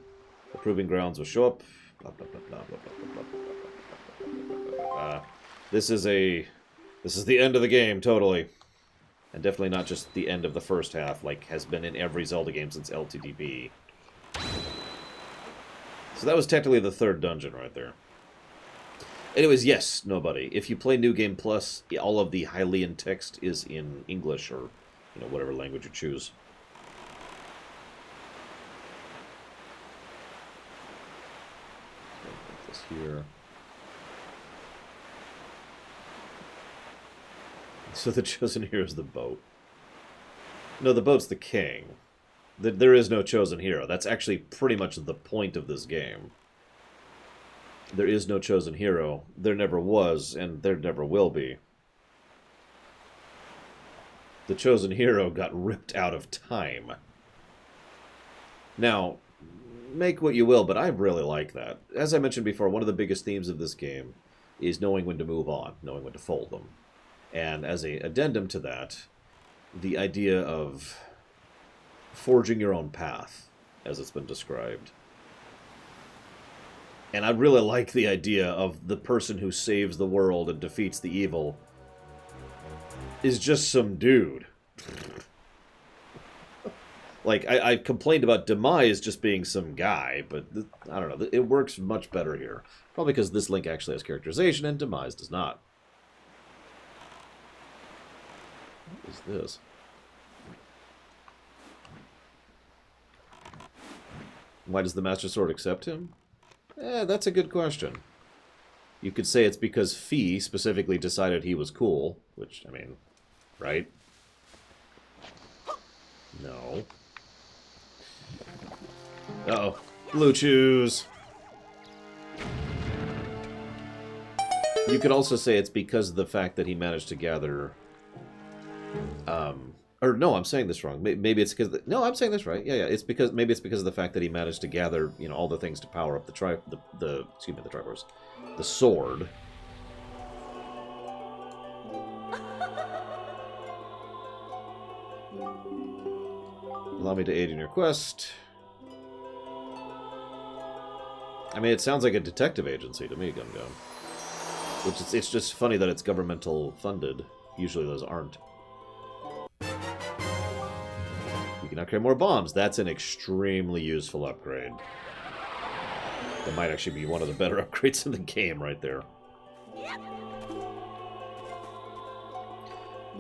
the proving grounds will show up. Blah, blah, blah, blah, blah, blah, blah, blah, blah, blah. This is the end of the game, totally. And definitely not just the end of the first half, like has been in every Zelda game since LTDB. So that was technically the third dungeon right there. Anyways, yes, nobody. If you play New Game Plus, all of the Hylian text is in English or, you know, whatever language you choose. Put this here. So the chosen hero is the boat. No, the boat's the king. There is no chosen hero. That's actually pretty much the point of this game. There is no chosen hero. There never was, and there never will be. The chosen hero got ripped out of time. Now, make what you will, but I really like that. As I mentioned before, one of the biggest themes of this game is knowing when to move on, knowing when to fold them. And as an addendum to that, the idea of forging your own path, as it's been described. And I really like the idea of the person who saves the world and defeats the evil is just some dude. Like, I complained about Demise just being some guy, but I don't know, it works much better here. Probably because this Link actually has characterization and Demise does not. What is this? Why does the Master Sword accept him? That's a good question. You could say it's because Fee specifically decided he was cool, which, I mean, right? No. Uh-oh. Blue chews! You could also say it's because of the fact that he managed to gather... Or no, I'm saying this wrong. Maybe it's because... No, I'm saying this right. Yeah. It's because maybe it's because of the fact that he managed to gather, you know, all the things to power up the Triforce, the sword. Allow me to aid in your quest. I mean, it sounds like a detective agency to me, Gum Gum. Which it's just funny that it's governmental funded. Usually those aren't. You can now carry more bombs. That's an extremely useful upgrade. That might actually be one of the better upgrades in the game right there.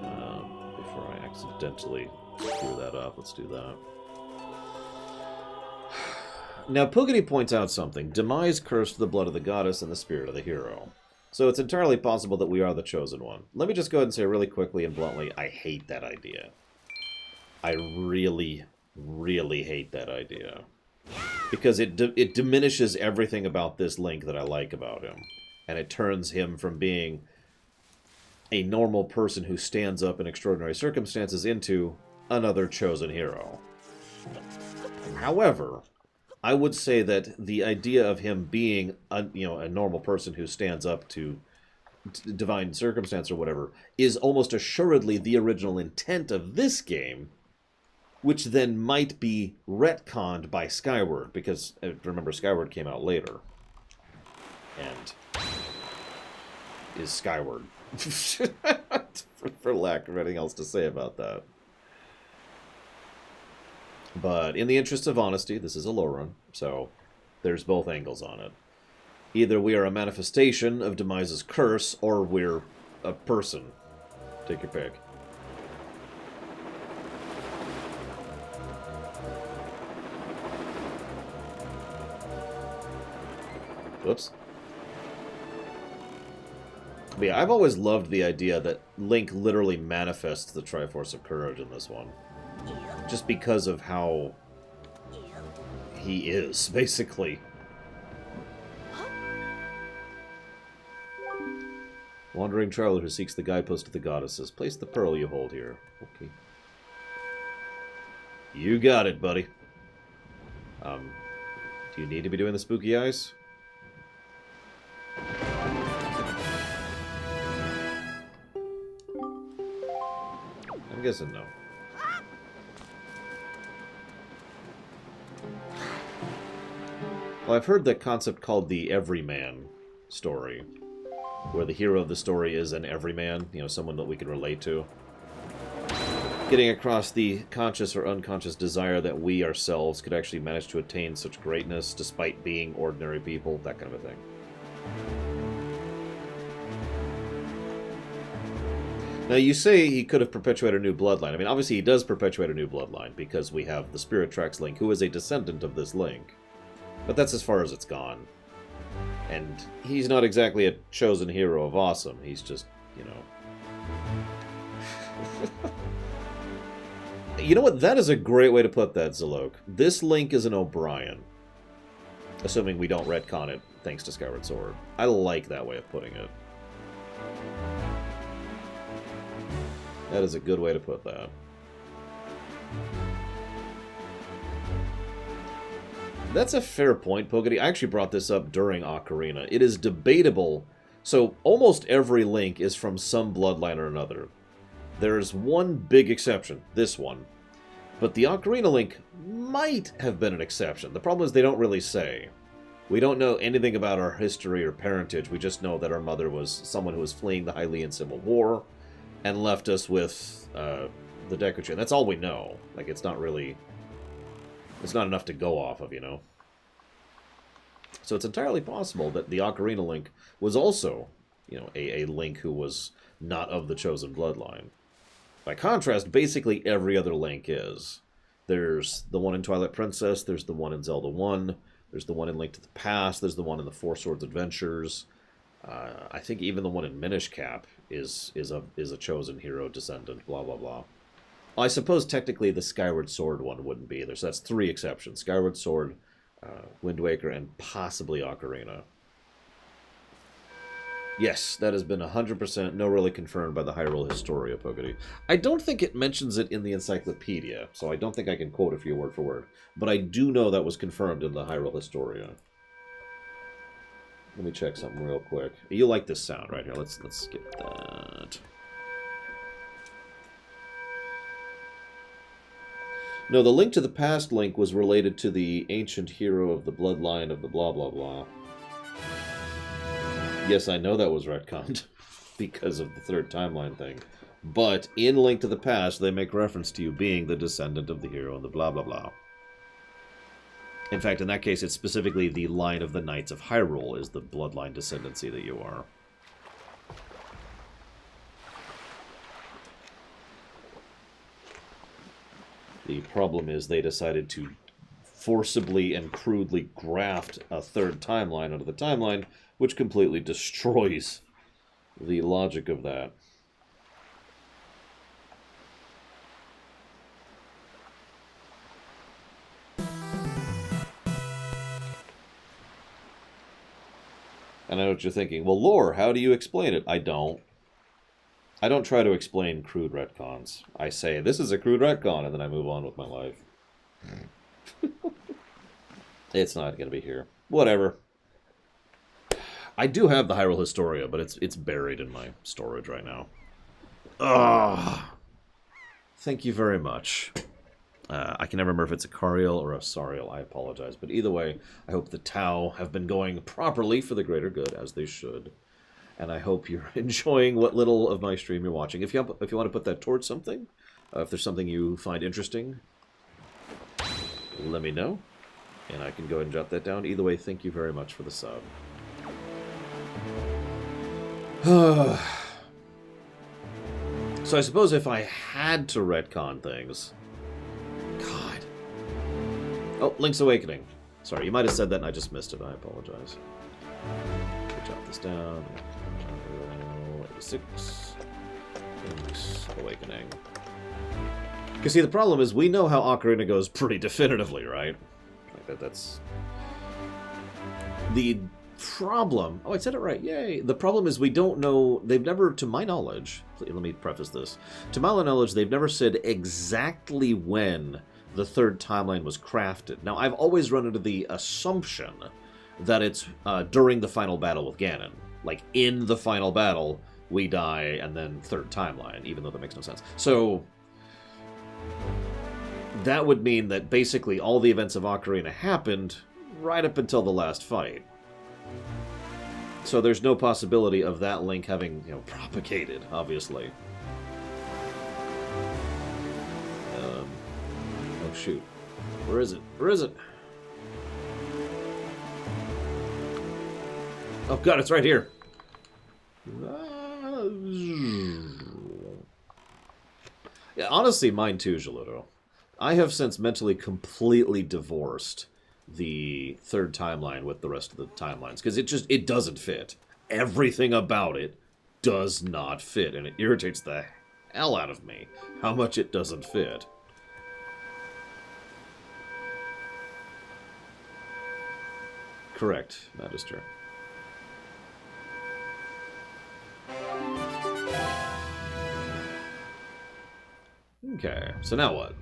Before I accidentally screw that up, let's do that. Now, Pugity points out something. Demise cursed the blood of the goddess and the spirit of the hero. So it's entirely possible that we are the chosen one. Let me just go ahead and say really quickly and bluntly, I hate that idea. I really, really hate that idea. Because it diminishes everything about this Link that I like about him. And it turns him from being a normal person who stands up in extraordinary circumstances into another chosen hero. However, I would say that the idea of him being a normal person who stands up to divine circumstance or whatever is almost assuredly the original intent of this game, which then might be retconned by Skyward, because, remember, Skyward came out later. And is Skyward. for lack of anything else to say about that. But in the interest of honesty, this is a Lorerun, so there's both angles on it. Either we are a manifestation of Demise's curse, or we're a person. Take your pick. Whoops. But yeah, I've always loved the idea that Link literally manifests the Triforce of Courage in this one. Just because of how he is, basically. Wandering traveler who seeks the guidepost of the goddesses. Place the pearl you hold here. Okay. You got it, buddy. Do you need to be doing the spooky eyes? I'm guessing no. Well, I've heard that concept called the everyman story, where the hero of the story is an everyman, you know, someone that we can relate to. Getting across the conscious or unconscious desire that we ourselves could actually manage to attain such greatness despite being ordinary people, that kind of a thing. Now, you say he could have perpetuated a new bloodline. I mean, obviously he does perpetuate a new bloodline, because we have the Spirit Tracks Link, who is a descendant of this Link. But that's as far as it's gone. And he's not exactly a chosen hero of awesome. He's just, you know... You know what? That is a great way to put that, Zalok. This Link is an O'Brien. Assuming we don't retcon it, thanks to Skyward Sword. I like that way of putting it. That is a good way to put that. That's a fair point, Pogody. I actually brought this up during Ocarina. It is debatable. So, almost every Link is from some bloodline or another. There's one big exception, this one. But the Ocarina Link might have been an exception. The problem is they don't really say. We don't know anything about our history or parentage. We just know that our mother was someone who was fleeing the Hylian Civil War and left us with the Deku Tree. That's all we know. Like, it's not really... It's not enough to go off of, you know? So it's entirely possible that the Ocarina Link was also, you know, a Link who was not of the chosen bloodline. By contrast, basically every other Link is. There's the one in Twilight Princess, there's the one in Zelda 1, there's the one in Link to the Past, there's the one in the Four Swords Adventures. I think even the one in Minish Cap is a chosen hero descendant, blah, blah, blah. Well, I suppose technically the Skyward Sword one wouldn't be either, so that's 3 exceptions. Skyward Sword, Wind Waker, and possibly Ocarina. Yes, that has been 100% no really confirmed by the Hyrule Historia, Pogody. I don't think it mentions it in the encyclopedia, so I don't think I can quote it for you word for word. But I do know that was confirmed in the Hyrule Historia. Let me check something real quick. You like this sound right here. Let's skip that. No, the Link to the Past Link was related to the ancient hero of the bloodline of the blah blah blah. Yes, I know that was retconned because of the third timeline thing. But in Link to the Past, they make reference to you being the descendant of the hero of the blah blah blah. In fact, in that case, it's specifically the line of the Knights of Hyrule is the bloodline descendancy that you are. The problem is they decided to forcibly and crudely graft a third timeline onto the timeline, which completely destroys the logic of that. And I know what you're thinking. Well, lore, how do you explain it? I don't. I don't try to explain crude retcons. I say, this is a crude retcon, and then I move on with my life. It's not going to be here. Whatever. I do have the Hyrule Historia, but it's buried in my storage right now. Ugh. Thank you very much. I can never remember if it's a Cariel or a Sariel. I apologize. But either way, I hope the Tau have been going properly for the greater good, as they should. And I hope you're enjoying what little of my stream you're watching. If you want to put that towards something, if there's something you find interesting, let me know. And I can go ahead and jot that down. Either way, thank you very much for the sub. So I suppose if I had to retcon things... God. Oh, Link's Awakening. Sorry, you might have said that and I just missed it. I apologize. Jot this down. 86. Link's Awakening. Because see, the problem is we know how Ocarina goes pretty definitively, right? Like that's... The problem... Oh, I said it right. Yay. The problem is we don't know... They've never, to my knowledge... Let me preface this. To my knowledge, they've never said exactly when the third timeline was crafted. Now, I've always run into the assumption that it's during the final battle with Ganon. Like, in the final battle, we die, and then third timeline, even though that makes no sense. So, that would mean that basically all the events of Ocarina happened right up until the last fight. So there's no possibility of that link having, propagated, obviously. Oh, shoot. Where is it? Where is it? Oh, God, it's right here. Yeah, honestly, mine too, Geludo. I have since mentally completely divorced the third timeline with the rest of the timelines, because it doesn't fit. Everything about it does not fit, and it irritates the hell out of me how much it doesn't fit. Correct, Magister. Okay, so now what?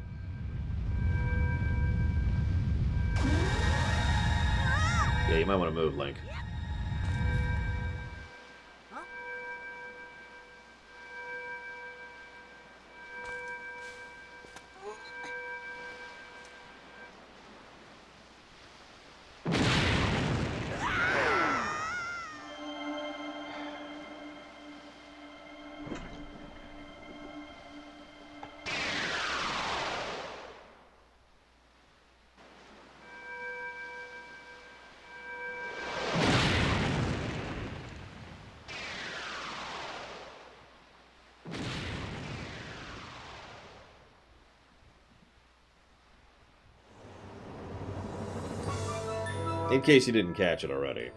Yeah, you might want to move, Link. In case you didn't catch it already.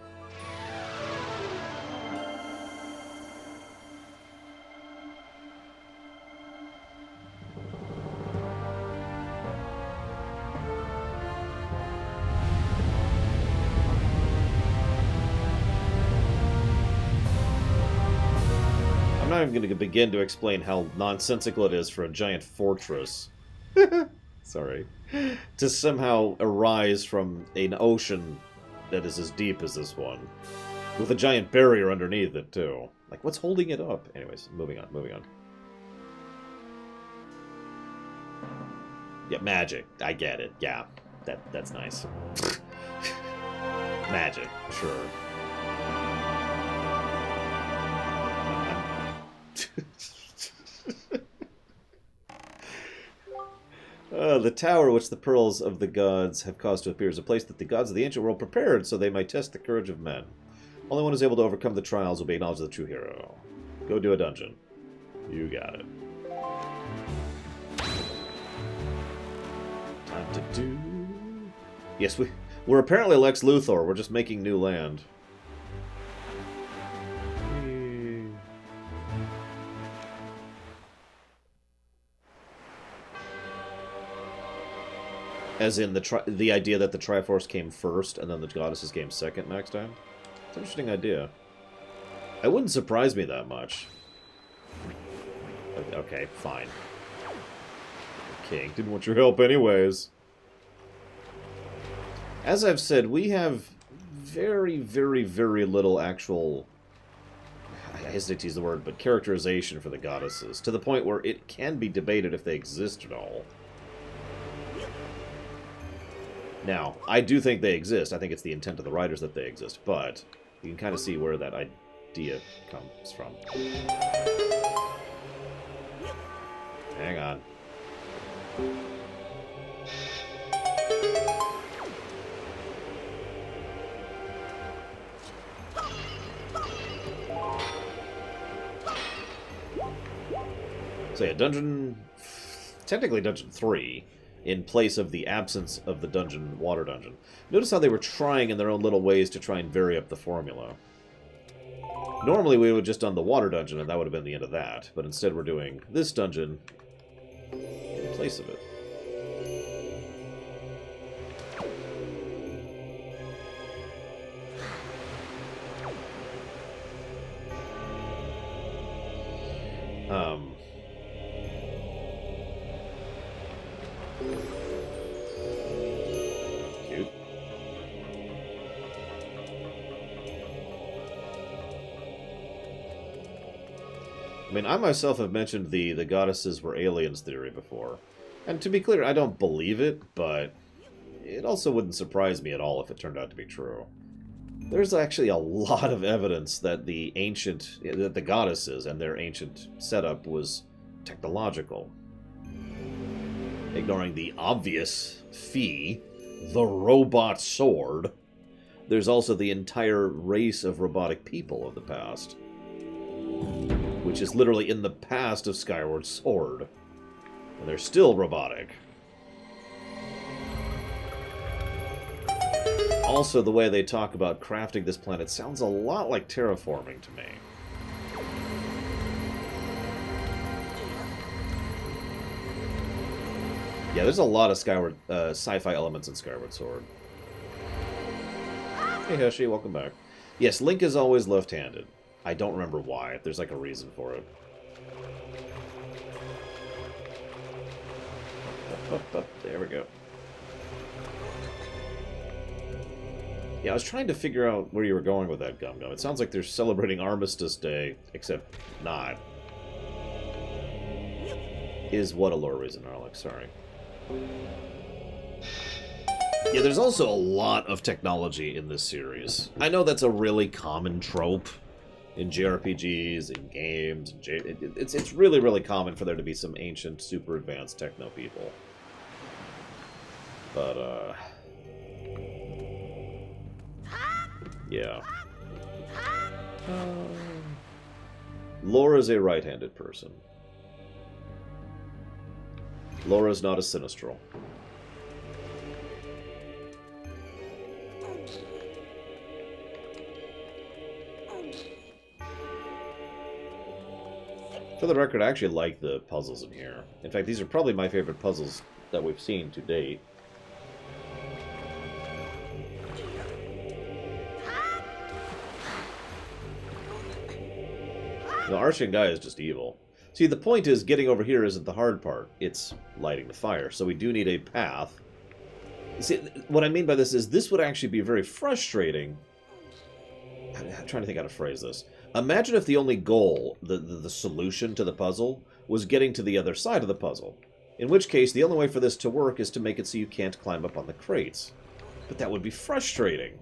I'm not even going to begin to explain how nonsensical it is for a giant fortress. Sorry. To somehow arise from an ocean that is as deep as this one. With a giant barrier underneath it, too. Like, what's holding it up? Anyways, moving on, moving on. Yeah, magic. I get it. Yeah, that's nice. Magic, sure. The tower which the pearls of the gods have caused to appear is a place that the gods of the ancient world prepared so they might test the courage of men. Only one who is able to overcome the trials will be acknowledged as the true hero. Go do a dungeon. You got it. Time to do... Yes, we're apparently Lex Luthor. We're just making new land. As in the idea that the Triforce came first and then the Goddesses came second next time? It's an interesting idea. It wouldn't surprise me that much. Okay, fine. The king didn't want your help anyways. As I've said, we have very, very, very little actual... I hesitate to use the word, but characterization for the Goddesses. To the point where it can be debated if they exist at all. Now, I do think they exist. I think it's the intent of the writers that they exist, but you can kind of see where that idea comes from. Hang on. So yeah, technically Dungeon 3, in place of the absence of the water dungeon. Notice how they were trying in their own little ways to try and vary up the formula. Normally we would have just done the water dungeon and that would have been the end of that, but instead we're doing this dungeon in place of it. Cute. I mean, I myself have mentioned the goddesses were aliens theory before. And to be clear, I don't believe it, but it also wouldn't surprise me at all if it turned out to be true. There's actually a lot of evidence that that the goddesses and their ancient setup was technological. Ignoring the obvious fee, the robot sword, there's also the entire race of robotic people of the past, which is literally in the past of Skyward Sword. And they're still robotic. Also, the way they talk about crafting this planet sounds a lot like terraforming to me. Yeah, there's a lot of sci-fi elements in Skyward Sword. Hey, Hershey, welcome back. Yes, Link is always left-handed. I don't remember why. There's like a reason for it. Up, there we go. Yeah, I was trying to figure out where you were going with that, Gum Gum. It sounds like they're celebrating Armistice Day, except not. Is what a lore reason, Alex. Sorry. Yeah, there's also a lot of technology in this series. I know that's a really common trope in JRPGs, in games. It's really, really common for there to be some ancient, super advanced techno people. But, yeah. Laura's a right-handed person. Laura's not a Sinistral. For the record, I actually like the puzzles in here. In fact, these are probably my favorite puzzles that we've seen to date. The Arshan guy is just evil. See, the point is, getting over here isn't the hard part. It's lighting the fire. So we do need a path. See, what I mean by this is, this would actually be very frustrating. I'm trying to think how to phrase this. Imagine if the only goal, the solution to the puzzle, was getting to the other side of the puzzle. In which case, the only way for this to work is to make it so you can't climb up on the crates. But that would be frustrating.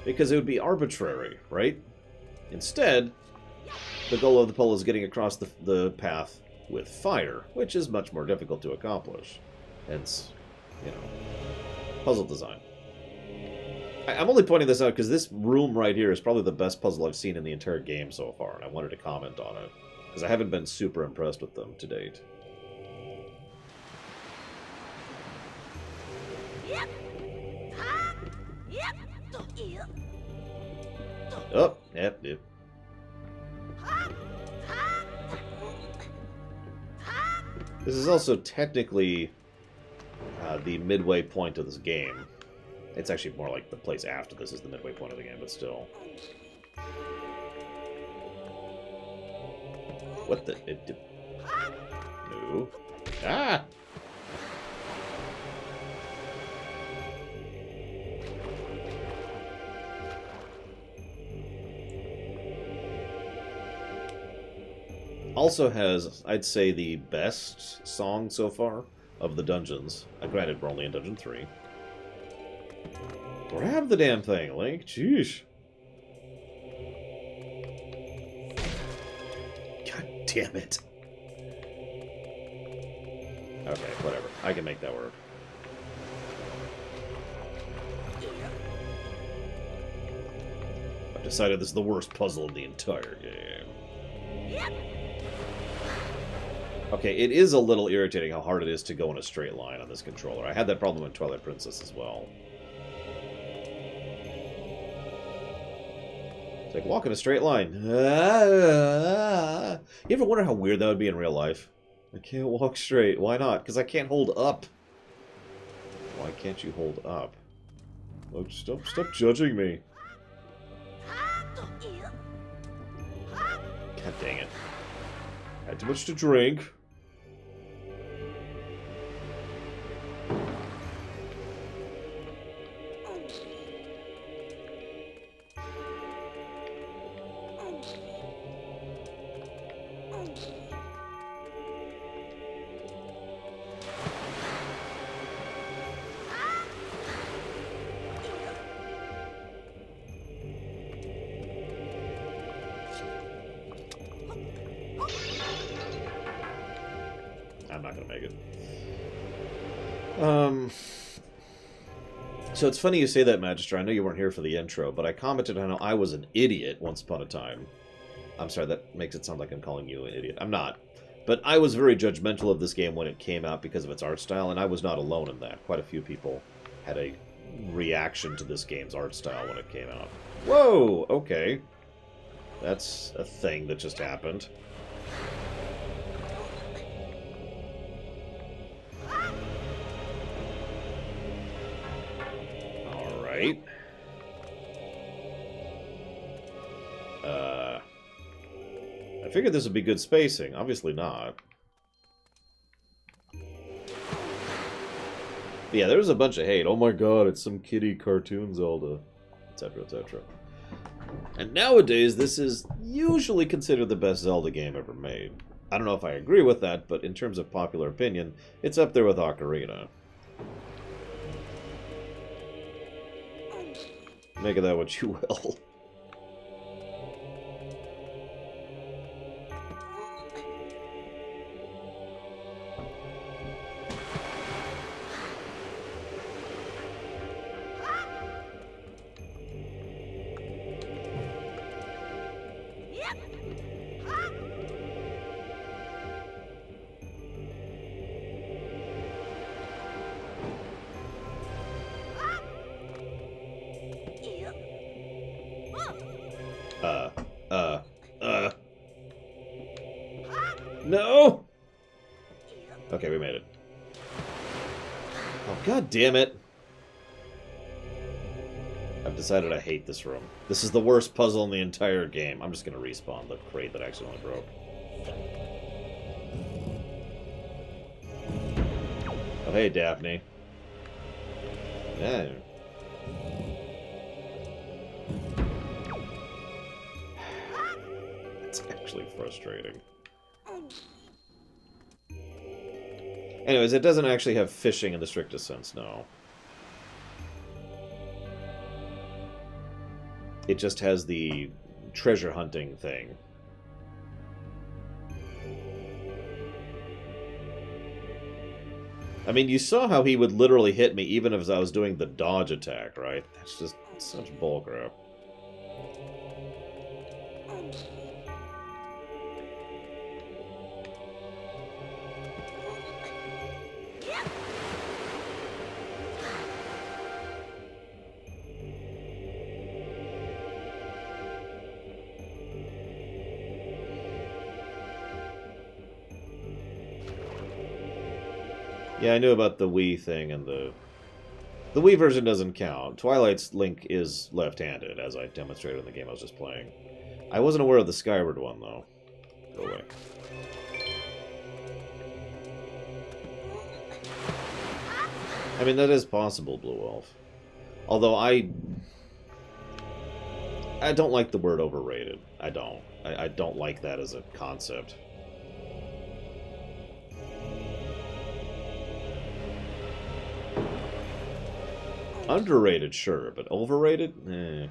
Because it would be arbitrary, right? Instead, the goal of the puzzle is getting across the path with fire, which is much more difficult to accomplish. Hence, you know, puzzle design. I'm only pointing this out because this room right here is probably the best puzzle I've seen in the entire game so far, and I wanted to comment on it, because I haven't been super impressed with them to date. Oh, yep. This is also technically the midway point of this game. It's actually more like the place after this is the midway point of the game, but still. What the? No. Ah! Also has, I'd say, the best song so far of the dungeons. Granted, we're only in Dungeon 3. Grab the damn thing, Link. Jeez. God damn it. Okay, whatever. I can make that work. I've decided this is the worst puzzle in the entire game. Okay, it is a little irritating how hard it is to go in a straight line on this controller. I had that problem in Twilight Princess as well. It's like, walk in a straight line. You ever wonder how weird that would be in real life? I can't walk straight. Why not? Because I can't hold up. Why can't you hold up? Oh, stop judging me. God dang it. Had too much to drink. I'm not going to make it. So it's funny you say that, Magister. I know you weren't here for the intro, but I commented on how I was an idiot once upon a time. I'm sorry, that makes it sound like I'm calling you an idiot. I'm not. But I was very judgmental of this game when it came out because of its art style, and I was not alone in that. Quite a few people had a reaction to this game's art style when it came out. Whoa! Okay. That's a thing that just happened. Alright. I figured this would be good spacing. Obviously not. But yeah, there was a bunch of hate. Oh my god, it's some kiddie cartoon Zelda. Etc, etc. And nowadays, this is usually considered the best Zelda game ever made. I don't know if I agree with that, but in terms of popular opinion, it's up there with Ocarina. Make of that what you will. No! Okay, we made it. Oh, god damn it. I've decided I hate this room. This is the worst puzzle in the entire game. I'm just gonna respawn the crate that accidentally broke. Oh, hey, Daphne. Yeah. It's actually frustrating. Anyways, it doesn't actually have fishing in the strictest sense, no. It just has the treasure hunting thing. I mean, you saw how he would literally hit me even as I was doing the dodge attack, right? That's just such bullcrap. Yeah, I knew about the Wii thing, and the Wii version doesn't count. Twilight's Link is left-handed, as I demonstrated in the game I was just playing. I wasn't aware of the Skyward one, though. Go away. I mean, that is possible, Blue Elf. Although I don't like the word overrated. I don't. I don't like that as a concept. Underrated, sure, but overrated? Eh.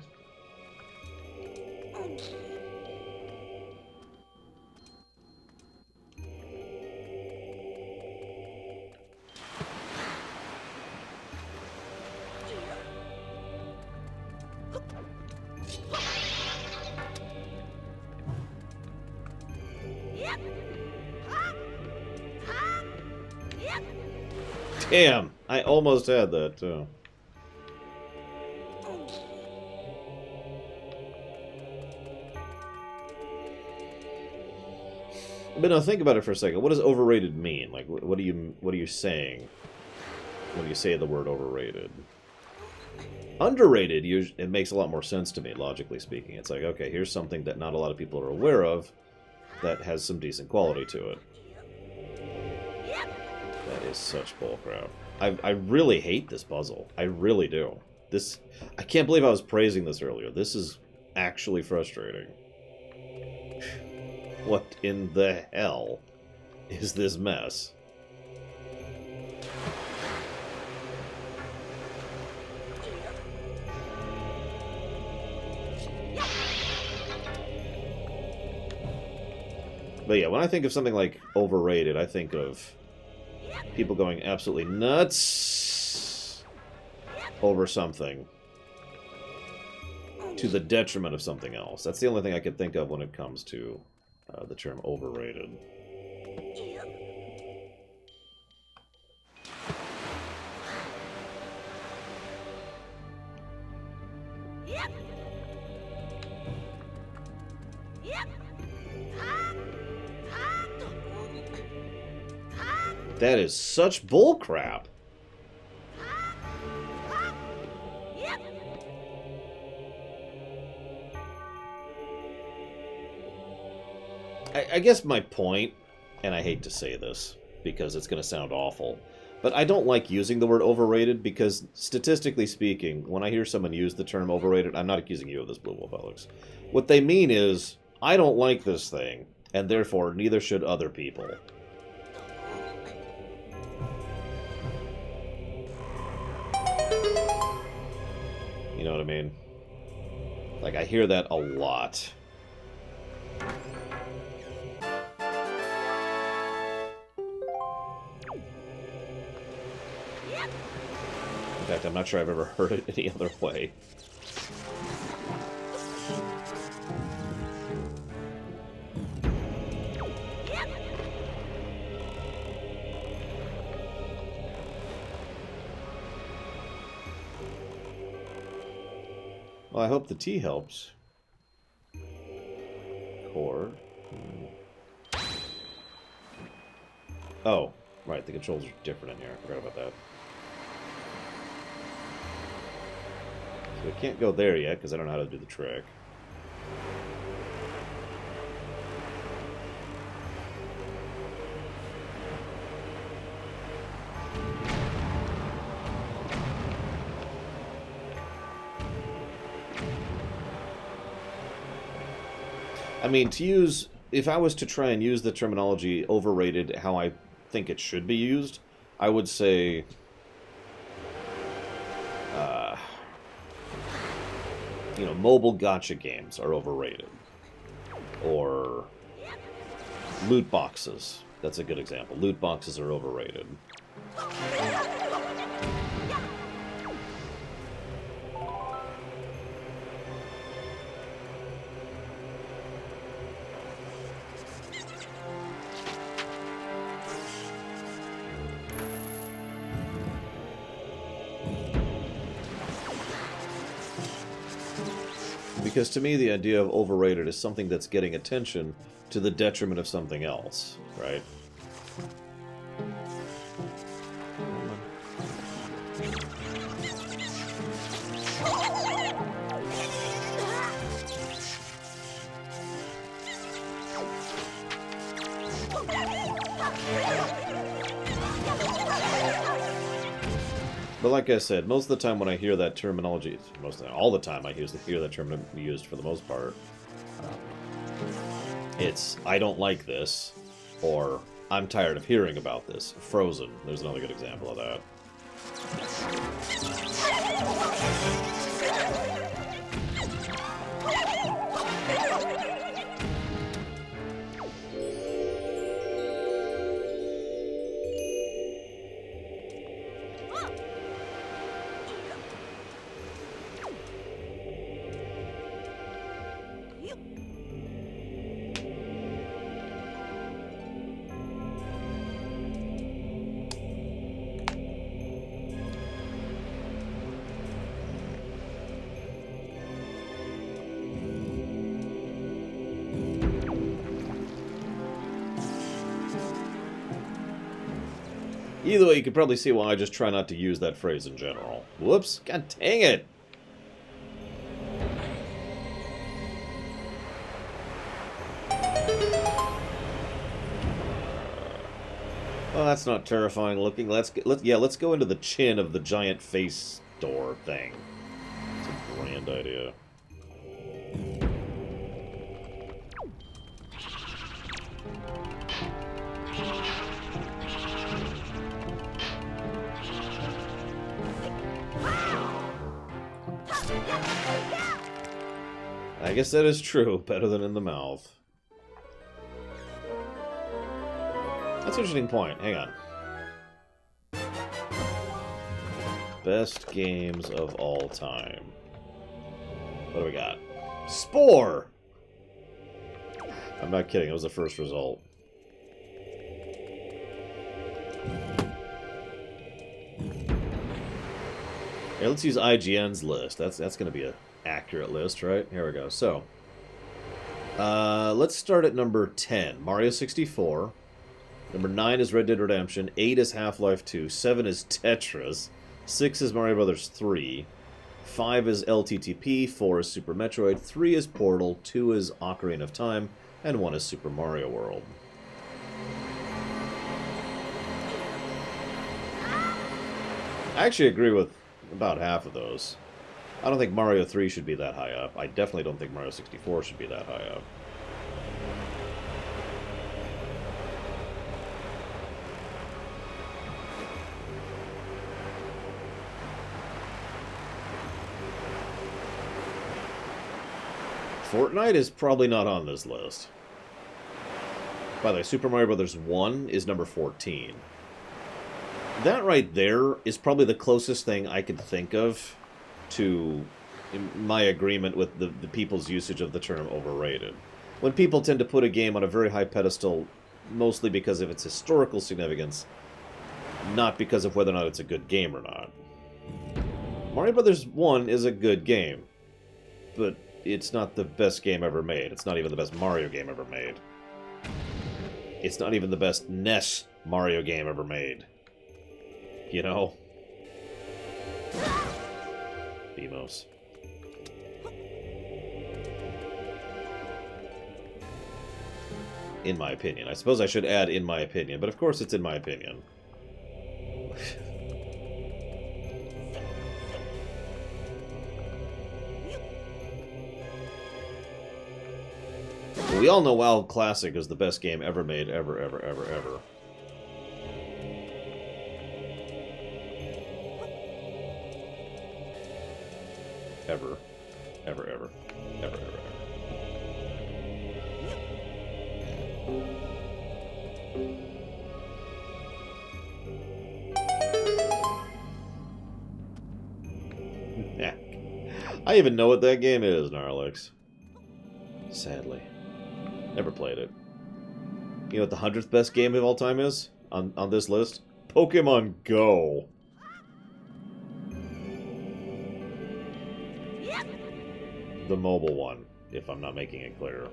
Damn! I almost had that, too. But no, think about it for a second. What does overrated mean? Like, what are you saying when you say the word overrated? Underrated, it makes a lot more sense to me, logically speaking. It's like, okay, here's something that not a lot of people are aware of that has some decent quality to it. That is such bullcrap. I really hate this puzzle. I really do. I can't believe I was praising this earlier. This is actually frustrating. What in the hell is this mess? But yeah, when I think of something like overrated, I think of people going absolutely nuts over something to the detriment of something else. That's the only thing I could think of when it comes to the term overrated. That is such bullcrap. I guess my point, and I hate to say this because it's going to sound awful, but I don't like using the word overrated because, statistically speaking, when I hear someone use the term overrated, I'm not accusing you of this, Blue Wolf Alex. What they mean is, I don't like this thing, and therefore neither should other people. You know what I mean? Like, I hear that a lot. In fact, I'm not sure I've ever heard it any other way. Well, I hope the tea helps. Core. Oh, right, the controls are different in here. I forgot about that. So I can't go there yet, because I don't know how to do the trick. I mean, to use... If I was to try and use the terminology overrated how I think it should be used, I would say... you know, mobile gacha games are overrated. Or loot boxes. That's a good example. Loot boxes are overrated. Because to me, the idea of overrated is something that's getting attention to the detriment of something else, right? But like I said, most of the time when I hear that terminology, all the time I hear that term used for the most part, it's, I don't like this, or I'm tired of hearing about this. Frozen, there's another good example of that. Either way, you can probably see why I just try not to use that phrase in general. Whoops! God dang it! Well, that's not terrifying looking. Let's go into the chin of the giant face door thing. It's a grand idea. I guess that is true. Better than in the mouth. That's an interesting point. Hang on. Best games of all time. What do we got? Spore! I'm not kidding, it was the first result. Hey, let's use IGN's list. That's going to be an accurate list, right? Here we go. So, let's start at number 10, Mario 64. Number 9 is Red Dead Redemption. 8 is Half-Life 2. 7 is Tetris. 6 is Mario Brothers 3. 5 is LTTP. 4 is Super Metroid. 3 is Portal. 2 is Ocarina of Time. And 1 is Super Mario World. I actually agree with about half of those. I don't think Mario 3 should be that high up. I definitely don't think Mario 64 should be that high up. Fortnite is probably not on this list. By the way, Super Mario Brothers 1 is number 14. That right there is probably the closest thing I could think of to my agreement with the people's usage of the term overrated. When people tend to put a game on a very high pedestal, mostly because of its historical significance, not because of whether or not it's a good game or not. Mario Brothers 1 is a good game, but it's not the best game ever made. It's not even the best Mario game ever made. It's not even the best NES Mario game ever made. You know? Demos. In my opinion. I suppose I should add in my opinion, but of course it's in my opinion. We all know WoW Classic is the best game ever made, ever. Ever. Yeah. I even know what that game is, Gnarlix. Sadly. Never played it. You know what the 100th best game of all time is? On this list? Pokemon Go. The mobile one, if I'm not making it clear.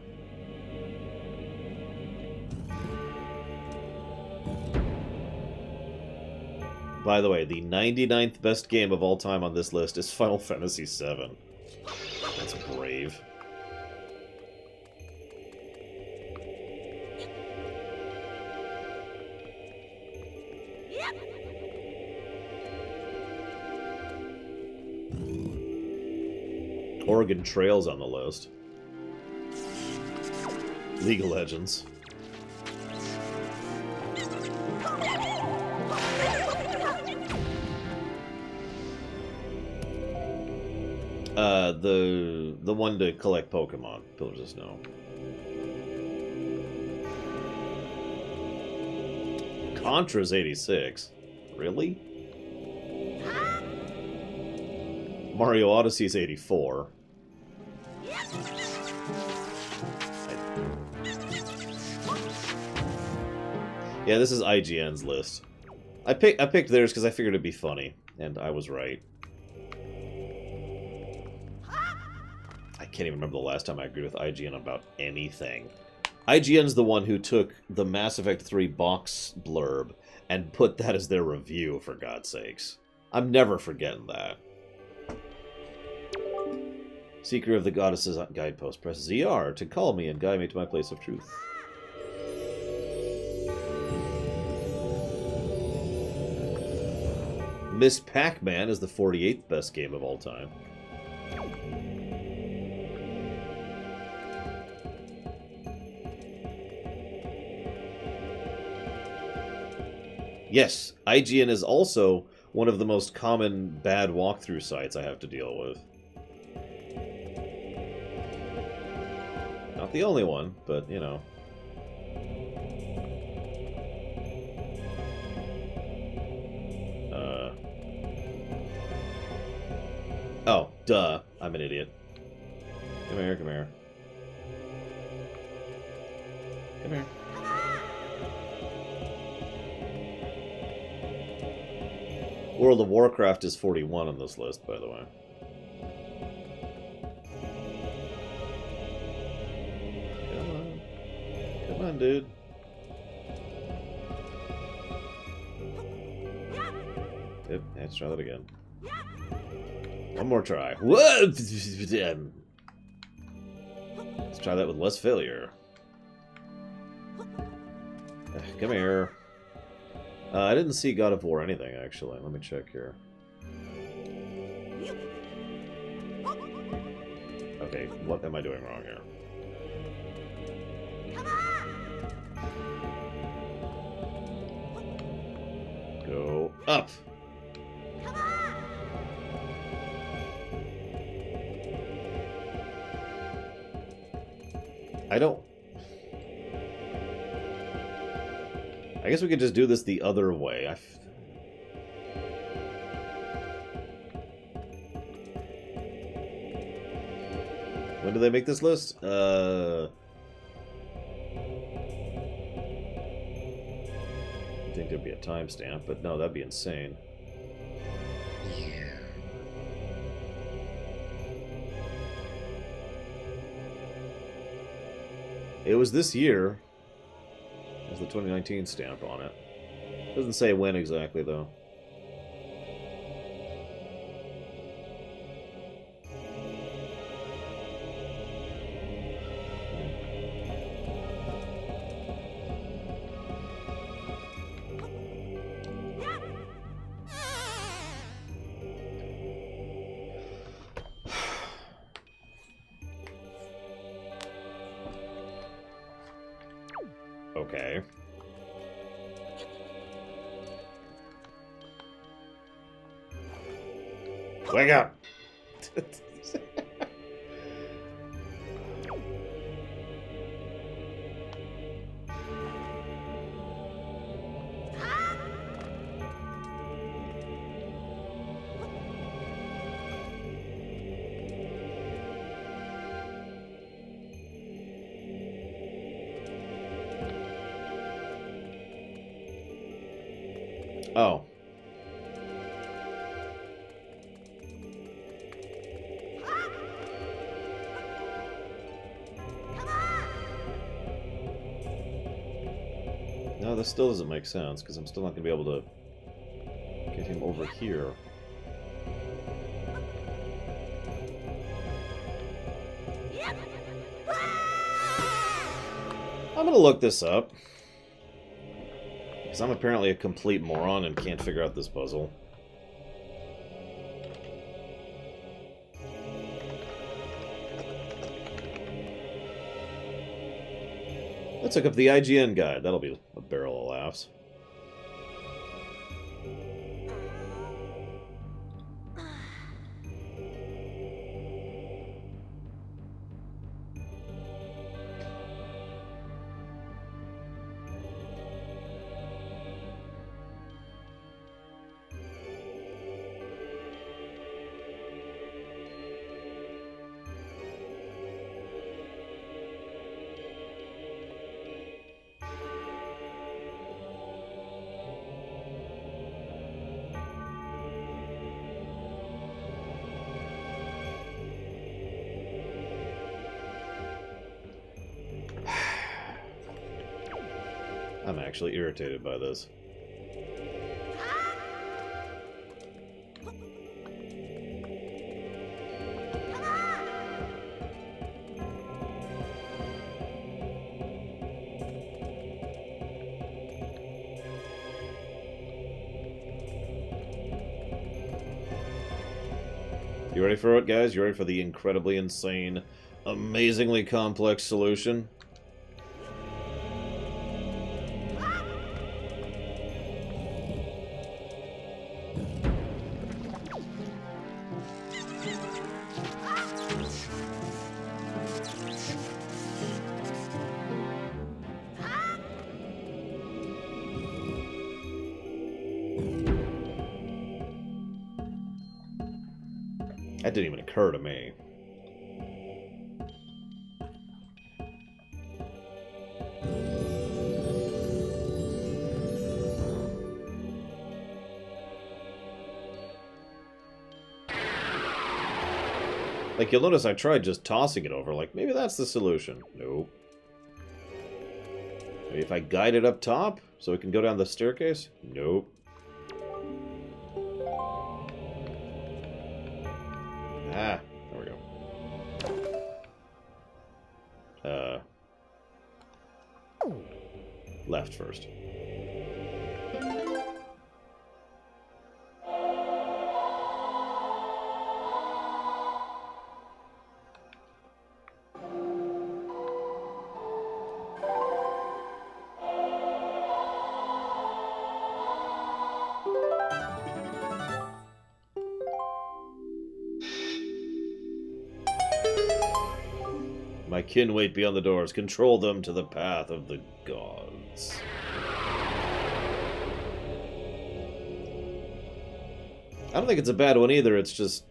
By the way, the 99th best game of all time on this list is Final Fantasy VII. That's brave. Oregon Trail's on the list. League of Legends. The one to collect Pokemon. Pillars of Snow. Contra's 86. Really? Mario Odyssey's 84. Yeah, this is IGN's list. I picked theirs because I figured it'd be funny, and I was right. I can't even remember the last time I agreed with IGN about anything. IGN's the one who took the Mass Effect 3 box blurb and put that as their review, for God's sakes. I'm never forgetting that. Seeker of the Goddesses Guidepost. Press ZR to call me and guide me to my place of truth. Miss Pac-Man is the 48th best game of all time. Yes, IGN is also one of the most common bad walkthrough sites I have to deal with. Not the only one, but, you know. Duh. I'm an idiot. Come here, come here. Come here. World of Warcraft is 41 on this list, by the way. Come on. Come on, dude. Yep, let's try that again. One more try. Whoa! Let's try that with less failure. Come here. I didn't see God of War anything, actually. Let me check here. Okay, what am I doing wrong here? Go up! I guess we could just do this the other way. When do they make this list? I think there'd be a timestamp, but no, that'd be insane. It was this year. There's the 2019 stamp on it. Doesn't say when exactly, though. Okay. Wake up! Oh. No, this still doesn't make sense, because I'm still not going to be able to get him over here. I'm going to look this up. Because I'm apparently a complete moron and can't figure out this puzzle. Let's look up the IGN guide. That'll be a barrel of laughs. I'm actually irritated by this. You ready for it, guys? You ready for the incredibly insane, amazingly complex solution? That didn't even occur to me. Like, you'll notice I tried just tossing it over. Like, maybe that's the solution. Nope. Maybe if I guide it up top so it can go down the staircase? Nope. Ah, there we go. Left first. My kin wait beyond the doors. Control them to the path of the gods. I don't think it's a bad one either. It's just...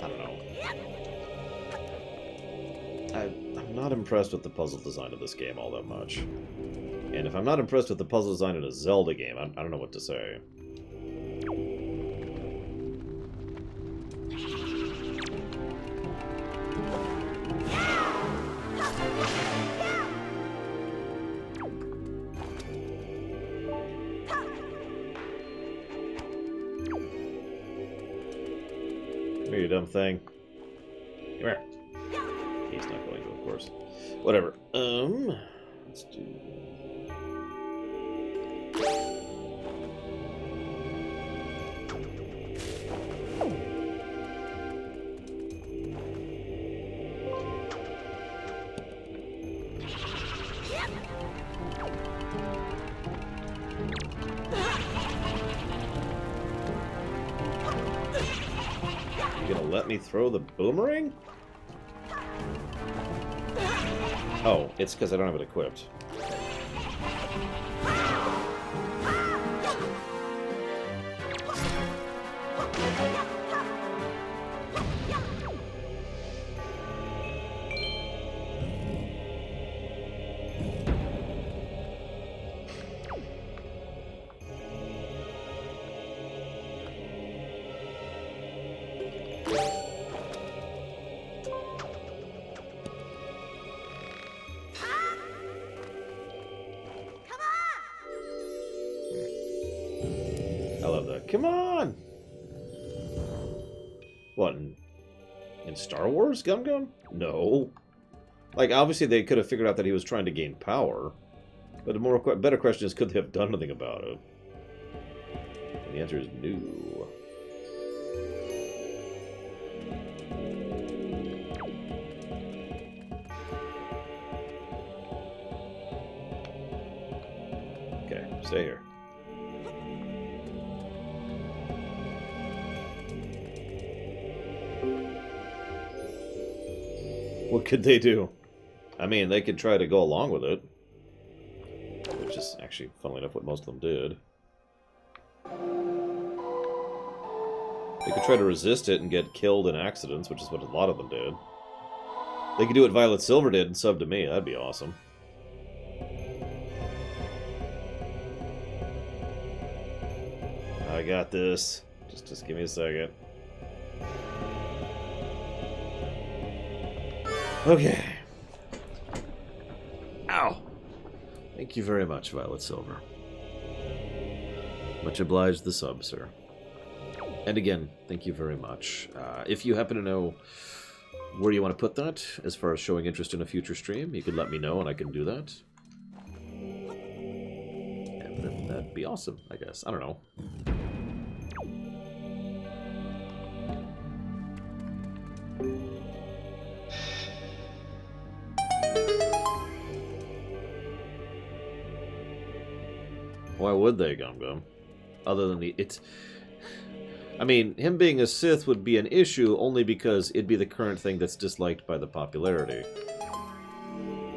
I don't know. I'm not impressed with the puzzle design of this game all that much. And if I'm not impressed with the puzzle design in a Zelda game, I don't know what to say. Here, you dumb thing. Come here. He's not going to, of course. Whatever. Let's do... You gonna let me throw the boomerang? Oh, it's because I don't have it equipped. I love that. Come on! What, in Star Wars, Gum Gum? No. Like, obviously they could have figured out that he was trying to gain power. But the better question is, could they have done anything about it? And the answer is no. Okay, stay here. What could they do? I mean, they could try to go along with it. Which is actually, funnily enough, what most of them did. They could try to resist it and get killed in accidents, which is what a lot of them did. They could do what Violet Silver did and sub to me. That'd be awesome. I got this. Just give me a second. Okay. Ow. Thank you very much, Violet Silver. Much obliged the sub, sir. And again, thank you very much. If you happen to know where you want to put that, as far as showing interest in a future stream, you could let me know and I can do that. And then that'd be awesome, I guess. I don't know. Why would they, Gum Gum? Other than I mean, him being a Sith would be an issue only because it'd be the current thing that's disliked by the popularity.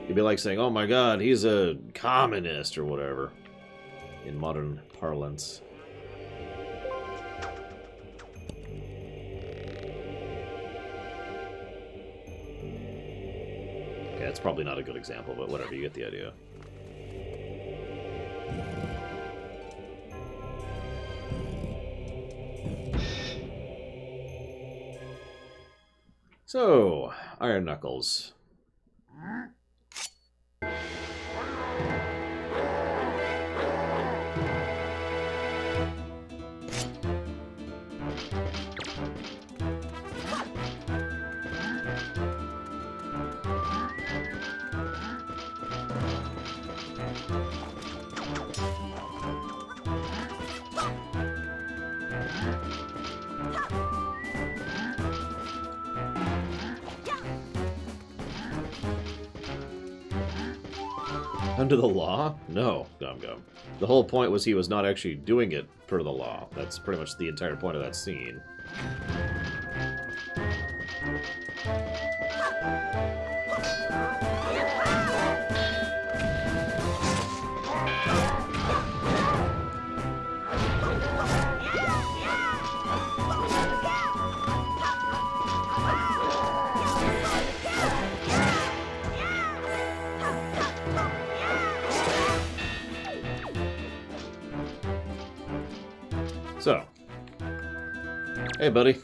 It'd be like saying, oh my god, he's a communist or whatever. In modern parlance. That's probably not a good example, but whatever, you get the idea. So, Iron Knuckles. Under the law? No, Gum Gum. The whole point was he was not actually doing it per the law. That's pretty much the entire point of that scene. So, hey, buddy.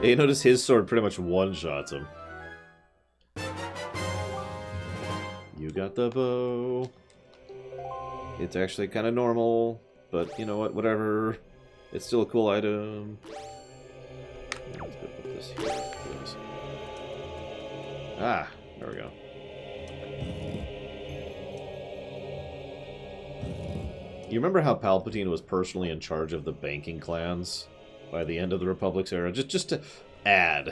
Yeah, you notice his sword pretty much one-shots him. You got the bow. It's actually kind of normal, but you know what? Whatever. It's still a cool item. Yeah, let's go put this here, please. Ah, there we go. You remember how Palpatine was personally in charge of the banking clans by the end of the Republic's era? Just to add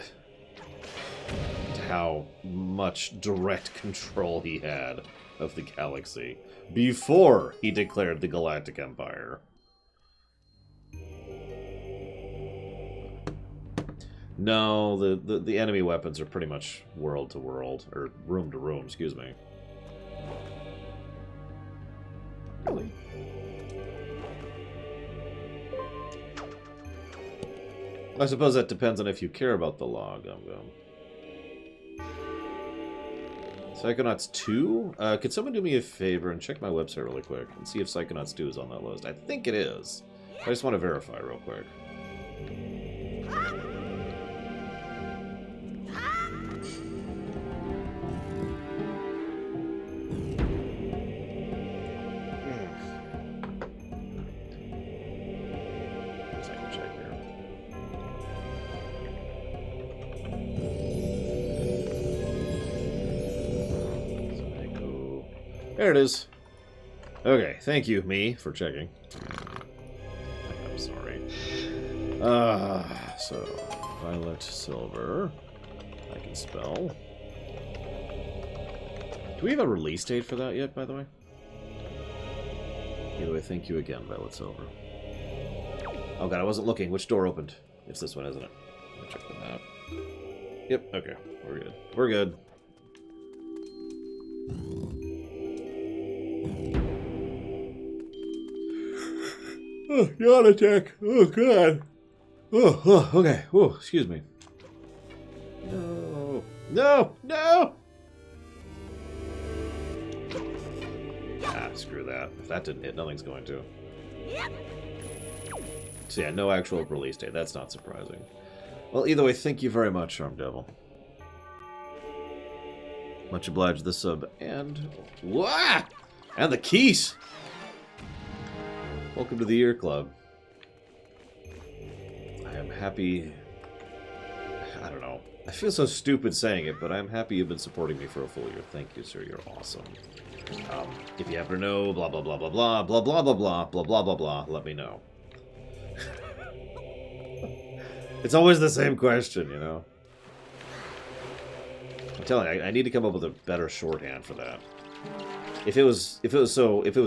to how much direct control he had of the galaxy before he declared the Galactic Empire. No, the enemy weapons are pretty much world to world, or room to room, excuse me. Really? I suppose that depends on if you care about the law, Gum Gum. Psychonauts 2? Could someone do me a favor and check my website really quick and see if Psychonauts 2 is on that list? I think it is. I just want to verify real quick. There it is. Okay, thank you, me, for checking. I'm sorry. So, Violet Silver. I can spell. Do we have a release date for that yet, by the way? Either way, thank you again, Violet Silver. Oh god, I wasn't looking. Which door opened? It's this one, isn't it? Let me check the map. Yep, okay. We're good. We're good. Oh, yawn attack. Oh, God. Oh, okay. Oh, excuse me. No. No! No! Ah, screw that. If that didn't hit, nothing's going to. So yeah, no actual release date. That's not surprising. Well, either way, thank you very much, Charm Devil. Much obliged the sub. And... Wah! And the keys! Welcome to the Ear Club. I am happy... I don't know. I feel so stupid saying it, but I'm happy you've been supporting me for a full year. Thank you, sir. You're awesome. If you ever know, blah, blah, blah, blah, blah, blah, blah, blah, blah, blah, blah, blah, blah, let me know. It's always the same question, you know? I'm telling you, I need to come up with a better shorthand for that. If it was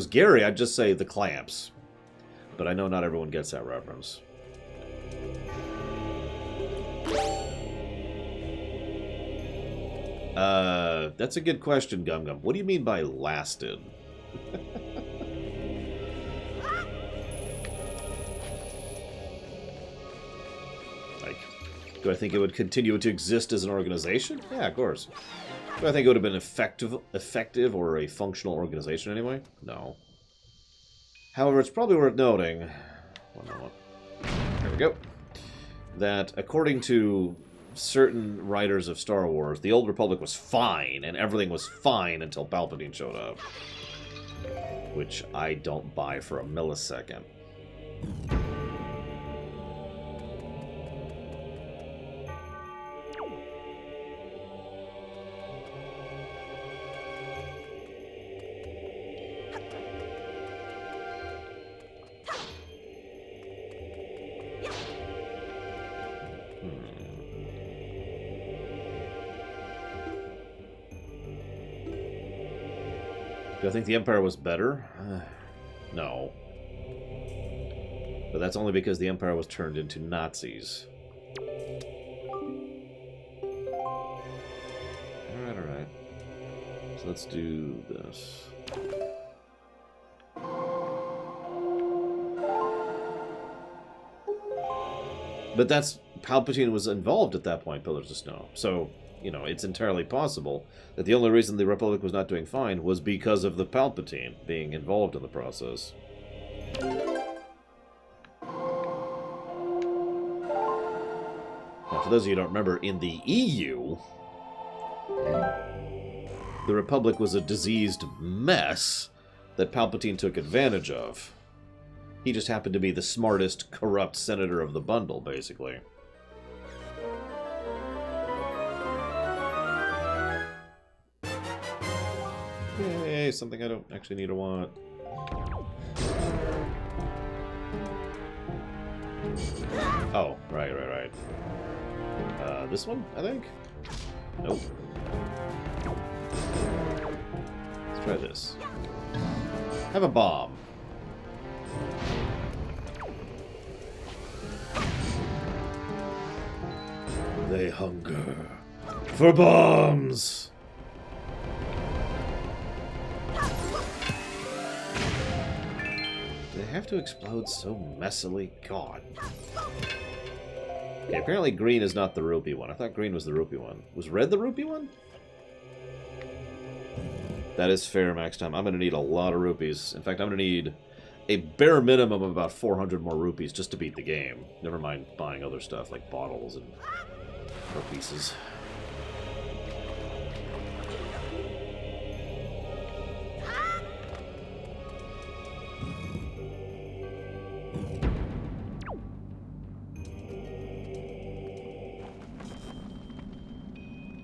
Gary, I'd just say the clamps. But I know not everyone gets that reference. That's a good question, Gum Gum. What do you mean by lasted? Like, do I think it would continue to exist as an organization? Yeah, of course. Do I think it would have been effective or a functional organization anyway? No. However, it's probably worth noting, one moment. There we go, that according to certain writers of Star Wars, the Old Republic was fine, and everything was fine until Palpatine showed up. Which I don't buy for a millisecond. Do I think the Empire was better? No. But that's only because the Empire was turned into Nazis. Alright, alright. So let's do this. But that's... Palpatine was involved at that point, Pillars of Snow. So... You know, it's entirely possible that the only reason the Republic was not doing fine was because of the Palpatine being involved in the process. Now, for those of you who don't remember, in the EU, the Republic was a diseased mess that Palpatine took advantage of. He just happened to be the smartest, corrupt senator of the bundle, basically. Yay, something I don't actually need or want. Oh, right. This one, I think? Nope. Let's try this. Have a bomb. They hunger for bombs! They have to explode so messily? God. Okay, apparently green is not the rupee one. I thought green was the rupee one. Was red the rupee one? That is fair, Max Time. I'm going to need a lot of rupees. In fact, I'm going to need a bare minimum of about 400 more rupees just to beat the game. Never mind buying other stuff like bottles and pieces.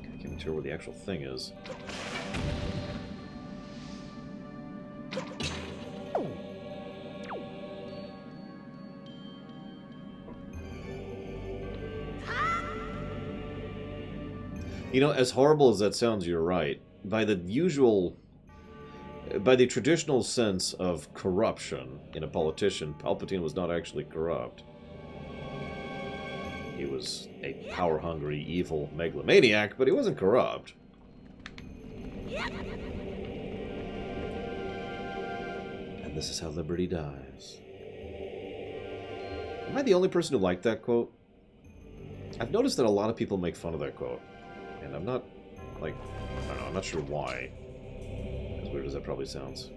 I can't sure where the actual thing is. You know, as horrible as that sounds, you're right. By the traditional sense of corruption in a politician, Palpatine was not actually corrupt. He was a power-hungry, evil megalomaniac, but he wasn't corrupt. And this is how liberty dies. Am I the only person who liked that quote? I've noticed that a lot of people make fun of that quote. And I'm not, like, I don't know, I'm not sure why. As weird as that probably sounds.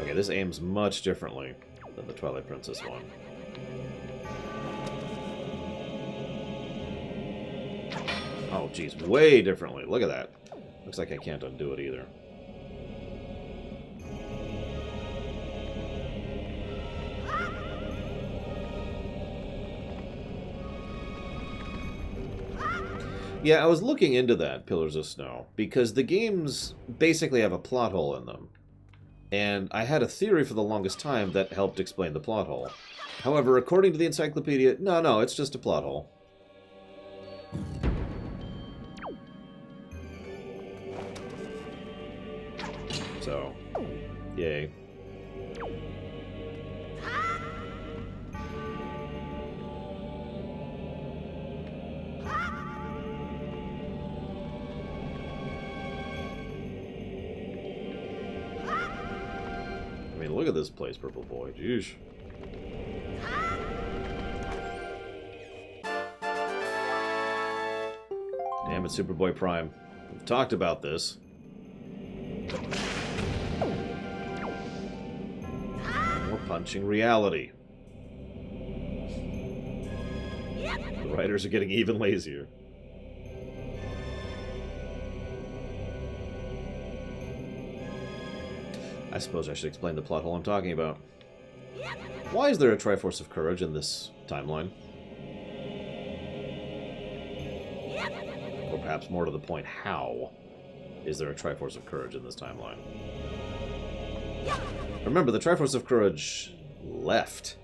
Okay, this aims much differently than the Twilight Princess one. Oh, geez, way differently. Look at that. Looks like I can't undo it either. Yeah, I was looking into that, Pillars of Snow, because the games basically have a plot hole in them. And I had a theory for the longest time that helped explain the plot hole. However, according to the encyclopedia, no, it's just a plot hole. So, yay. I mean, look at this place, Purple Boy. Jeez. Damn it, Superboy Prime. We've talked about this. We're punching reality. The writers are getting even lazier. I suppose I should explain the plot hole I'm talking about. Why is there a Triforce of Courage in this timeline? Or perhaps more to the point, how is there a Triforce of Courage in this timeline? Remember, the Triforce of Courage left.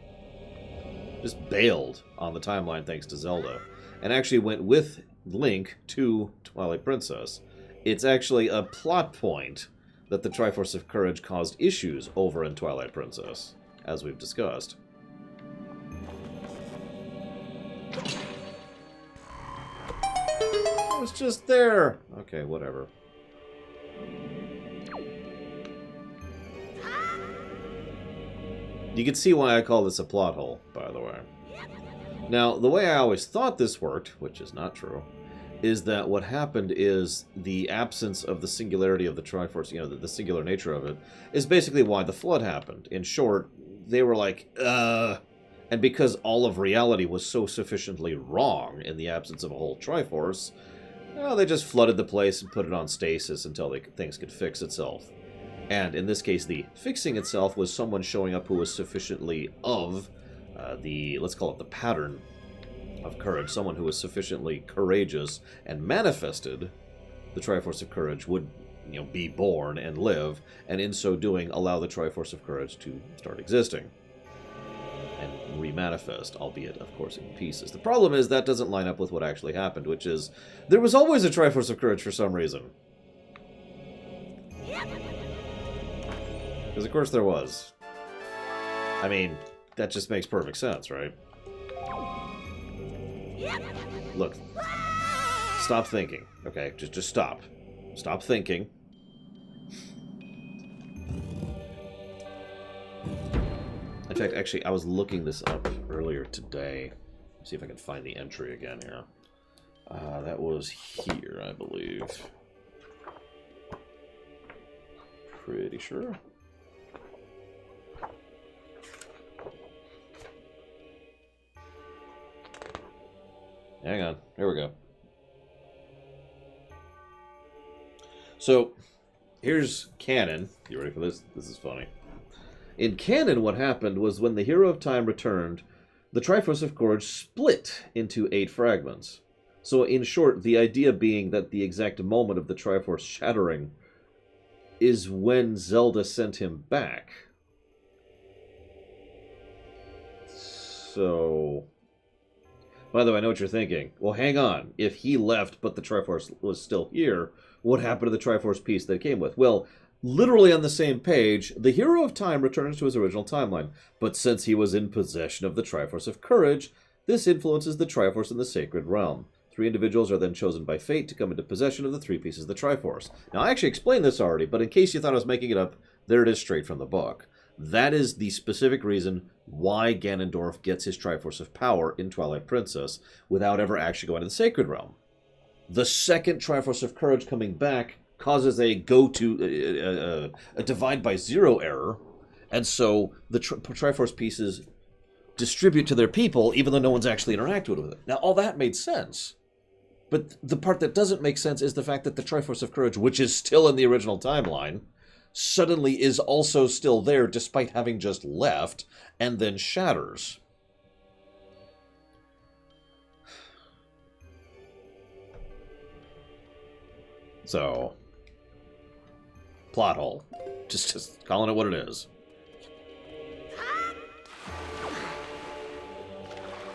Just bailed on the timeline thanks to Zelda. And actually went with Link to Twilight Princess. It's actually a plot point that the Triforce of Courage caused issues over in Twilight Princess, as we've discussed. It was just there! Okay, whatever. You can see why I call this a plot hole, by the way. Now, the way I always thought this worked, which is not true, is that what happened is the absence of the singularity of the Triforce, the singular nature of it, is basically why the flood happened. In short, they were like, and because all of reality was so sufficiently wrong in the absence of a whole Triforce, well, they just flooded the place and put it on stasis until things could fix itself. And in this case, the fixing itself was someone showing up who was sufficiently of let's call it the pattern of courage, someone who was sufficiently courageous and manifested the Triforce of Courage would, be born and live, and in so doing allow the Triforce of Courage to start existing and remanifest, albeit, of course, in pieces. The problem is that doesn't line up with what actually happened, which is there was always a Triforce of Courage for some reason. Because of course there was. I mean, that just makes perfect sense, right? Look, stop thinking, okay? Just stop. Stop thinking. In fact, actually, I was looking this up earlier today. Let's see if I can find the entry again here. That was here, I believe. Pretty sure. Hang on. Here we go. So, here's canon. You ready for this? This is funny. In canon, what happened was when the Hero of Time returned, the Triforce of Courage split into 8 fragments. So, in short, the idea being that the exact moment of the Triforce shattering is when Zelda sent him back. So... By the way, I know what you're thinking. Well, hang on. If he left, but the Triforce was still here, what happened to the Triforce piece that it came with? Well, literally on the same page, the Hero of Time returns to his original timeline. But since he was in possession of the Triforce of Courage, this influences the Triforce in the Sacred Realm. 3 individuals are then chosen by fate to come into possession of the 3 pieces of the Triforce. Now, I actually explained this already, but in case you thought I was making it up, there it is straight from the book. That is the specific reason why Ganondorf gets his Triforce of Power in Twilight Princess without ever actually going to the Sacred Realm. The second Triforce of Courage coming back causes a a divide by 0 error, and so the Triforce pieces distribute to their people even though no one's actually interacted with it. Now, all that made sense. But the part that doesn't make sense is the fact that the Triforce of Courage, which is still in the original timeline, suddenly is also still there despite having just left, and then shatters. So, plot hole. Just calling it what it is.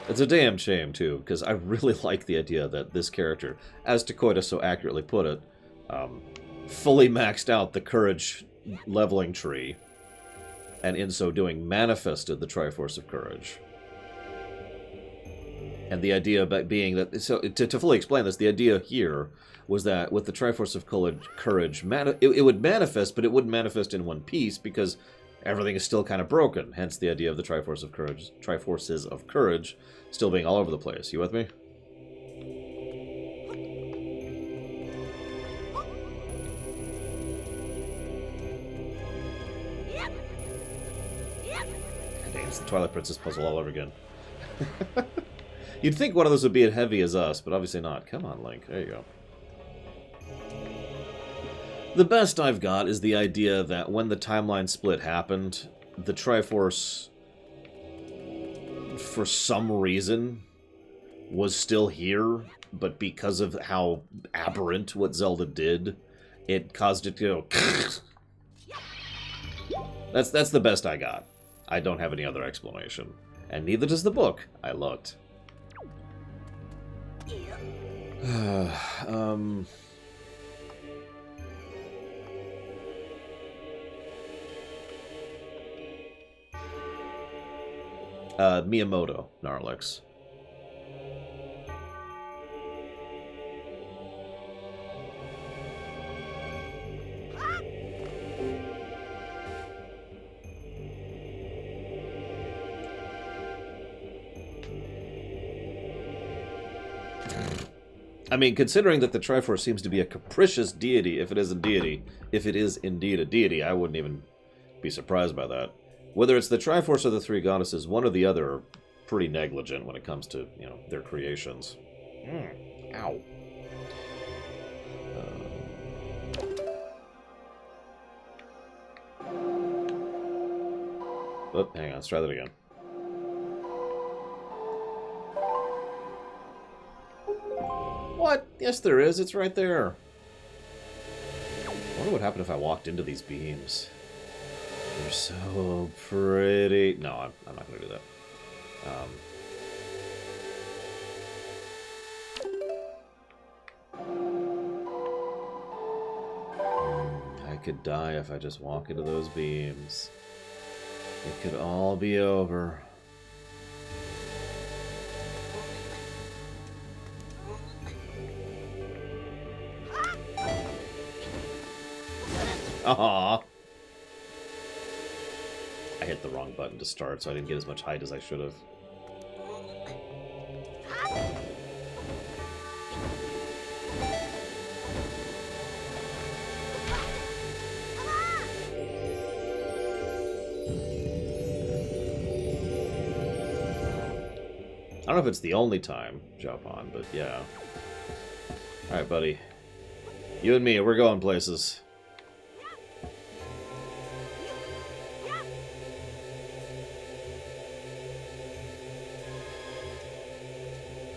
It's a damn shame, too, because I really like the idea that this character, as Takoida so accurately put it, fully maxed out the courage leveling tree, and in so doing manifested the Triforce of Courage. And the idea about being that... So, to fully explain this, the idea here was that with the Triforce of Courage, it would manifest, but it wouldn't manifest in one piece, because everything is still kind of broken. Hence the idea of the Triforce of Courage, Triforces of Courage still being all over the place. You with me? God dang, it's the Twilight Princess puzzle all over again. You'd think one of those would be as heavy as us, but obviously not. Come on, Link. There you go. The best I've got is the idea that when the timeline split happened, the Triforce, for some reason, was still here, but because of how aberrant what Zelda did, it caused it to go... That's the best I got. I don't have any other explanation. And neither does the book. I looked. Miyamoto, Gnarlix. I mean, considering that the Triforce seems to be a capricious deity, if it is indeed a deity, I wouldn't even be surprised by that. Whether it's the Triforce or the three goddesses, one or the other are pretty negligent when it comes to, you know, their creations. Ow. Oh, hang on, let's try that again. What? Yes, there is. It's right there. I wonder what happened if I walked into these beams. They're so pretty. No, I'm not going to do that. I could die if I just walk into those beams. It could all be over. Aww. I hit the wrong button to start, so I didn't get as much height as I should have. I don't know if it's the only time, Jabun, but yeah. Alright, buddy. You and me, we're going places.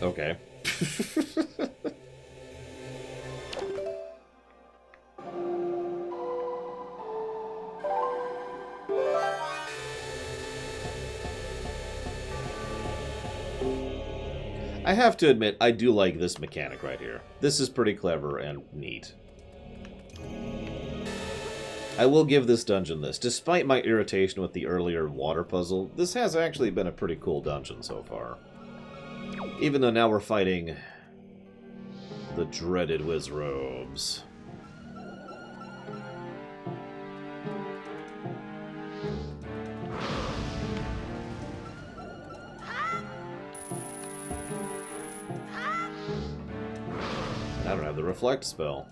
Okay. I have to admit, I do like this mechanic right here. This is pretty clever and neat. I will give this dungeon this. Despite my irritation with the earlier water puzzle, this has actually been a pretty cool dungeon so far. Even though now we're fighting the dreaded Wizrobes. I don't have the reflect spell.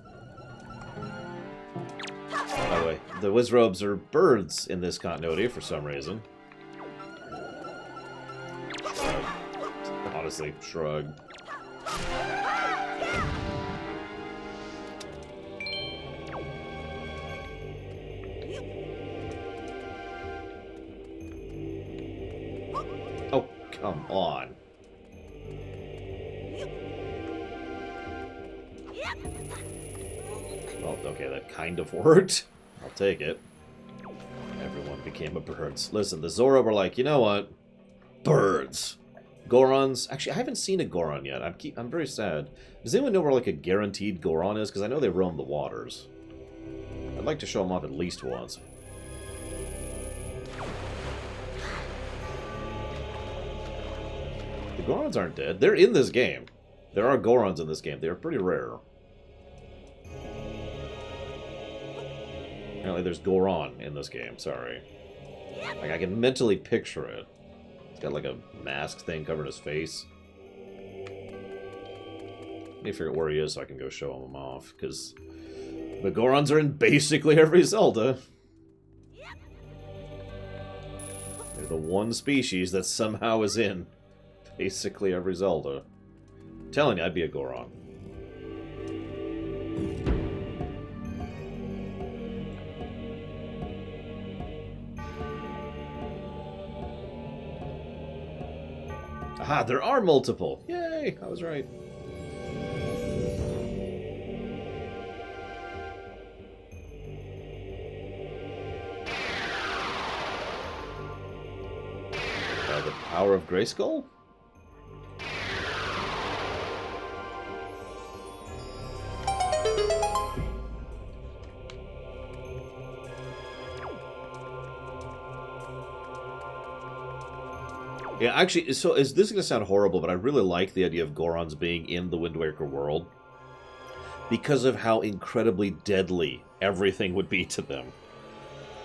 By the way, the Wizrobes are birds in this continuity for some reason. Honestly, shrug. Oh, come on. Well, okay, that kind of worked. I'll take it. became a birds. Listen, the Zora were like, you know what? Birds. Gorons. Actually, I haven't seen a Goron yet. I'm very sad. Does anyone know where like a guaranteed Goron is? Because I know they roam the waters. I'd like to show them off at least once. The Gorons aren't dead. They're in this game. There are Gorons in this game. They are pretty rare. Apparently there's Goron in this game. Sorry. Like, I can mentally picture it. He's got like a mask thing covering his face. Let me figure out where he is so I can go show him off, because the Gorons are in basically every Zelda. They're the one species that somehow is in basically every Zelda. I'm telling you, I'd be a Goron. Aha, there are multiple! Yay! I was right. The power of Grayskull? Yeah, actually, so this is going to sound horrible, but I really like the idea of Gorons being in the Wind Waker world because of how incredibly deadly everything would be to them.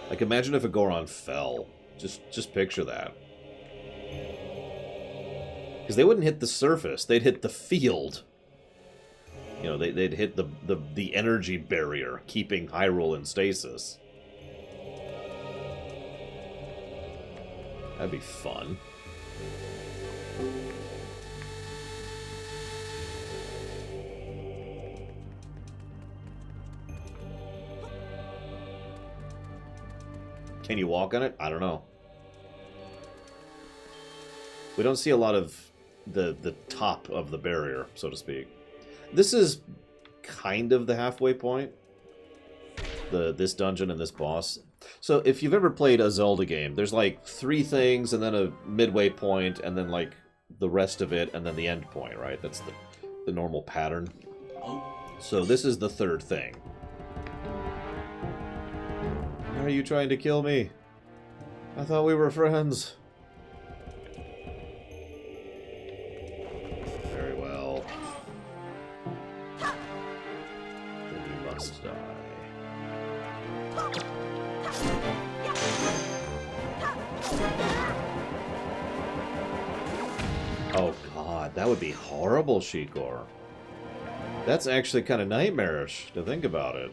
Like, imagine if a Goron fell. Just picture that. Because they wouldn't hit the surface, they'd hit the field. You know, they'd hit the energy barrier, keeping Hyrule in stasis. That'd be fun. Can you walk on it? I don't know. We don't see a lot of the top of the barrier, so to speak. This is kind of the halfway point. This dungeon and this boss. So if you've ever played a Zelda game, there's like 3 things and then a midway point and then like the rest of it and then the end point, right? That's the normal pattern. So this is the 3rd thing. Why are you trying to kill me? I thought we were friends. Very well. Then you must die. Oh god, that would be horrible, Shikor. That's actually kind of nightmarish to think about it.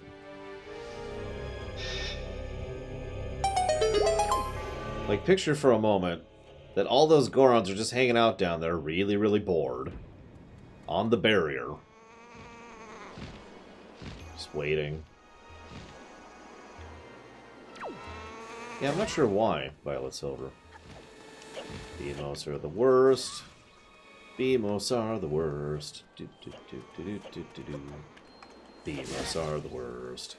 Like, picture for a moment that all those Gorons are just hanging out down there, really, really bored, on the barrier. Just waiting. Yeah, I'm not sure why, Violet Silver. Beamos are the worst. Beamos are the worst. Beamos are the worst.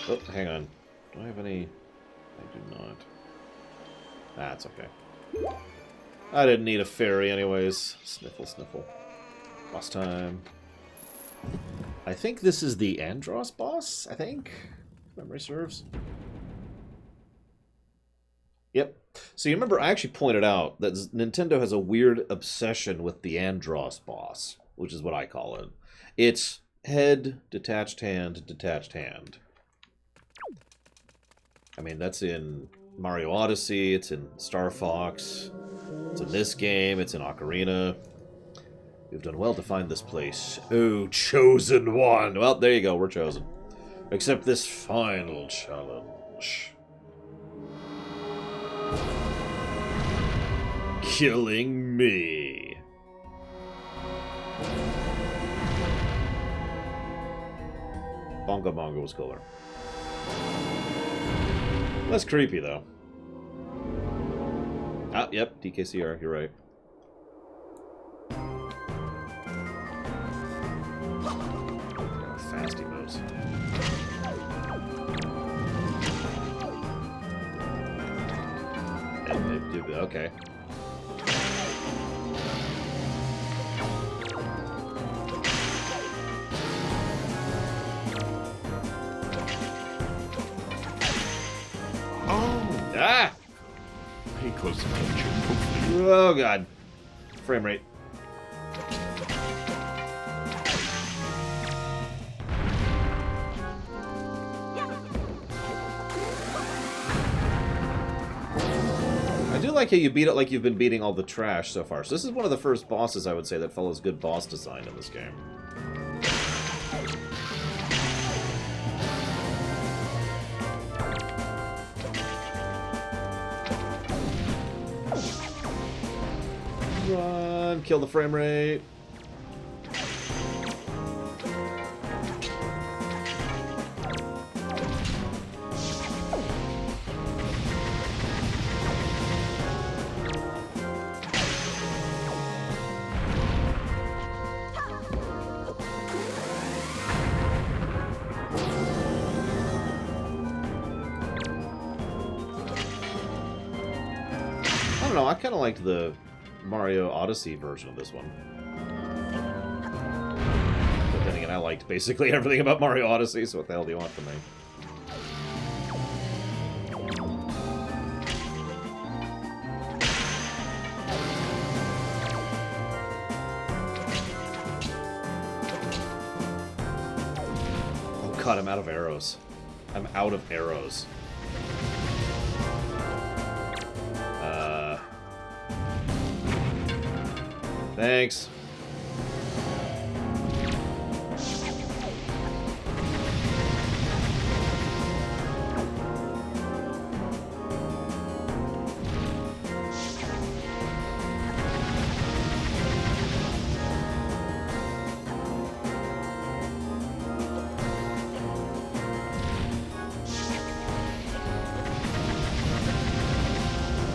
Oh, hang on. Do I have any? I do not. That's okay. I didn't need a fairy anyways. Sniffle, sniffle. Boss time. I think this is the Andros boss, I think. If memory serves. Yep. So you remember I actually pointed out that Nintendo has a weird obsession with the Andros boss, which is what I call it. It's head, detached hand, detached hand. I mean, that's in Mario Odyssey, it's in Star Fox, it's in this game, it's in Ocarina. You've done well to find this place. Oh, chosen one! Well, there you go, we're chosen. Except this final challenge. Killing me. Bongo Bongo was cooler. Less creepy, though. Ah, yep, DKCR, you're right. fast he moves. Okay. Oh! Ah! Pay close attention. Hopefully. Oh god. Frame rate. I do like how you beat it like you've been beating all the trash so far. So this is one of the first bosses, I would say, that follows good boss design in this game. Run! Kill the frame rate. I don't know, I kind of liked the Mario Odyssey version of this one. But then again, I liked basically everything about Mario Odyssey, so what the hell do you want from me? Oh god, I'm out of arrows. I'm out of arrows. Thanks.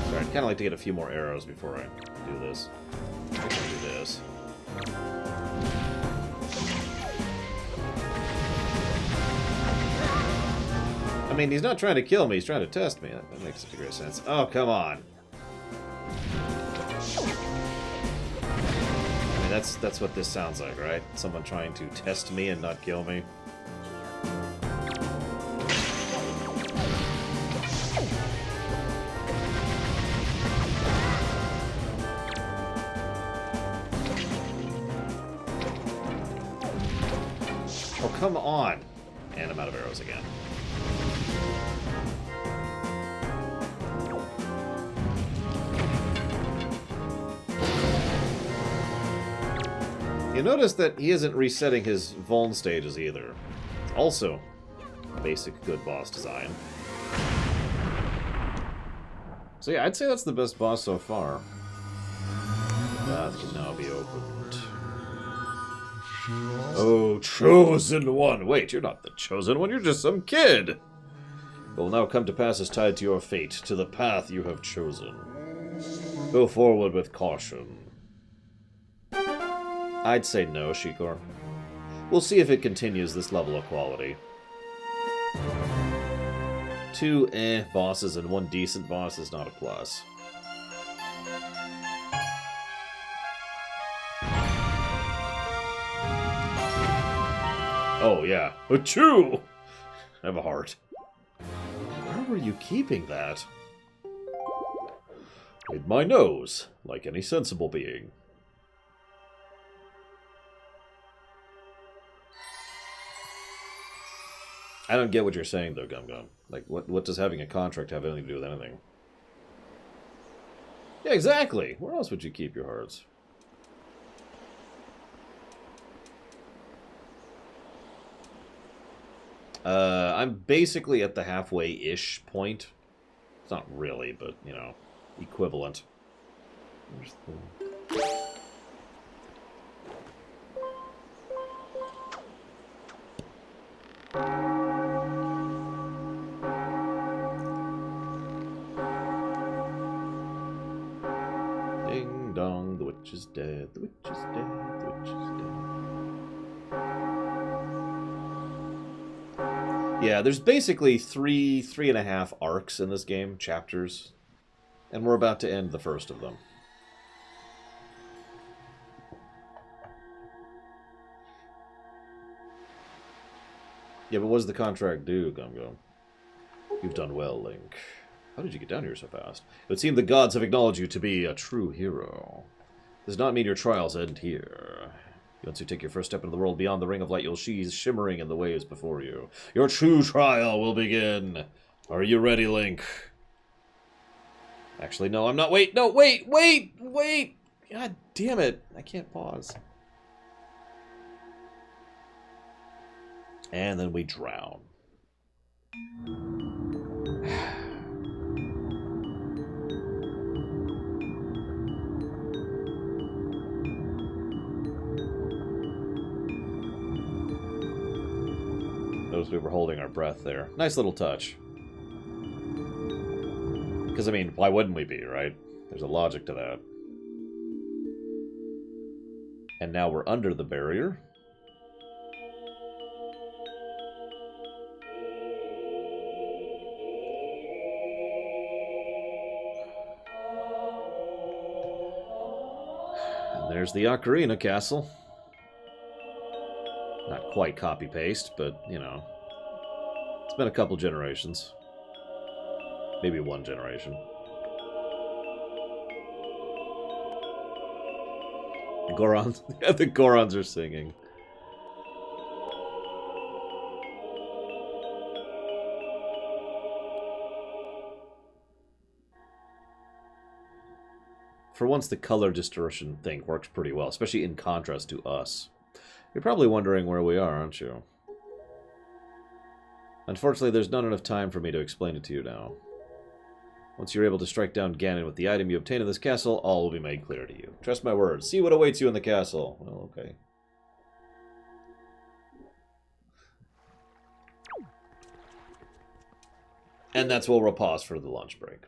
Sorry, I'd kind of like to get a few more arrows before I do this. I can do this. I mean, he's not trying to kill me, he's trying to test me. That makes a degree of sense. Oh, come on. I mean, that's what this sounds like, right? Someone trying to test me and not kill me. Oh, come on! And I'm out of arrows again. You notice that he isn't resetting his Vuln stages either. It's also basic good boss design. So yeah, I'd say that's the best boss so far. The path can now be opened. Oh, chosen one! Wait, you're not the chosen one, you're just some kid! What will now come to pass is tied to your fate, to the path you have chosen. Go forward with caution. I'd say no, Shikor. We'll see if it continues this level of quality. 2 bosses and 1 decent boss is not a plus. Oh, yeah. Achoo! I have a heart. Where were you keeping that? In my nose, like any sensible being. I don't get what you're saying, though, Gum Gum. Like, what does having a contract have anything to do with anything? Yeah, exactly! Where else would you keep your hearts? I'm basically at the halfway-ish point. It's not really, but, you know, equivalent. Where's the... Ding dong, the witch is dead, the witch is dead, the witch is dead. Yeah, there's basically three and a half arcs in this game, chapters. And we're about to end the first of them. Yeah, but what does the contract do, Gumgo? You've done well, Link. How did you get down here so fast? It would seem the gods have acknowledged you to be a true hero. Does not mean your trials end here. Once you take your first step into the world beyond the Ring of Light, you'll see shimmering in the waves before you. Your true trial will begin. Are you ready, Link? Actually, no, I'm not. Wait, no, wait! God damn it. I can't pause. And then we drown. Notice we were holding our breath there. Nice little touch. Because, I mean, why wouldn't we be, right? There's a logic to that. And now we're under the barrier. And there's the Ocarina Castle. Not quite copy-paste, but, you know. It's been a couple generations. Maybe one generation. The Gorons, yeah, the Gorons are singing. For once, the color distortion thing works pretty well, especially in contrast to us. You're probably wondering where we are, aren't you? Unfortunately, there's not enough time for me to explain it to you now. Once you're able to strike down Ganon with the item you obtain in this castle, all will be made clear to you. Trust my word. See what awaits you in the castle. Well, okay. And that's where we'll pause for the lunch break.